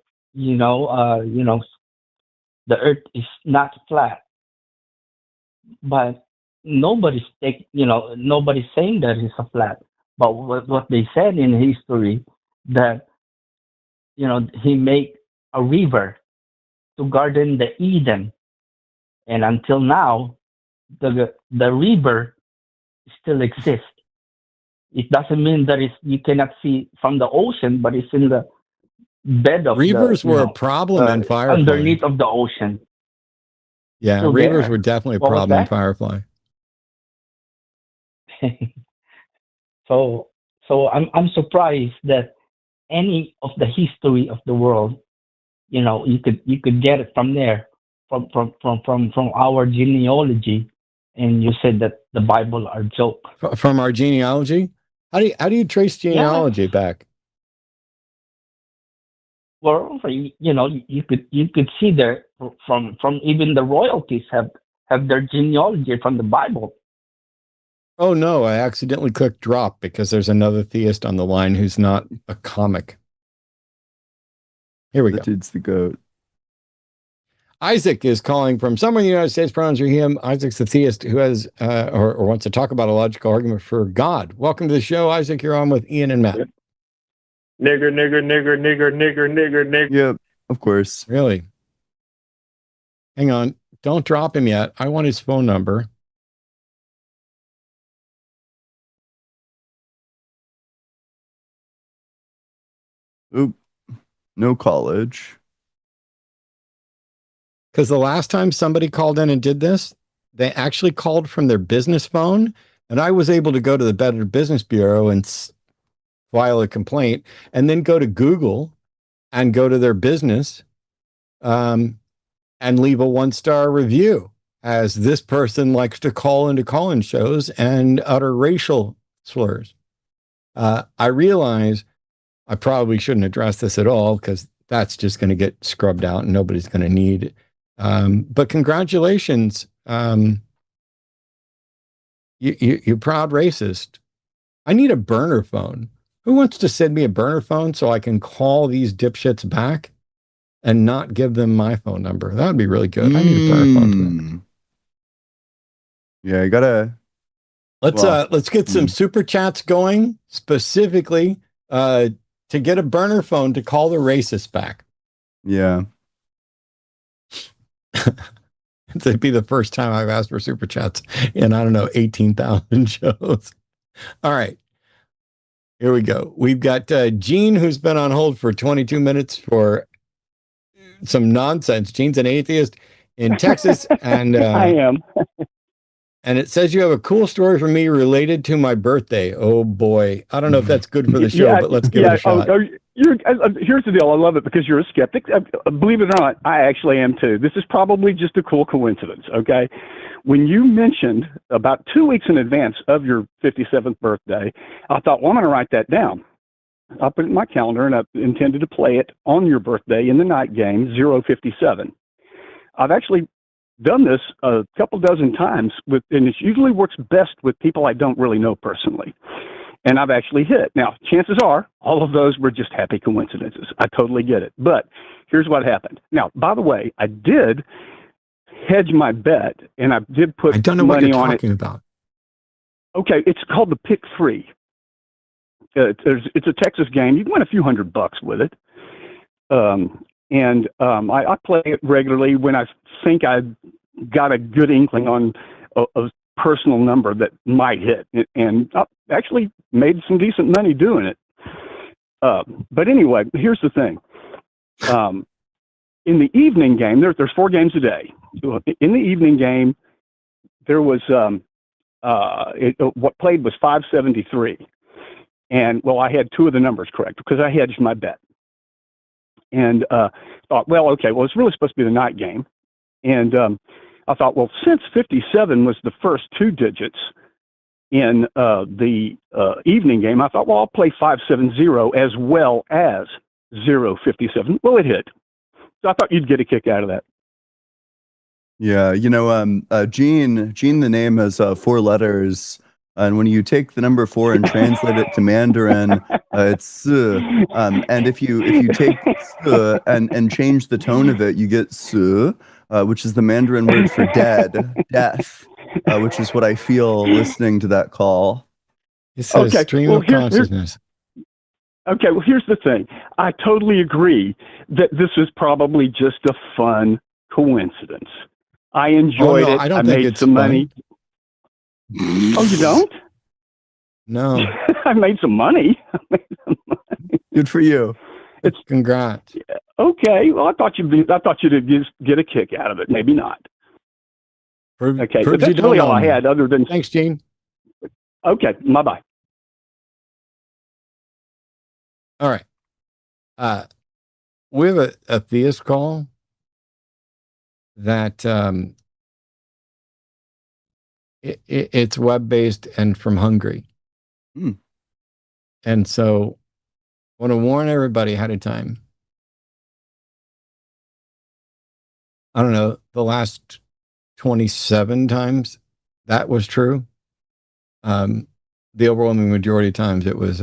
the earth is not flat, but nobody's saying that it's a flat. But what they said in history, that, he made a river to garden the Eden, and until now, the river still exists. It doesn't mean that you cannot see from the ocean, but it's in the bed of Reavers the were a problem in Firefly. underneath of the ocean. Yeah, Still Reavers there. were definitely a What was problem in that? Firefly. So I'm surprised that any of the history of the world, you could get it from there, from our genealogy, and you said that the Bible are joke. From our genealogy? How do you trace genealogy back? Well, you could see there from even the royalties have their genealogy from the Bible. Oh no, I accidentally clicked drop because there's another theist on the line who's not a comic. Here we go. That dude's the goat. Isaac is calling from somewhere in the United States, pronouns are him. Isaac's the theist who has or wants to talk about a logical argument for God. Welcome to the show, Isaac. You're on with Ian and Matt. Yep. Nigger. Yep, of course. Really? Hang on. Don't drop him yet. I want his phone number. Oop. No college. Because the last time somebody called in and did this, they actually called from their business phone, and I was able to go to the Better Business Bureau and file a complaint, and then go to Google and go to their business and leave a 1-star review, as this person likes to call into call-in shows and utter racial slurs. I realize I probably shouldn't address this at all because that's just going to get scrubbed out and nobody's going to need it. But congratulations, you proud racist. I need a burner phone. Who wants to send me a burner phone so I can call these dipshits back and not give them my phone number? That would be really good. I need a burner phone. Yeah, I gotta. Let's get some super chats going specifically to get a burner phone to call the racists back. Yeah. It'd be the first time I've asked for super chats in, I don't know, 18,000 shows. All right. Here we go. We've got Gene, who's been on hold for 22 minutes for some nonsense. Gene's an atheist in Texas. And I am. And it says you have a cool story for me related to my birthday. Oh boy. I don't know if that's good for the show, but let's give it a shot. Here's the deal. I love it because you're a skeptic. Believe it or not, I actually am too. This is probably just a cool coincidence, okay? When you mentioned about 2 weeks in advance of your 57th birthday, I thought, well, I'm going to write that down. I put it in my calendar, and I intended to play it on your birthday in the night game, 057. I've actually done this a couple dozen times, and it usually works best with people I don't really know personally. And I've actually hit. Now, chances are all of those were just happy coincidences. I totally get it. But here's what happened. Now, by the way, I did hedge my bet, and I did put money on it. I don't know what you're talking about. Okay, it's called the Pick 3. It's a Texas game. You can win a few $100 with it. I play it regularly when I think I got a good inkling on a personal number that might hit, and I actually made some decent money doing it. But anyway, here's the thing. In the evening game, there's 4 games a day. In the evening game, there was what played was 573, and well, I had 2 of the numbers correct because I hedged my bet. And thought, well, okay, well, it's really supposed to be the night game. And I thought, well, since 57 was the first 2 digits in the evening game, I thought, well, I'll play 570 as well as 057. Well, it hit. So I thought you'd get a kick out of that. Yeah, Gene, the name has 4 letters. And when you take the number 4 and translate it to Mandarin, it's and if you take and change the tone of it, you get which is the Mandarin word for death, which is what I feel listening to that call. It's a stream of consciousness. Okay, well, here's the thing. I totally agree that this is probably just a fun coincidence. I enjoyed it. I don't I think made it's some fun. money. Oh, you don't? No. I made some money. Good for you. Congrats. Okay. Well, I thought you'd just get a kick out of it. Maybe not. Okay, but that's really all I had. Other than thanks, Gene. Okay. Bye bye. All right. We have a theist call that it's web-based and from Hungary. And so I want to warn everybody ahead of time. I don't know, the last 27 times that was true. The overwhelming majority of times it was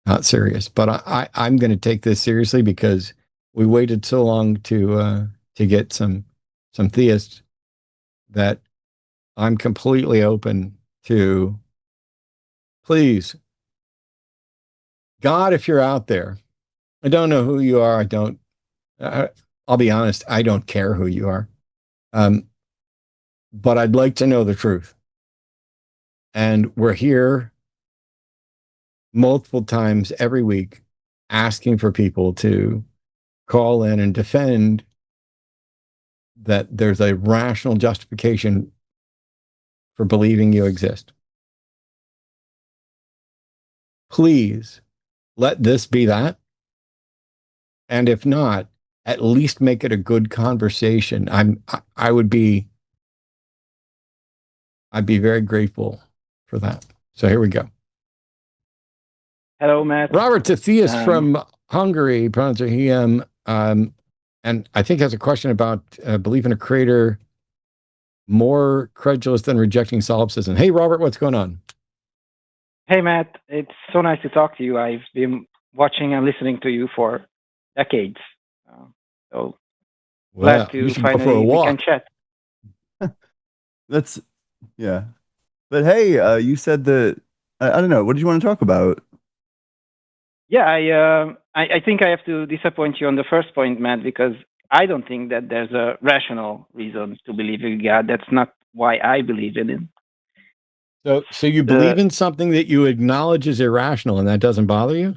not serious. But I'm going to take this seriously because we waited so long to get some theists that I'm completely open to. Please, God, if you're out there, I don't know who you are. I'll be honest, I don't care who you are. But I'd like to know the truth. And we're here multiple times every week asking for people to call in and defend that there's a rational justification for believing you exist. Please let this be that. And if not, at least make it a good conversation. I'd be very grateful for that. So here we go. Hello, Matt. Robert, a theist from Hungary, pronounce it he and I think has a question about belief in a creator more credulous than rejecting solipsism. Hey, Robert, what's going on? Hey, Matt. It's so nice to talk to you. I've been watching and listening to you for decades. So glad to finally we can chat. That's, yeah. But hey, you said that, I don't know, what did you want to talk about? Yeah, I think I have to disappoint you on the first point, Matt, because I don't think that there's a rational reason to believe in God. That's not why I believe in it. So you believe in something that you acknowledge is irrational, and that doesn't bother you?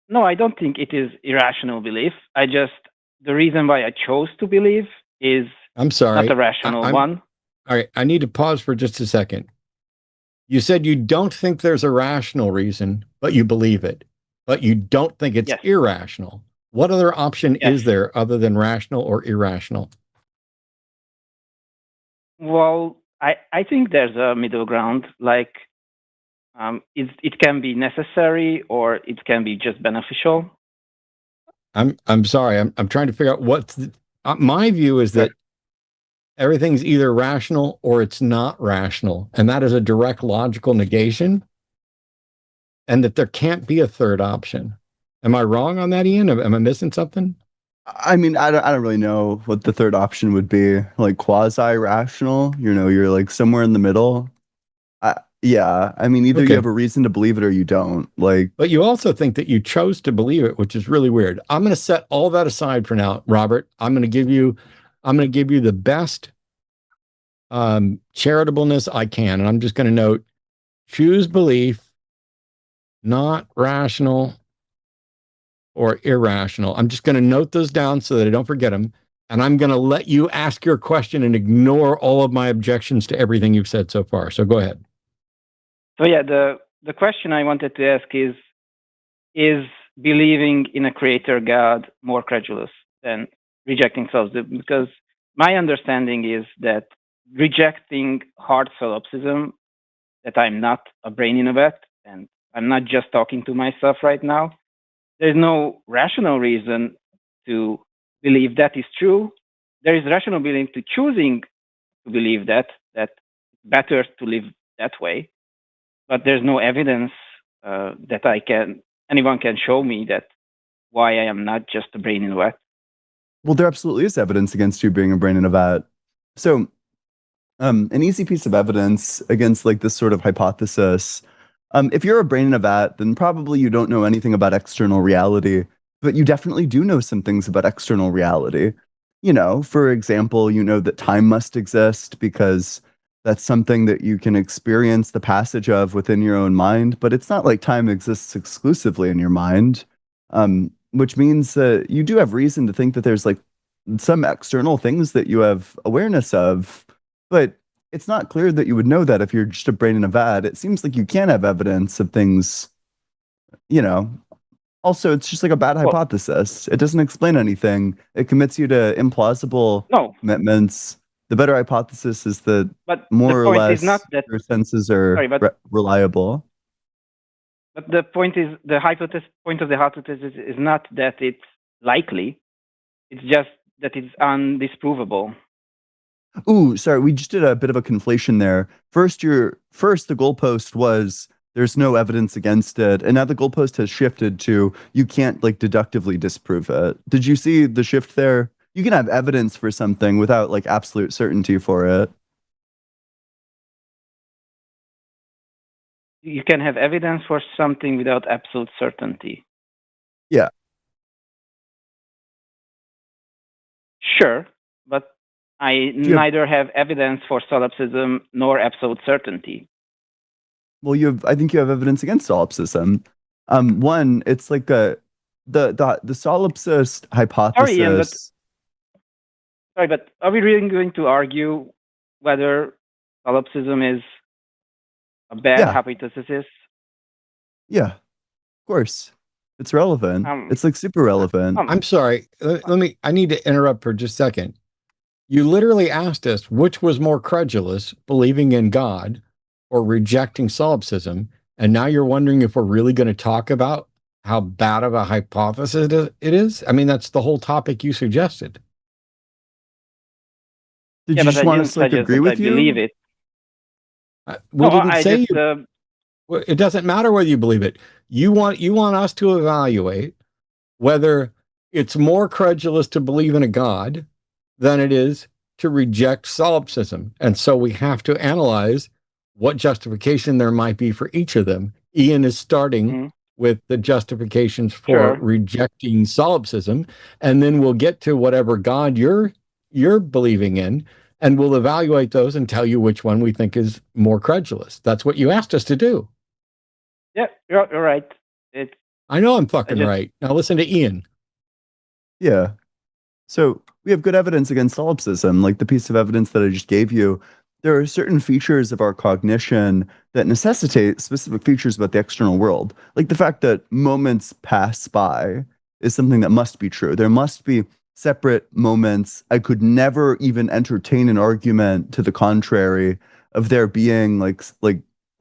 No, I don't think it is irrational belief. The reason why I chose to believe is I'm sorry, not a rational one. All right, I need to pause for just a second. You said you don't think there's a rational reason, but you believe it. But you don't think it's irrational. What other option is there other than rational or irrational? Well, I think there's a middle ground. Like, it can be necessary or it can be just beneficial. I'm sorry. I'm trying to figure out what's my view is that everything's either rational or it's not rational, and that is a direct logical negation, and that there can't be a third option. Am I wrong on that, Ian? Am I missing something? I mean, I don't really know what the third option would be. Like quasi-rational, you're like somewhere in the middle. Yeah, I mean, either you have a reason to believe it or you don't. But you also think that you chose to believe it, which is really weird. I'm going to set all that aside for now, Robert. I'm going to give you the best charitableness I can, and I'm just going to note: choose belief, not rational or irrational. I'm just going to note those down so that I don't forget them. And I'm going to let you ask your question and ignore all of my objections to everything you've said so far. So go ahead. So yeah, the question I wanted to ask is believing in a creator God more credulous than rejecting solipsism? Because my understanding is that rejecting hard solipsism, that I'm not a brain innovet, and I'm not just talking to myself right now, there's no rational reason to believe that is true. There is rational belief to choosing to believe that better to live that way. But there's no evidence that anyone can show me that why I am not just a brain in a vat. Well, there absolutely is evidence against you being a brain in a vat. So, an easy piece of evidence against like this sort of hypothesis If you're a brain in a vat, then probably you don't know anything about external reality, but you definitely do know some things about external reality. You know, for example, you know that time must exist because that's something that you can experience the passage of within your own mind, but it's not like time exists exclusively in your mind, which means that you do have reason to think that there's like some external things that you have awareness of, but it's not clear that you would know that if you're just a brain in a vat. It seems like you can have evidence of things, you know. Also, it's just like a bad hypothesis. It doesn't explain anything. It commits you to implausible commitments. The better hypothesis is that more or less your senses are reliable. But the point is, point of the hypothesis is not that it's likely. It's just that it's undisprovable. Ooh, sorry, we just did a bit of a conflation there. First, the goalpost was there's no evidence against it, and now the goalpost has shifted to you can't like deductively disprove it. Did you see the shift there? You can have evidence for something without like absolute certainty for it. You can have evidence for something without absolute certainty. Yeah. Sure, but I neither have evidence for solipsism nor absolute certainty. Well, I think you have evidence against solipsism. One, it's like the solipsist hypothesis. Sorry, but are we really going to argue whether solipsism is a bad hypothesis? Yeah, of course. It's relevant. It's like super relevant. I'm sorry. I need to interrupt for just a second. You literally asked us which was more credulous, believing in God or rejecting solipsism. And now you're wondering if we're really going to talk about how bad of a hypothesis it is? I mean, that's the whole topic you suggested. Did you just want us to like agree with you? I believe it. We didn't say it doesn't matter whether you believe it. You want us to evaluate whether it's more credulous to believe in a God than it is to reject solipsism. And so we have to analyze what justification there might be for each of them. Ian is starting with the justifications for rejecting solipsism, and then we'll get to whatever God you're believing in, and we'll evaluate those and tell you which one we think is more credulous. That's what you asked us to do. Yeah, you're right. I know I'm fucking right. Now listen to Ian. Yeah. So we have good evidence against solipsism, like the piece of evidence that I just gave you. There are certain features of our cognition that necessitate specific features about the external world. Like the fact that moments pass by is something that must be true. There must be separate moments. I could never even entertain an argument to the contrary of there being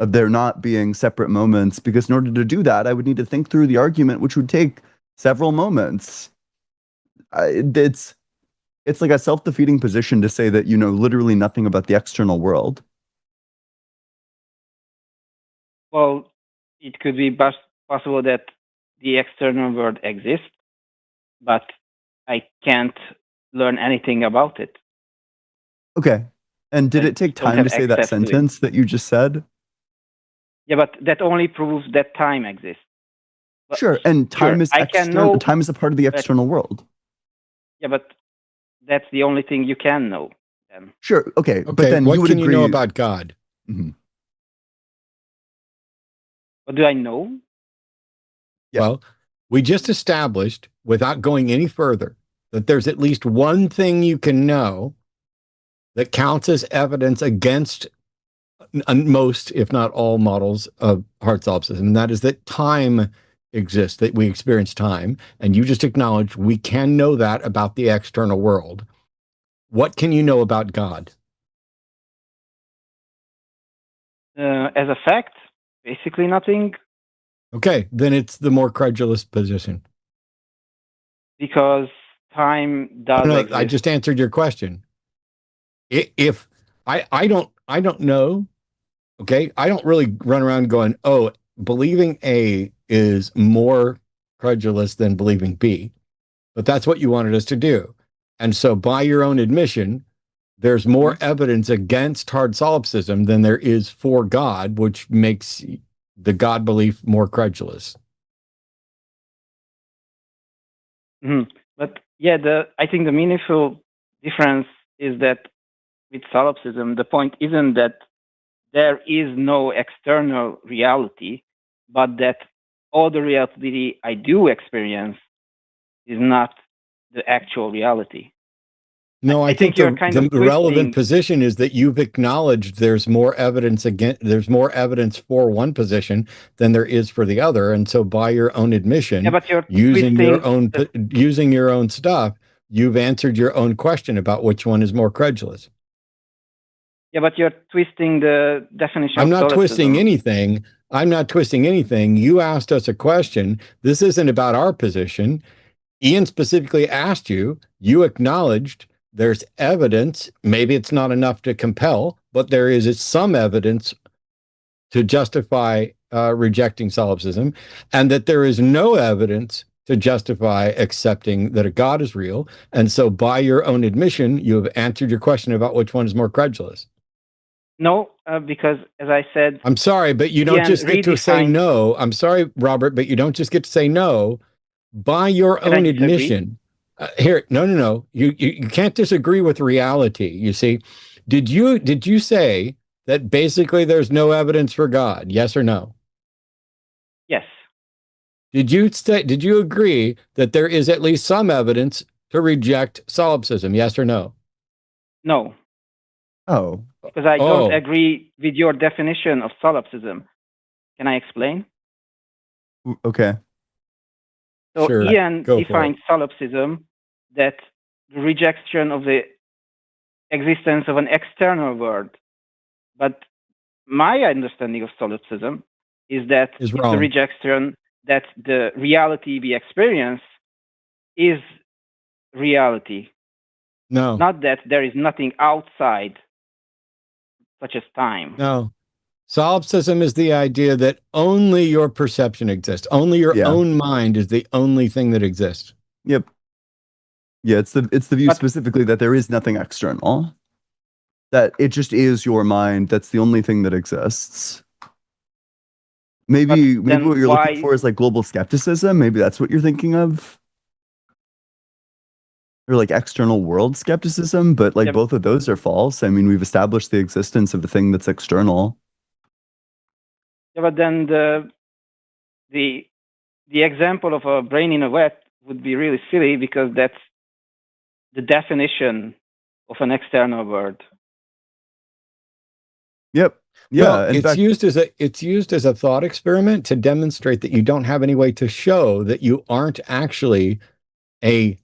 of there not being separate moments, because in order to do that, I would need to think through the argument, which would take several moments. It's like a self-defeating position to say that you know literally nothing about the external world. Well, it could be possible that the external world exists, but I can't learn anything about it. Okay. And did it take time to say that sentence that you just said? Yeah, but that only proves that time exists. But sure, and time is external. Time is a part of the external world. Yeah, but that's the only thing you can know. Then. Sure. Okay. But then what you would can agree... you know about God? Mm-hmm. What do I know? Yeah. Well, we just established, without going any further, that there's at least one thing you can know that counts as evidence against most, if not all, models of hard solipsism, and that is that time exists, that we experience time. And you just acknowledged we can know that about the external world. What can you know about God? As a fact, basically nothing. Okay, then it's the more credulous position. Because time does exist. I just answered your question. If I don't know, okay, I don't really run around going, oh, believing A is more credulous than believing B, but that's what you wanted us to do. And so by your own admission, there's more evidence against hard solipsism than there is for God, which makes the God belief more credulous. But yeah, I think the meaningful difference is that with solipsism, the point isn't that there is no external reality, but that all the reality I do experience is not the actual reality. No, I think you're kind of the relevant twisting. position is that you've acknowledged there's more evidence for one position than there is for the other, and so by your own admission, Yeah, but you're using twisting your own stuff, you've answered your own question about which one is more credulous. Yeah, but you're twisting the definition I'm of not twisting solipsism. anything. I'm not twisting anything. You asked us a question. This isn't about our position. Ian specifically asked you, you acknowledged there's evidence. Maybe it's not enough to compel, but there is some evidence to justify rejecting solipsism, and that there is no evidence to justify accepting that a God is real. And so by your own admission, you have answered your question about which one is more credulous. No, because as I said, I'm sorry, but you don't just get to say no. I'm sorry, Robert, but you don't just get to say no. By your own admission, no. You can't disagree with reality. You see, did you say that basically there's no evidence for God? Yes or no? Yes. Did you agree that there is at least some evidence to reject solipsism? Yes or no? No. Oh. Because I don't agree with your definition of solipsism. Can I explain? Okay. So sure. Ian defines solipsism that the rejection of the existence of an external world. But my understanding of solipsism is that it's the rejection that the reality we experience is reality. No. Not that there is nothing outside, such as time. No. Solipsism is the idea that only your perception exists. Only your own mind is the only thing that exists. Yep. Yeah, it's the view specifically that there is nothing external. That it just is your mind. That's the only thing that exists. Maybe what you're looking for is like global skepticism. Maybe that's what you're thinking of. Or like external world skepticism, but like both of those are false. I mean, we've established the existence of the thing that's external. Yeah, but then the example of a brain in a vat would be really silly because that's the definition of an external world. Yep. Yeah. Well, it's used as a thought experiment to demonstrate that you don't have any way to show that you aren't actually a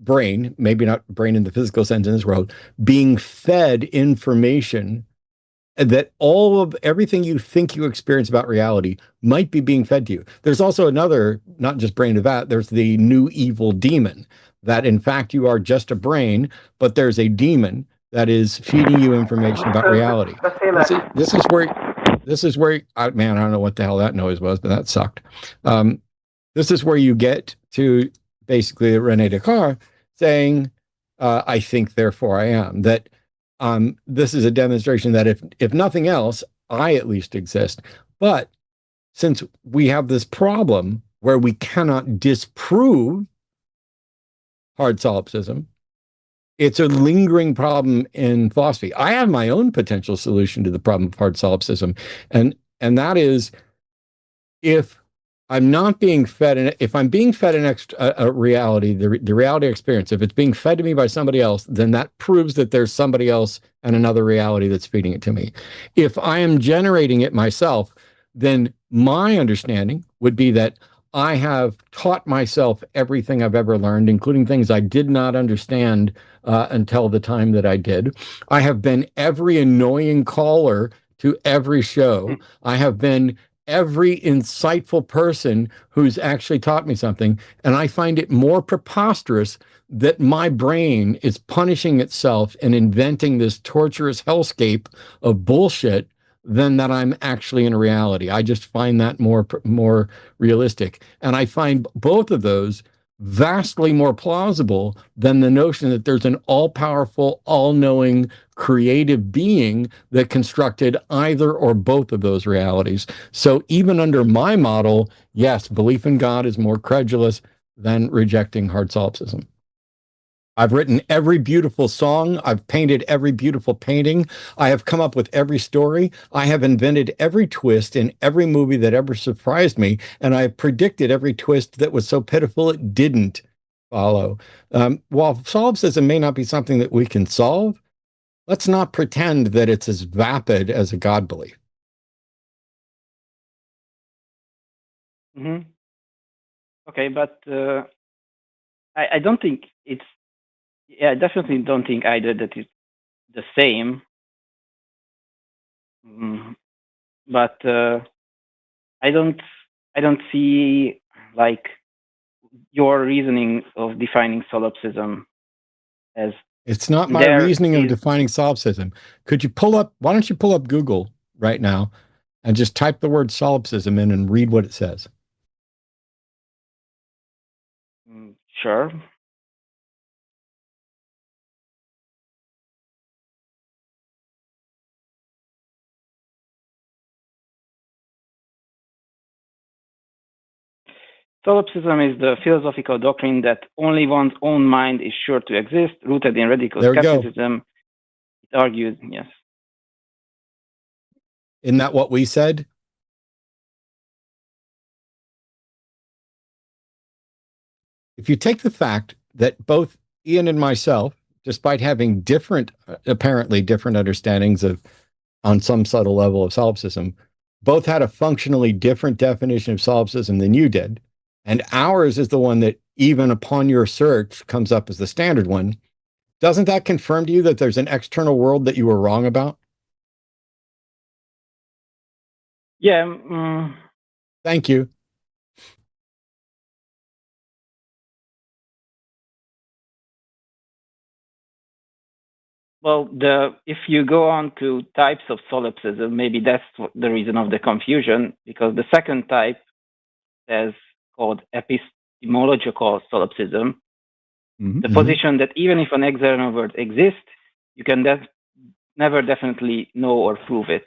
brain, maybe not brain in the physical sense in this world, being fed information that everything you think you experience about reality might be being fed to you. There's also another, not just brain of that, there's the new evil demon, that in fact you are just a brain, but there's a demon that is feeding you information about reality. This is where, man, I don't know what the hell that noise was, but that sucked. This is where you get to basically René Descartes saying, I think, therefore I am. That this is a demonstration that if nothing else, I at least exist. But since we have this problem where we cannot disprove hard solipsism, it's a lingering problem in philosophy. I have my own potential solution to the problem of hard solipsism, and that is, if I'm not being fed, if I'm being fed a reality, the reality experience, if it's being fed to me by somebody else, then that proves that there's somebody else and another reality that's feeding it to me. If I am generating it myself, then my understanding would be that I have taught myself everything I've ever learned, including things I did not understand until the time that I did. I have been every annoying caller to every show. I have been every insightful person who's actually taught me something. And I find it more preposterous that my brain is punishing itself and inventing this torturous hellscape of bullshit than that I'm actually in reality. I just find that more realistic. And I find both of those vastly more plausible than the notion that there's an all-powerful, all-knowing, creative being that constructed either or both of those realities. So even under my model, yes, belief in God is more credulous than rejecting hard solipsism. I've written every beautiful song. I've painted every beautiful painting. I have come up with every story. I have invented every twist in every movie that ever surprised me. And I have predicted every twist that was so pitiful it didn't follow. While solipsism may not be something that we can solve, let's not pretend that it's as vapid as a God belief. Mm-hmm. Okay, but I don't think it's. Yeah, I definitely don't think either that it's the same. But I don't see like your reasoning of defining solipsism as It's not my reasoning of defining solipsism. Could you pull up, why don't you pull up Google right now and just type the word solipsism in and read what it says? Sure. Solipsism is the philosophical doctrine that only one's own mind is sure to exist, rooted in radical skepticism. It argues, yes. Isn't that what we said? If you take the fact that both Ian and myself, despite having different, apparently different understandings of, on some subtle level of solipsism, both had a functionally different definition of solipsism than you did. And ours is the one that, even upon your search, comes up as the standard one. Doesn't that confirm to you that there's an external world that you were wrong about? Yeah. Thank you. Well, if you go on to types of solipsism, maybe that's the reason of the confusion, because the second type is called epistemological solipsism, the position that even if an external world exists, you can never definitely know or prove it.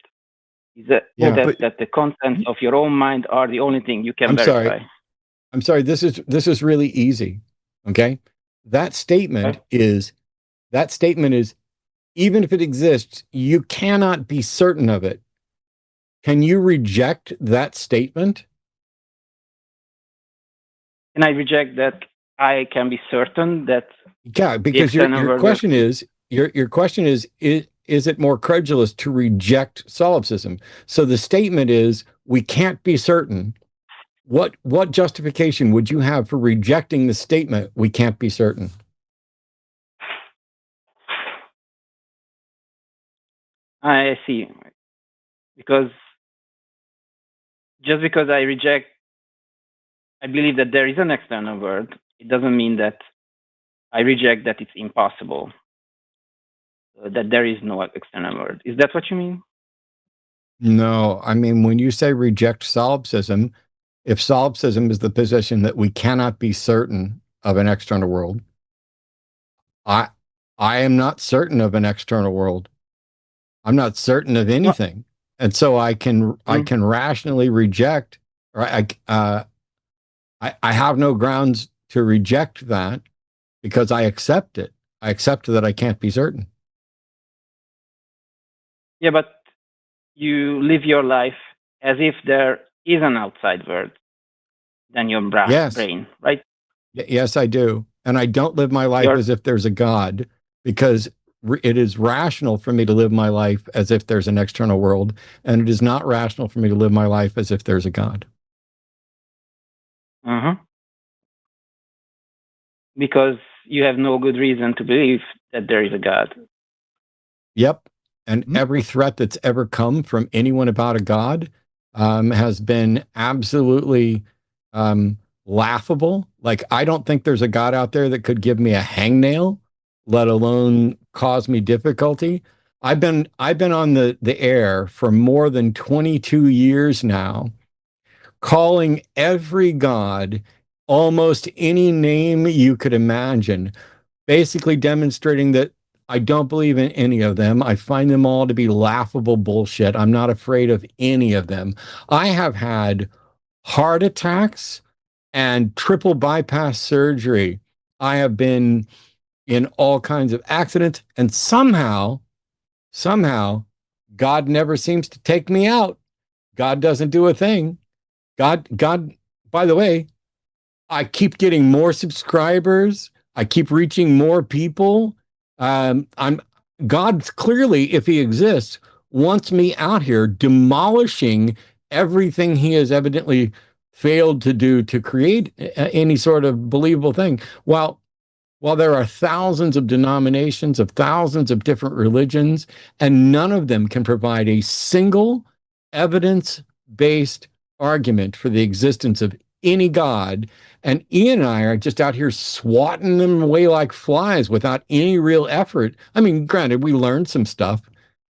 That the contents of your own mind are the only thing you can verify. I'm sorry. This is really easy. Okay, that statement is even if it exists, you cannot be certain of it. Can you reject that statement? Can I reject that I can be certain that? Yeah, because your question is it more credulous to reject solipsism? So the statement is, we can't be certain. What justification would you have for rejecting the statement, we can't be certain? I see. Because just because I believe that there is an external world, it doesn't mean that I reject that it's impossible, that there is no external world. Is that what you mean? No, I mean, when you say reject solipsism, if solipsism is the position that we cannot be certain of an external world, I am not certain of an external world. I'm not certain of anything. And so I can rationally reject, or I have no grounds to reject that because I accept it. I accept that I can't be certain. Yeah, but you live your life as if there is an outside world than your brain, right? Yes, I do. And I don't live my life as if there's a God, because it is rational for me to live my life as if there's an external world, and it is not rational for me to live my life as if there's a God. Because you have no good reason to believe that there is a God. Yep. And every threat that's ever come from anyone about a God has been absolutely laughable. Like, I don't think there's a God out there that could give me a hangnail, let alone cause me difficulty. I've been on the air for more than 22 years now, calling every God almost any name you could imagine, basically demonstrating that I don't believe in any of them. I find them all to be laughable bullshit. I'm not afraid of any of them. I have had heart attacks and triple bypass surgery. I have been in all kinds of accidents, and somehow, God never seems to take me out. God doesn't do a thing. God, by the way, I keep getting more subscribers. I keep reaching more people. I'm God clearly, if he exists, wants me out here demolishing everything he has evidently failed to do to create any sort of believable thing. While there are thousands of denominations of thousands of different religions, and none of them can provide a single evidence-based argument for the existence of any God, and Ian and I are just out here swatting them away like flies without any real effort. I mean, granted, we learned some stuff.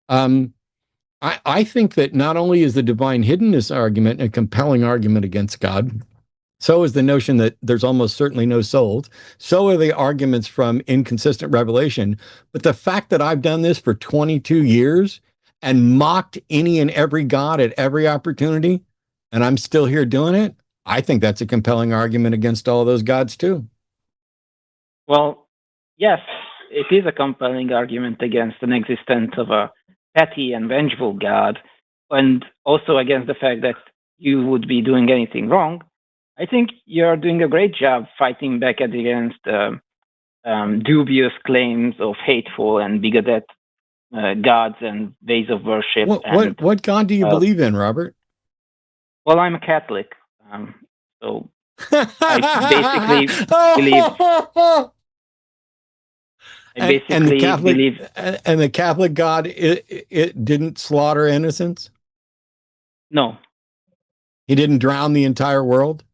I think that not only is the divine hiddenness argument a compelling argument against God, so is the notion that there's almost certainly no souls. So are the arguments from inconsistent revelation. But the fact that I've done this for 22 years and mocked any and every God at every opportunity, and I'm still here doing it, I think that's a compelling argument against all those gods too. Well, yes, it is a compelling argument against an existence of a petty and vengeful God, and also against the fact that you would be doing anything wrong. I think you're doing a great job fighting back against dubious claims of hateful and bigoted gods and ways of worship. What God do you believe in, Robert? Well, I'm a Catholic, so I basically believe. And the Catholic God, it didn't slaughter innocents? No. He didn't drown the entire world?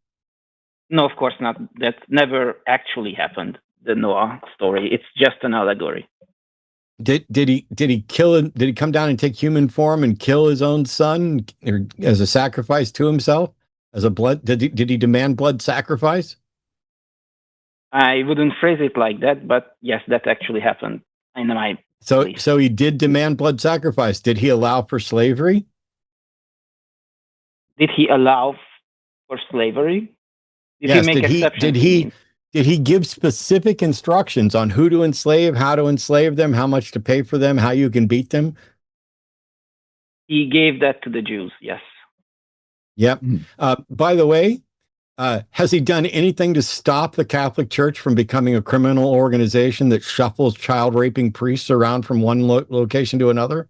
No, of course not. That never actually happened, the Noah story. It's just an allegory. Did he come down and take human form and kill his own son as a sacrifice to himself? As a blood, did he demand blood sacrifice? I wouldn't phrase it like that, but yes, that actually happened. So he did demand blood sacrifice. Did he allow for slavery? Did he allow for slavery? Yes. Did he give specific instructions on who to enslave, how to enslave them, how much to pay for them, how you can beat them? He gave that to the Jews. Yes. Yep. By the way, has he done anything to stop the Catholic Church from becoming a criminal organization that shuffles child raping priests around from one location to another?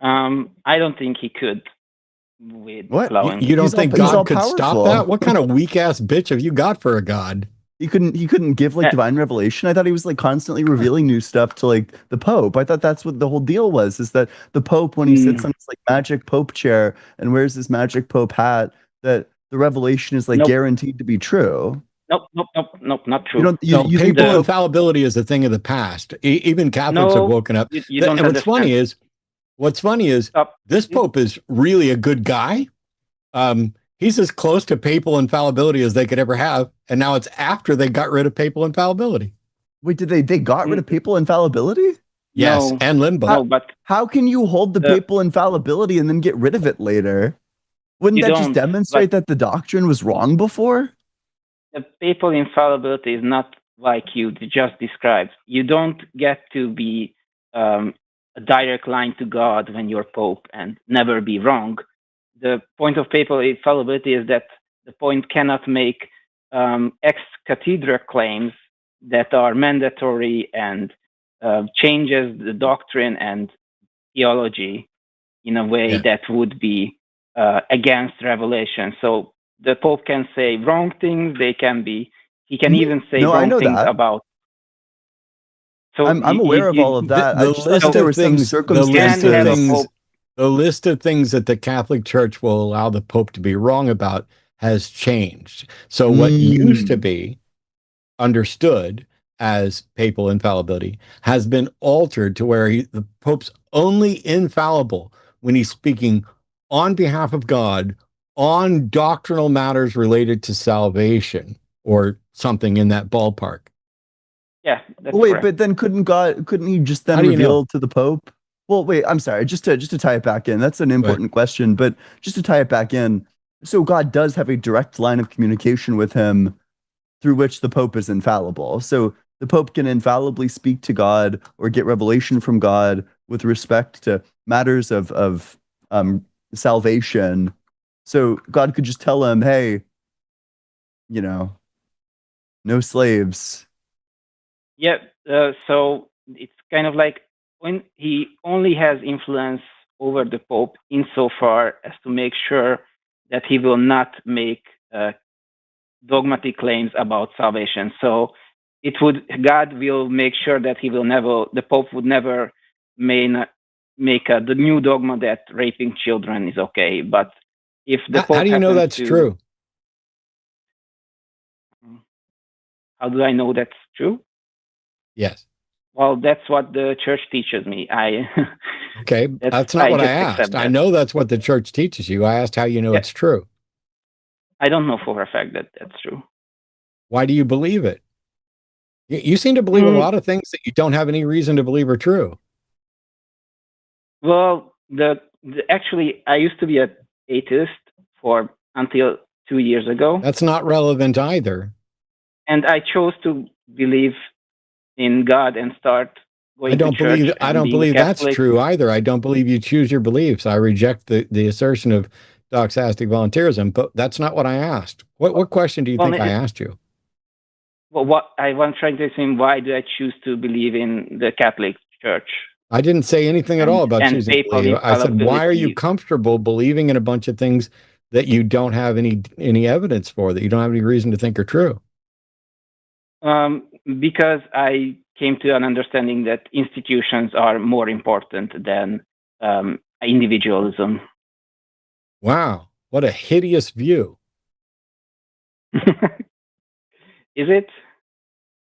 I don't think he could. What? You don't think God could stop that? What kind of weak ass bitch have you got for a God? He couldn't give like divine revelation. I thought he was like constantly revealing new stuff to like the Pope. I thought that's what the whole deal was, is that the Pope, when he sits on his like magic Pope chair and wears his magic Pope hat, that the revelation is like guaranteed to be true. Nope, not true. Papal infallibility is a thing of the past. Even Catholics have woken up. And what's funny is this Pope is really a good guy. He's as close to papal infallibility as they could ever have, and now it's after they got rid of papal infallibility. Wait, did they got rid of papal infallibility? Yes, no, and limbo. No, but how can you hold the papal infallibility and then get rid of it later? Wouldn't that just demonstrate that the doctrine was wrong before? The papal infallibility is not like you just described. You don't get to be a direct line to God when you're Pope and never be wrong. The point of papal infallibility is that the Pope cannot make ex cathedra claims that are mandatory and changes the doctrine and theology in a way that would be against revelation. So the Pope can say wrong things. He can even say wrong things about. So I'm aware of all of that. The list of things that the Catholic Church will allow the Pope to be wrong about has changed. So what used to be understood as papal infallibility has been altered to where the Pope's only infallible when he's speaking on behalf of God on doctrinal matters related to salvation or something in that ballpark. Yeah, that's Wait, correct. but then couldn't he just then How do you reveal know? to the Pope? Well, wait, I'm sorry. Just to tie it back in. That's an important question, but just to tie it back in. So God does have a direct line of communication with him through which the Pope is infallible. So the Pope can infallibly speak to God or get revelation from God with respect to matters of salvation. So God could just tell him, hey, no slaves. Yeah, so it's kind of like when he only has influence over the Pope insofar as to make sure that he will not make dogmatic claims about salvation. So God will make sure that the Pope would never make the new dogma that raping children is okay. But if the Pope How do you know that's true? How do I know that's true? Yes. Well, that's what the church teaches me. Okay, that's not what I just accept asked. I that. know that's what the church teaches you. I asked how you know Yeah. it's true. I don't know for a fact that that's true. Why do you believe it? You seem to believe a lot of things that you don't have any reason to believe are true. Well, actually, I used to be an atheist until 2 years ago. That's not relevant either. And I chose to believe in God and start going to church. I don't believe that's true either. I don't believe you choose your beliefs. I reject the assertion of doxastic volunteerism, but that's not what I asked. What question do you think I asked you? Well, what I was trying to say, why do I choose to believe in the Catholic Church? I didn't say anything at all about choosing to believe. I said, why are you comfortable believing in a bunch of things that you don't have any evidence for, that you don't have any reason to think are true? Because I came to an understanding that institutions are more important than individualism. Wow, what a hideous view. Is it?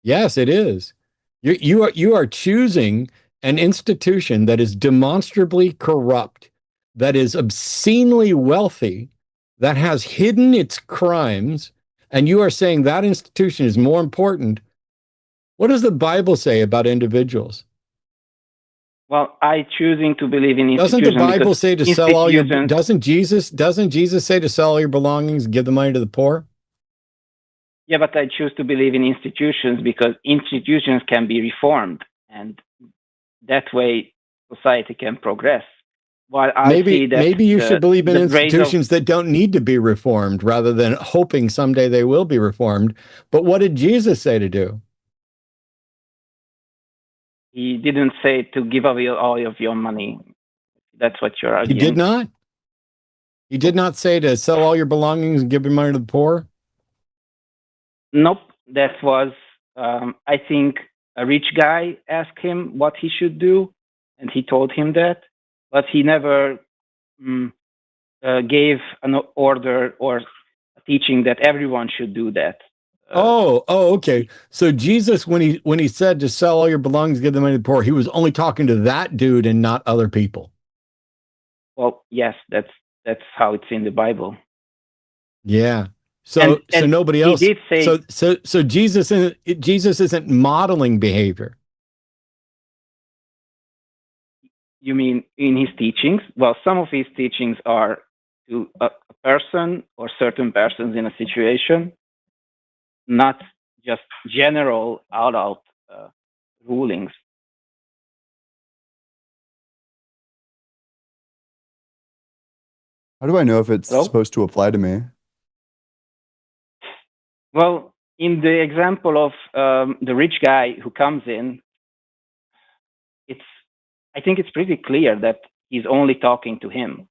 Yes, it is. You are choosing an institution that is demonstrably corrupt, that is obscenely wealthy, that has hidden its crimes, and you are saying that institution is more important. What does the Bible say about individuals? Well, I choosing to believe in institutions. Doesn't the Bible say to sell all your? Doesn't Jesus say to sell all your belongings and give the money to the poor? Yeah, but I choose to believe in institutions because institutions can be reformed, and that way society can progress. While maybe you should believe in institutions that don't need to be reformed rather than hoping someday they will be reformed. But what did Jesus say to do? He didn't say to give away all of your money. That's what you're arguing. He did not? He did not say to sell all your belongings and give your money to the poor? Nope. That was, I think, a rich guy asked him what he should do, and he told him that. But he never gave an order or a teaching that everyone should do that. Okay. So Jesus, when he said to sell all your belongings, give the money to the poor, he was only talking to that dude and not other people. Well, yes, that's how it's in the Bible. Yeah. So nobody else. He did say, so Jesus isn't modeling behavior. You mean in his teachings? Well, some of his teachings are to a person or certain persons in a situation, not just general out rulings. How do I know if it's supposed to apply to me? Well, in the example of the rich guy who comes in, I think it's pretty clear that he's only talking to him.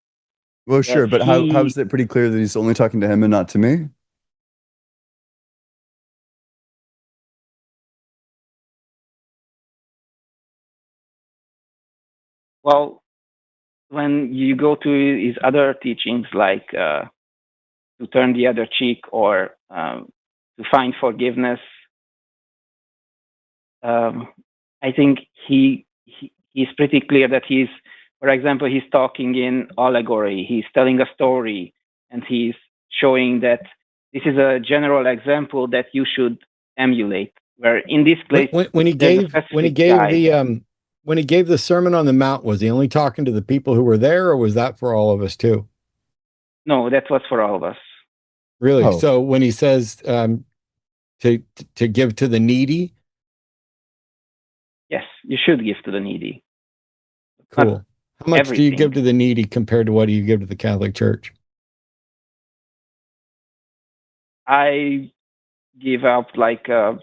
Well, sure, but how is it pretty clear that he's only talking to him and not to me? Well, when you go to his other teachings, like to turn the other cheek or to find forgiveness, I think he's pretty clear that for example, he's talking in allegory. He's telling a story, and he's showing that this is a general example that you should emulate. Where in this place, when he gave the Sermon on the Mount, was he only talking to the people who were there, or was that for all of us too? No, that was for all of us. Really? Oh. So when he says to give to the needy, yes, you should give to the needy. Cool. How much do you give to the needy compared to what do you give to the Catholic Church? I give out like I'm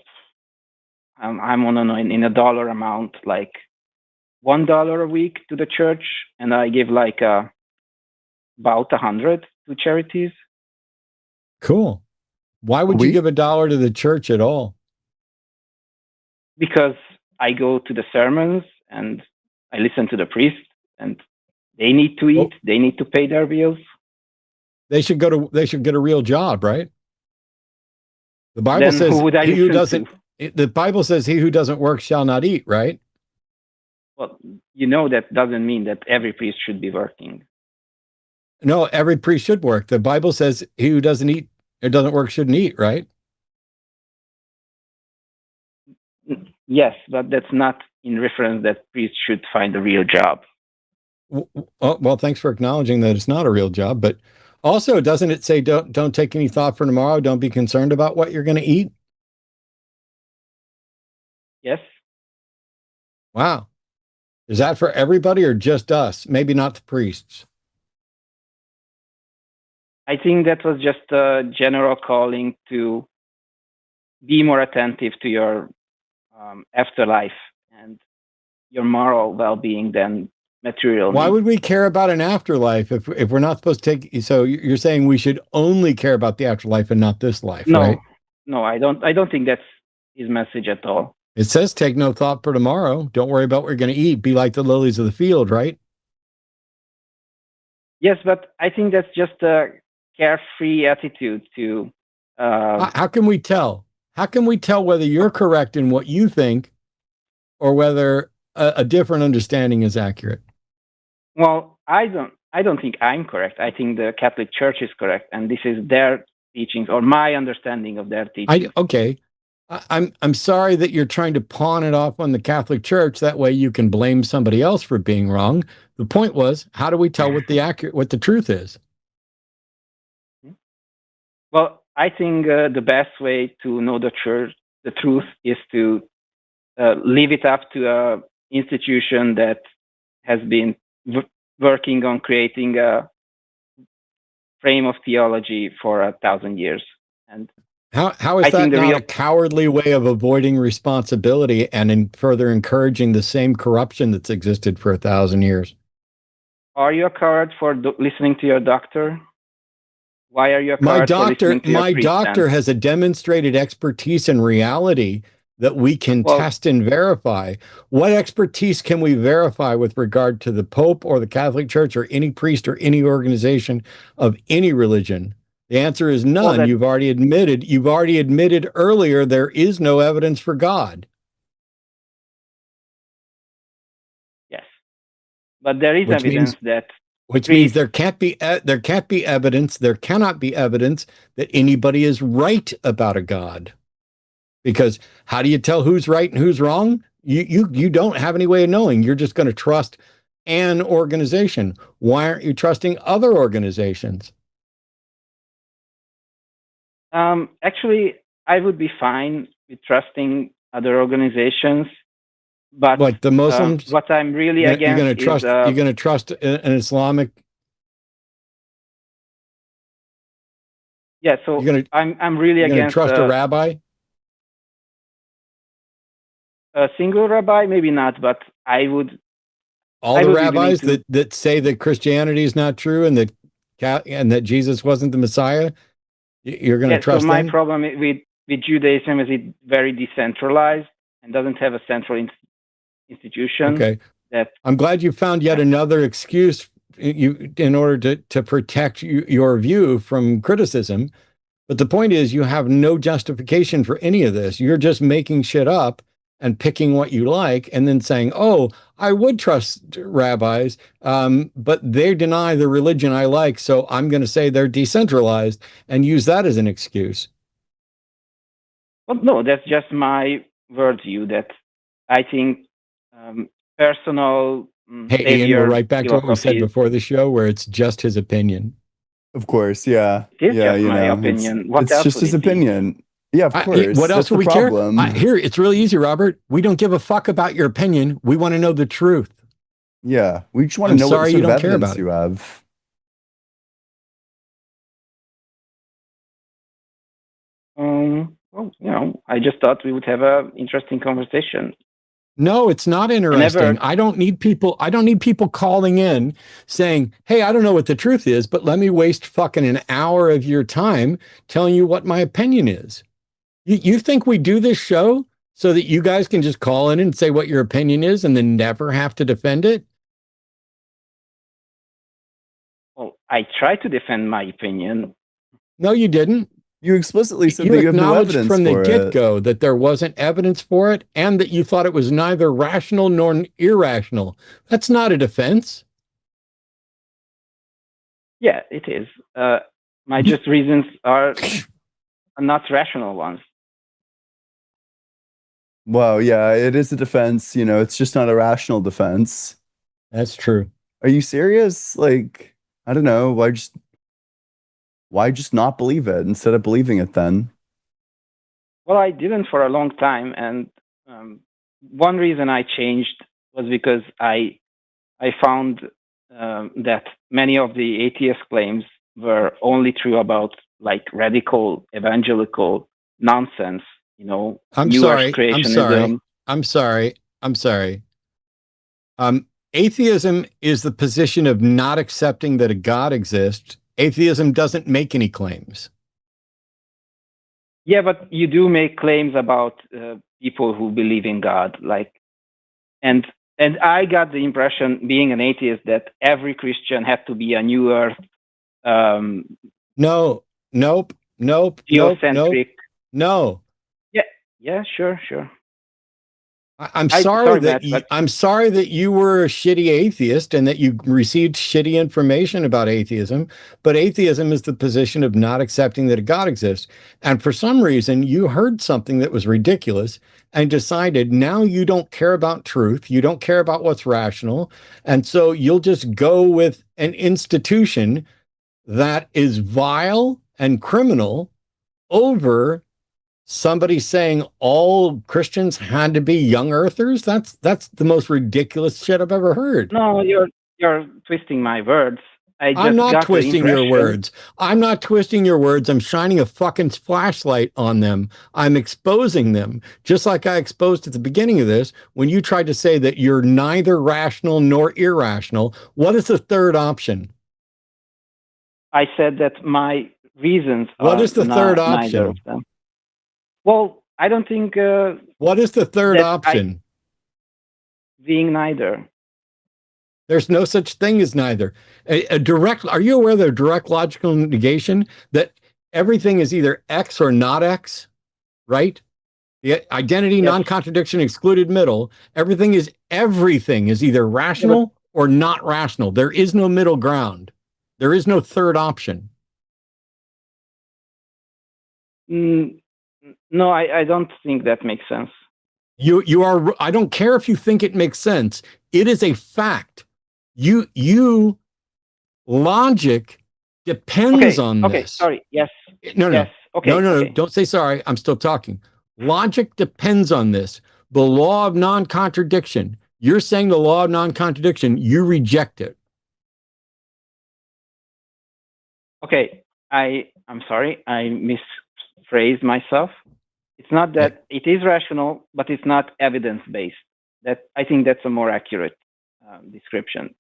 on in a dollar amount, like $1 a week to the church, and I give like about 100 to charities. Cool. Why would you give $1 to the church at all? Because I go to the sermons and I listen to the priest, and they need to eat. They need to pay their bills. They should get a real job, right? The Bible Then says who would I he who listen doesn't. The Bible says he who doesn't work shall not eat, right? Well, you know that doesn't mean that every priest should be working. No, every priest should work. The Bible says he who doesn't eat or doesn't work shouldn't eat, right? Yes, but that's not in reference that priests should find a real job. Well, thanks for acknowledging that it's not a real job, but also doesn't it say don't take any thought for tomorrow, don't be concerned about what you're going to eat? Yes. Wow. Is that for everybody or just us? Maybe not the priests. I think that was just a general calling to be more attentive to your afterlife and your moral well-being than material. Why would we care about an afterlife if we're not supposed to take? So you're saying we should only care about the afterlife and not this life, right? No, I don't think that's his message at all. It says take no thought for tomorrow. Don't worry about what you're going to eat. Be like the lilies of the field, right? Yes, but I think that's just a carefree attitude to. How can we tell? How can we tell whether you're correct in what you think or whether a different understanding is accurate? Well, I don't think I'm correct. I think the Catholic Church is correct, and this is their teachings or my understanding of their teachings. Okay. I'm sorry that you're trying to pawn it off on the Catholic Church. That way you can blame somebody else for being wrong. The point was, how do we tell what the truth is? Well, I think the best way to know the truth is to leave it up to an institution that has been working on creating a frame of theology for 1,000 years. And how is that not a cowardly way of avoiding responsibility and in further encouraging the same corruption that's existed for 1,000 years? Are you a coward for listening to your doctor? Why are you a coward for listening to your priest? My doctor has a demonstrated expertise in reality that we can test and verify. What expertise can we verify with regard to the Pope or the Catholic Church or any priest or any organization of any religion? The answer is none. Well, you've already admitted earlier there is no evidence for God. Yes. But there is evidence that which means there cannot be evidence that anybody is right about a God. Because how do you tell who's right and who's wrong? You don't have any way of knowing. You're just going to trust an organization. Why aren't you trusting other organizations? Actually, I would be fine with trusting other organizations, but like the Muslims. What I'm really against you're going to trust an Islamic. Yeah, so I'm really against. Trust a rabbi. A single rabbi, maybe not, but I would. All the rabbis that say that Christianity is not true and that Jesus wasn't the Messiah, you're going to trust them? So my problem with Judaism is it's very decentralized and doesn't have a central institution. Okay. I'm glad you found yet another excuse in order to protect your view from criticism. But the point is you have no justification for any of this. You're just making shit up and picking what you like and then saying, oh, I would trust rabbis, but they deny the religion I like, so I'm going to say they're decentralized and use that as an excuse. Well, no, that's just my worldview. That I think personal Hey, Ian, we're right back to what we said before the show, where it's just his opinion. Of course, yeah. It is Yeah, just you my know, opinion. What it's else just would his it be? opinion. Yeah, of course. What else That's would the we care? problem. Here, it's really easy, Robert. We don't give a fuck about your opinion. We want to know the truth. Yeah, we just want to I'm know what sorry sort you of don't care evidence about you have. Well, you know, I just thought we would have an interesting conversation. No, it's not interesting. I don't need people calling in saying, hey, I don't know what the truth is, but let me waste fucking an hour of your time telling you what my opinion is. You think we do this show so that you guys can just call in and say what your opinion is and then never have to defend it? Well, I try to defend my opinion. No, you didn't. You explicitly said You that you have no acknowledged evidence from the for it. get-go that there wasn't evidence for it and that you thought it was neither rational nor irrational. That's not a defense. Yeah, it is. My just reasons are not rational ones. Well, yeah, it is a defense. You know, it's just not a rational defense. That's true. Are you serious? Like, I don't know. Why just not believe it instead of believing it then? Well, I didn't for a long time, and one reason I changed was because I found that many of the atheist claims were only true about like radical evangelical nonsense. You know, I'm New Earth sorry. creationism. I'm sorry. Atheism is the position of not accepting that a God exists. Atheism doesn't make any claims. Yeah, but you do make claims about people who believe in God, like, and I got the impression, being an atheist, that every Christian had to be a New Earth. No, nope. Geocentric. No. Yeah, sure. I'm sorry Matt, I'm sorry that you were a shitty atheist and that you received shitty information about atheism, but atheism is the position of not accepting that a God exists. And for some reason, you heard something that was ridiculous and decided now you don't care about truth, you don't care about what's rational, and so you'll just go with an institution that is vile and criminal over somebody saying all Christians had to be young earthers. That's the most ridiculous shit I've ever heard. No, you're twisting my words. I'm not twisting your words. I'm not twisting your words. I'm shining a fucking flashlight on them. I'm exposing them, just like I exposed at the beginning of this when you tried to say that you're neither rational nor irrational. What is the third option? I said that my reasons what are is the third option? Neither of them. Well, I don't think. What is the third option? Being neither. There's no such thing as neither. A direct. Are you aware of the direct logical negation that everything is either X or not X, right? The identity, non-contradiction, excluded middle. Everything is either rational or not rational. There is no middle ground. There is no third option. No, I don't think that makes sense. You are. I don't care if you think it makes sense. It is a fact. You logic depends on this. Okay, sorry. Yes. No. Yes. Okay. No. Don't say sorry. I'm still talking. Logic depends on this. The law of non-contradiction. You're saying the law of non-contradiction. You reject it. Okay. I'm sorry. I misphrased myself. It's not that it is rational, but it's not evidence-based. I think that's a more accurate description.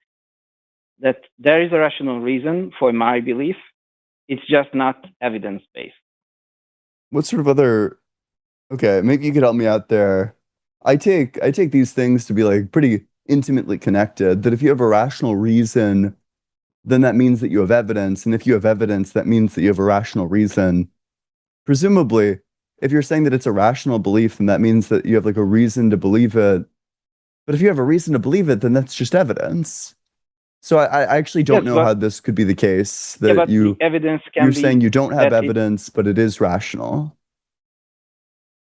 That there is a rational reason for my belief. It's just not evidence-based. What sort of other? Okay, maybe you could help me out there. I take these things to be like pretty intimately connected. That if you have a rational reason, then that means that you have evidence, and if you have evidence, that means that you have a rational reason. Presumably, if you're saying that it's a rational belief, then that means that you have like a reason to believe it. But if you have a reason to believe it, then that's just evidence. So I actually don't Yes, know but how this could be the case yeah, that but the evidence can you're be saying you don't have that it, evidence, but it is rational.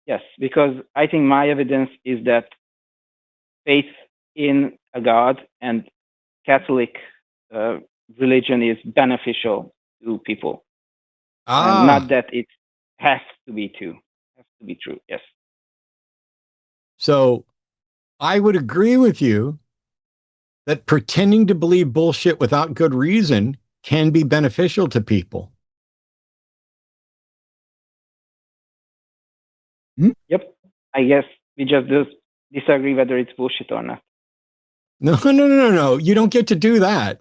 yes, because I think my evidence is that faith in a God and Catholic religion is beneficial to people, and not that it has to be true. Has to be true. Yes. So I would agree with you that pretending to believe bullshit without good reason can be beneficial to people. Yep. I guess we just disagree whether it's bullshit or not. No. You don't get to do that.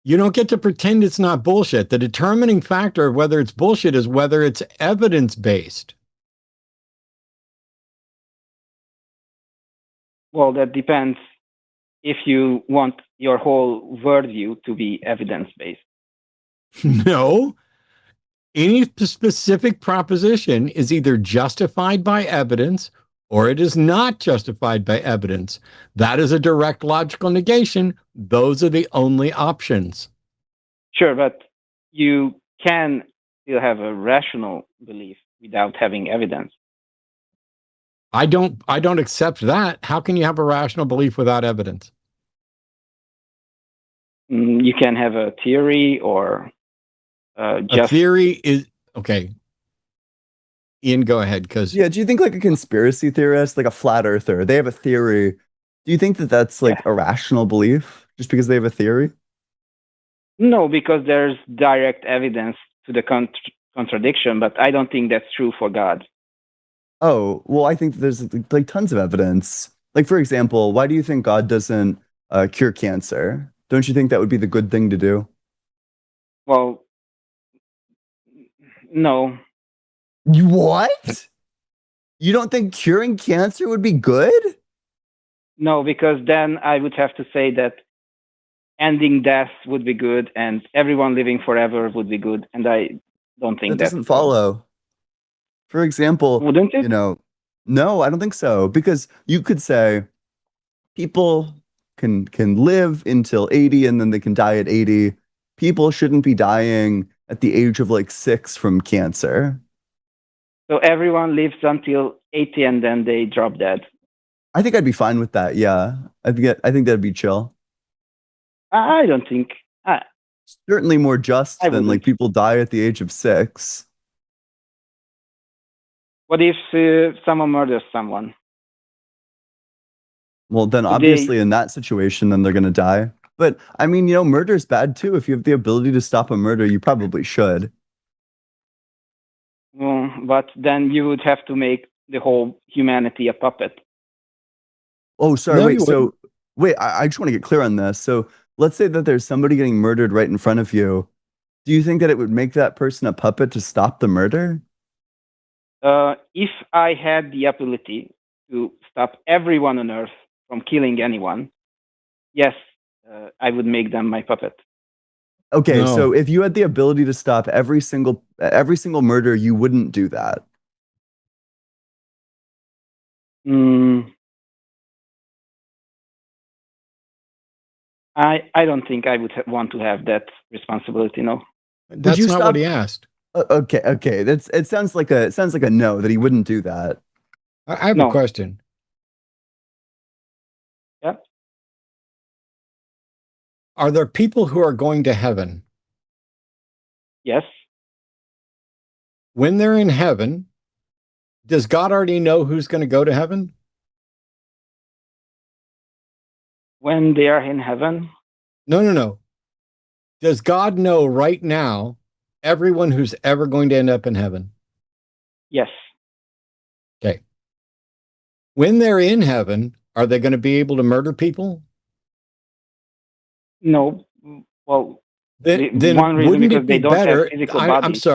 You don't get to pretend it's not bullshit. The determining factor of whether it's bullshit is whether it's evidence-based. Well, that depends if you want your whole worldview to be evidence-based. No. Any specific proposition is either justified by evidence or it is not justified by evidence. That is a direct logical negation. Those are the only options. Sure, but you can still have a rational belief without having evidence. I don't accept that. How can you have a rational belief without evidence? You can have a theory or just... A theory is okay. Ian, go ahead. Yeah, do you think like a conspiracy theorist, like a flat earther, they have a theory? Do you think that that's like a rational belief just because they have a theory? No, because there's direct evidence to the contradiction, but I don't think that's true for God. Oh, well, I think there's like tons of evidence. Like, for example, why do you think God doesn't cure cancer? Don't you think that would be the good thing to do? Well, no. What? You don't think curing cancer would be good? No, because then I would have to say that ending death would be good and everyone living forever would be good. And I don't think that doesn't follow. For example, wouldn't it? You know, no, I don't think so. Because you could say people can live until 80 and then they can die at 80. People shouldn't be dying at the age of like 6 from cancer. So everyone lives until 80 and then they drop dead. I think I'd be fine with that. Yeah, I think that'd be chill. I don't think. Certainly more just than like people die at the age of 6. What if someone murders someone? Well, then obviously in that situation, then they're going to die. But I mean, murder's bad too. If you have the ability to stop a murder, you probably should. But then you would have to make the whole humanity a puppet. Oh, sorry. No, wait, I just want to get clear on this. So let's say that there's somebody getting murdered right in front of you. Do you think that it would make that person a puppet to stop the murder? If I had the ability to stop everyone on Earth from killing anyone, yes, I would make them my puppet. Okay, no. So if you had the ability to stop every single murder, you wouldn't do that. I don't think I would want to have that responsibility. No, that's not what he asked. Okay. It sounds like a no, that he wouldn't do that. I have a question. Yeah. Are there people who are going to heaven? Yes. When they're in heaven, does God already know who's going to go to heaven? When they are in heaven? No. Does God know right now everyone who's ever going to end up in heaven? Yes. Okay. When they're in heaven, are they going to be able to murder people? No. Well, then one reason wouldn't because it be they don't better? have physical bodies.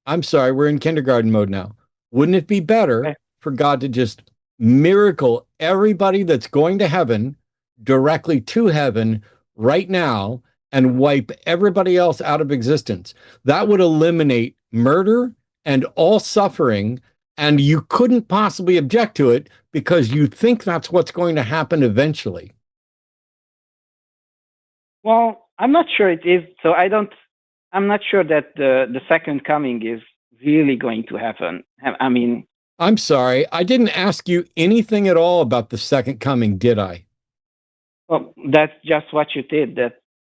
I'm sorry. We're in kindergarten mode now. Wouldn't it be better for God to just miracle everybody that's going to heaven directly to heaven right now and wipe everybody else out of existence? That would eliminate murder and all suffering And you couldn't possibly object to it because you think that's what's going to happen eventually. Well, I'm not sure it is. So I'm not sure that the second coming is really going to happen. I mean, I'm sorry, I didn't ask you anything at all about the second coming, did I? well, that's just what you did.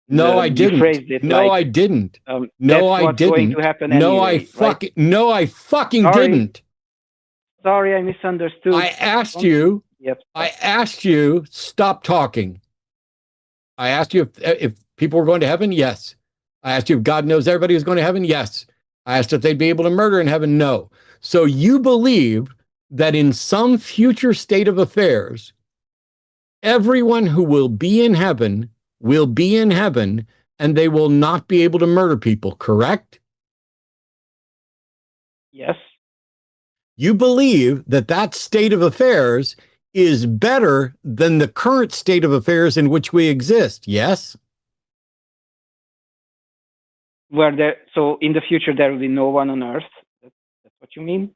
No, I You didn't. phrased it No, like, I didn't. that's No, I what's going to didn't. happen No, I anyway, right? fucking Sorry. didn't. Sorry, I misunderstood. I asked you. Yep. I asked you, stop talking. I asked you if people were going to heaven. Yes. I asked you if God knows everybody who's going to heaven. Yes. I asked if they'd be able to murder in heaven. No. So you believe that in some future state of affairs, everyone who will be in heaven, and they will not be able to murder people, correct? Yes. You believe that that state of affairs is better than the current state of affairs in which we exist, yes? So in the future there will be no one on Earth. That's what you mean?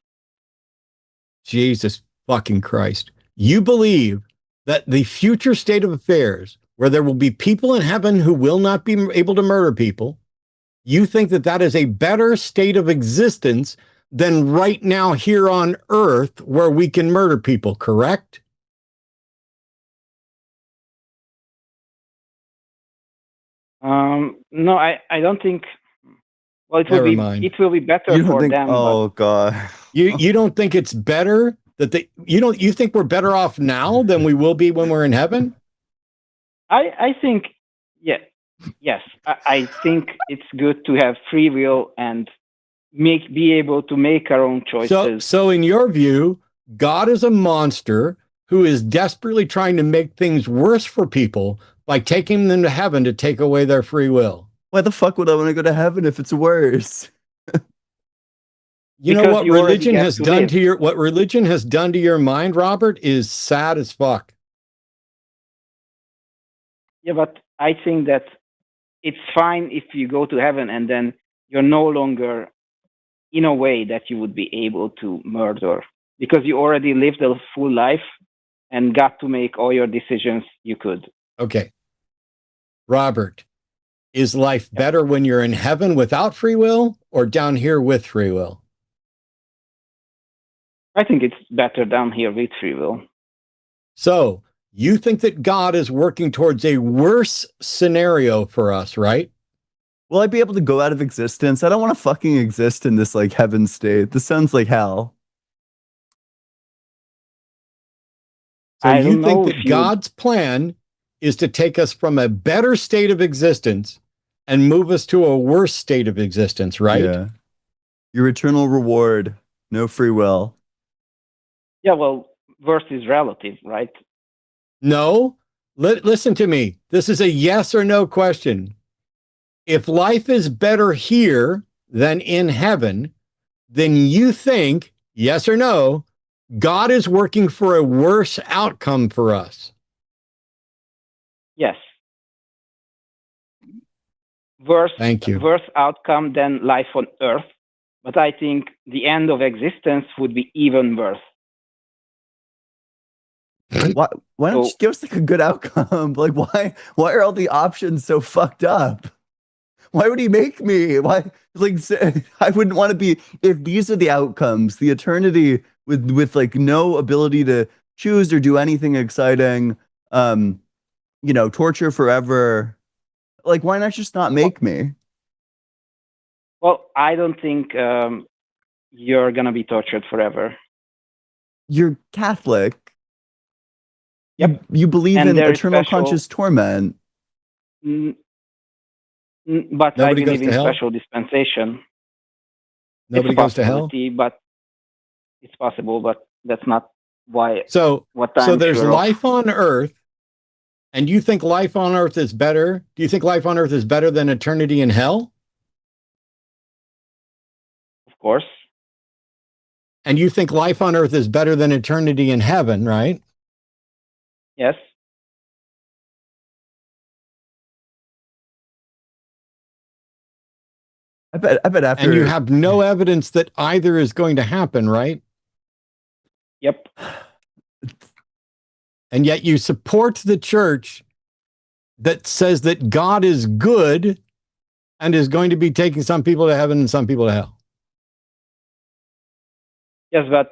Jesus fucking Christ. You believe that the future state of affairs, where there will be people in heaven who will not be able to murder people, you think that that is a better state of existence than right now here on Earth where we can murder people, correct? No, I don't think. Well, it Never will be mind. it will be better You don't for think? them. Oh God. You don't think it's better that you think we're better off now than we will be when we're in heaven? I think yes. I think it's good to have free will and be able to make our own choices. So in your view, God is a monster who is desperately trying to make things worse for people by taking them to heaven to take away their free will. Why the fuck would I want to go to heaven if it's worse? You know Because what you already religion get has to done live. to your mind, Robert, is sad as fuck. Yeah, but I think that it's fine if you go to heaven and then you're no longer in a way that you would be able to murder because you already lived a full life and got to make all your decisions you could. Okay. Robert, is life better when you're in heaven without free will or down here with free will? I think it's better down here with free will. So you think that God is working towards a worse scenario for us, right? Will I be able to go out of existence? I don't want to fucking exist in this like heaven state. This sounds like hell. So I you don't think know that if you God's plan is to take us from a better state of existence and move us to a worse state of existence, right? Yeah. Your eternal reward, no free will. Yeah, well, verse is relative, right? No. Listen to me. This is a yes or no question. If life is better here than in heaven, then you think, yes or no, God is working for a worse outcome for us. Yes. Worse, Thank you. worse outcome than life on Earth, but I think the end of existence would be even worse. Why don't you give us like a good outcome? Like why are all the options so fucked up? Why would he make me? Why like I wouldn't want to be if these are the outcomes, the eternity with like no ability to choose or do anything exciting, torture forever. Like why not just not make me? Well, I don't think you're gonna be tortured forever. You're Catholic. Yep. You believe And in there is eternal special- conscious torment. But Nobody I goes believe to in hell? special dispensation. Nobody It's a goes to hell? possibility, but it's possible, but that's not why. So What I'm there's sure of. life on Earth, and you think life on Earth is better? Do you think life on Earth is better than eternity in hell? Of course. And you think life on Earth is better than eternity in heaven, right? Yes. I bet after And you have no evidence that either is going to happen, right? Yep. And yet you support the church that says that God is good and is going to be taking some people to heaven and some people to hell. Yes, but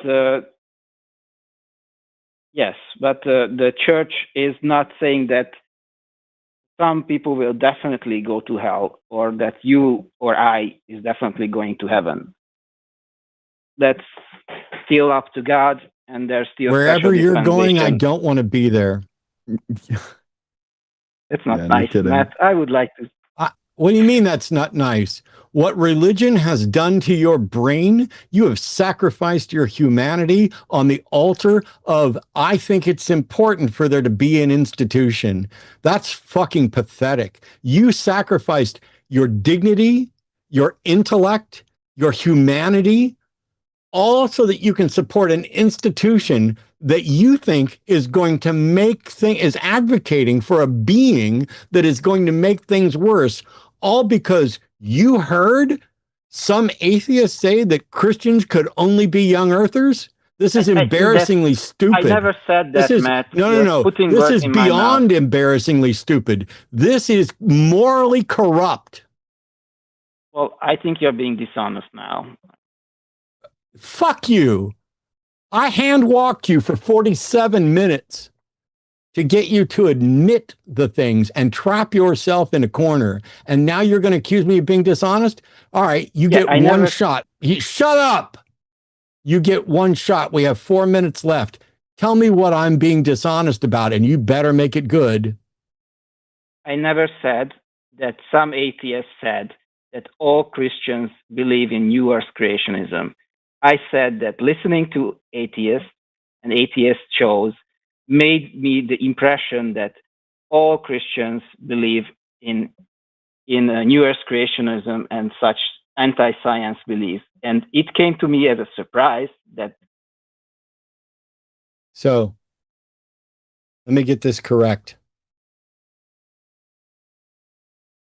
the church is not saying that some people will definitely go to hell, or that you or I is definitely going to heaven. That's still up to God, and there's still Wherever you're going, I dispensation. don't want to be there. It's not Yeah, no nice, kidding. Matt. I would like to. What do you mean that's not nice? What religion has done to your brain, you have sacrificed your humanity on the altar of, I think it's important for there to be an institution. That's fucking pathetic. You sacrificed your dignity, your intellect, your humanity, all so that you can support an institution that you think is going to is advocating for a being that is going to make things worse, all because you heard some atheists say that Christians could only be young earthers. This is embarrassingly stupid. I never said that, Matt. No. Putting This words is in my mouth. beyond embarrassingly stupid. This is morally corrupt. Well, I think you're being dishonest now. Fuck you. I hand walked you for 47 minutes to get you to admit the things and trap yourself in a corner. And now you're going to accuse me of being dishonest? All right, you get one shot. Shut up. You get one shot. We have 4 minutes left. Tell me what I'm being dishonest about, and you better make it good. I never said that some atheists said that all Christians believe in New Earth creationism. I said that listening to atheists and atheist shows made me the impression that all Christians believe in New Earth creationism and such anti-science beliefs. And it came to me as a surprise that. So, let me get this correct.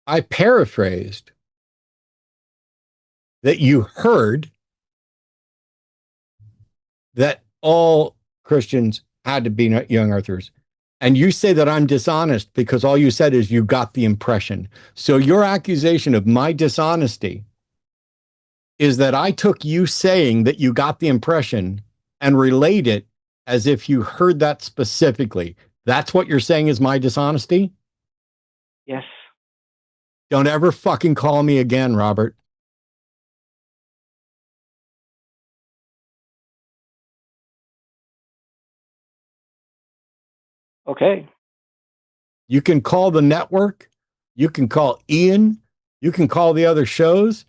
I paraphrased that you heard that all Christians had to be young earthers. And you say that I'm dishonest because all you said is you got the impression. So your accusation of my dishonesty is that I took you saying that you got the impression and relayed it as if you heard that specifically. That's what you're saying is my dishonesty? Yes. Don't ever fucking call me again, Robert. Okay. You can call the network. You can call Ian. You can call the other shows.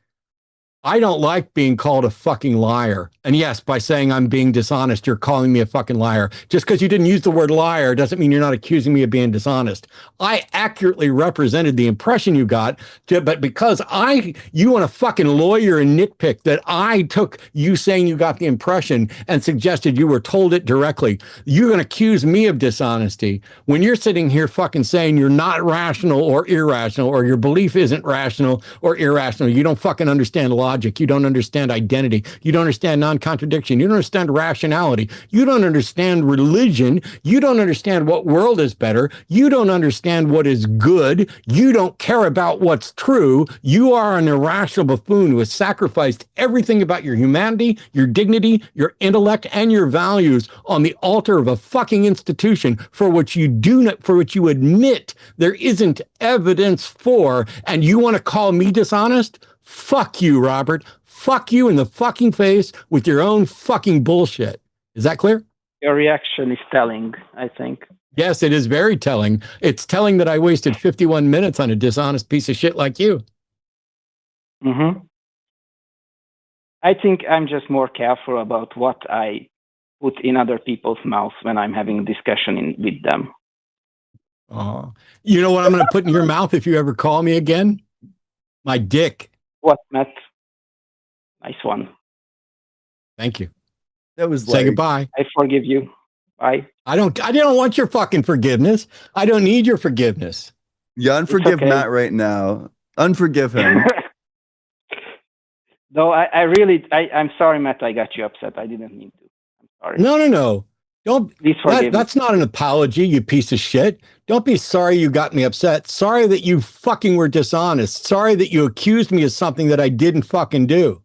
I don't like being called a fucking liar. And yes, by saying I'm being dishonest, you're calling me a fucking liar. Just because you didn't use the word liar doesn't mean you're not accusing me of being dishonest. I accurately represented the impression you got, but because you want to fucking lawyer and nitpick that I took you saying you got the impression and suggested you were told it directly, you're going to accuse me of dishonesty when you're sitting here fucking saying you're not rational or irrational, or your belief isn't rational or irrational. You don't fucking understand logic. You don't understand identity. You don't understand non-contradiction. You don't understand rationality. You don't understand religion. You don't understand what world is better. You don't understand what is good. You don't care about what's true. You are an irrational buffoon who has sacrificed everything about your humanity, your dignity, your intellect, and your values on the altar of a fucking institution for which you admit there isn't evidence for, and you want to call me dishonest? Fuck you, Robert. Fuck you in the fucking face with your own fucking bullshit. Is that clear? Your reaction is telling, I think. Yes, it is very telling. It's telling that I wasted 51 minutes on a dishonest piece of shit like you. Mm-hmm. I think I'm just more careful about what I put in other people's mouths when I'm having a discussion with them. Oh, you know what I'm going to put in your mouth if you ever call me again? My dick. What, Matt? Nice one. Thank you. That was Say goodbye. I forgive you. Bye. I don't want your fucking forgiveness. I don't need your forgiveness. Yeah, unforgive Matt right now. Unforgive him. No, I'm sorry, Matt. I got you upset. I didn't mean to. I'm Sorry. No. Don't. Please forgive me. That's not an apology, you piece of shit. Don't be sorry you got me upset. Sorry that you fucking were dishonest. Sorry that you accused me of something that I didn't fucking do.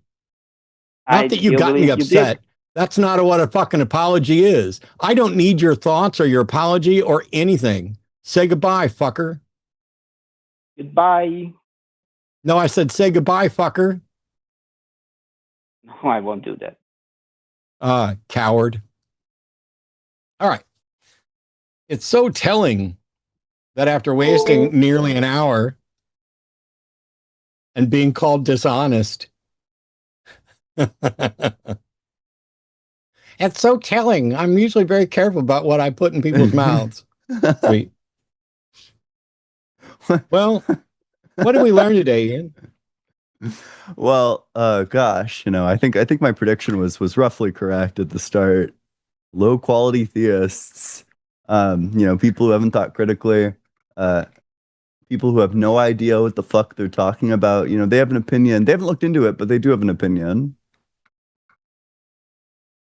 Not that you do got me believe you did. upset. That's not what a fucking apology is. I don't need your thoughts or your apology or anything. Say goodbye, fucker. Goodbye. No, I said say goodbye, fucker. No, I won't do that. Coward. All right. It's so telling that after wasting nearly an hour and being called dishonest, it's so telling. I'm usually very careful about what I put in people's mouths. Sweet. Well, what did we learn today, Ian? Well, gosh, I think my prediction was roughly correct at the start. Low quality theists, people who haven't thought critically, people who have no idea what the fuck they're talking about. They have an opinion. They haven't looked into it, but they do have an opinion.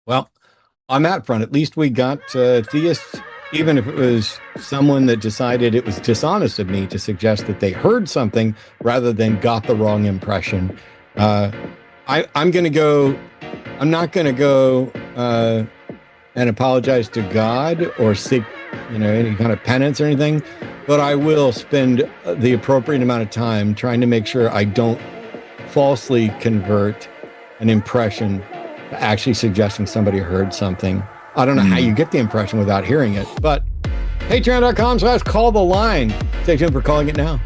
Well, on that front, at least we got theists, even if it was someone that decided it was dishonest of me to suggest that they heard something rather than got the wrong impression. I'm going to go, I'm not going to go and apologize to God or seek, any kind of penance or anything, but I will spend the appropriate amount of time trying to make sure I don't falsely convert an impression to actually suggesting somebody heard something. I don't know how you get the impression without hearing it, but patreon.com/call the line. Stay tuned for Calling It Now.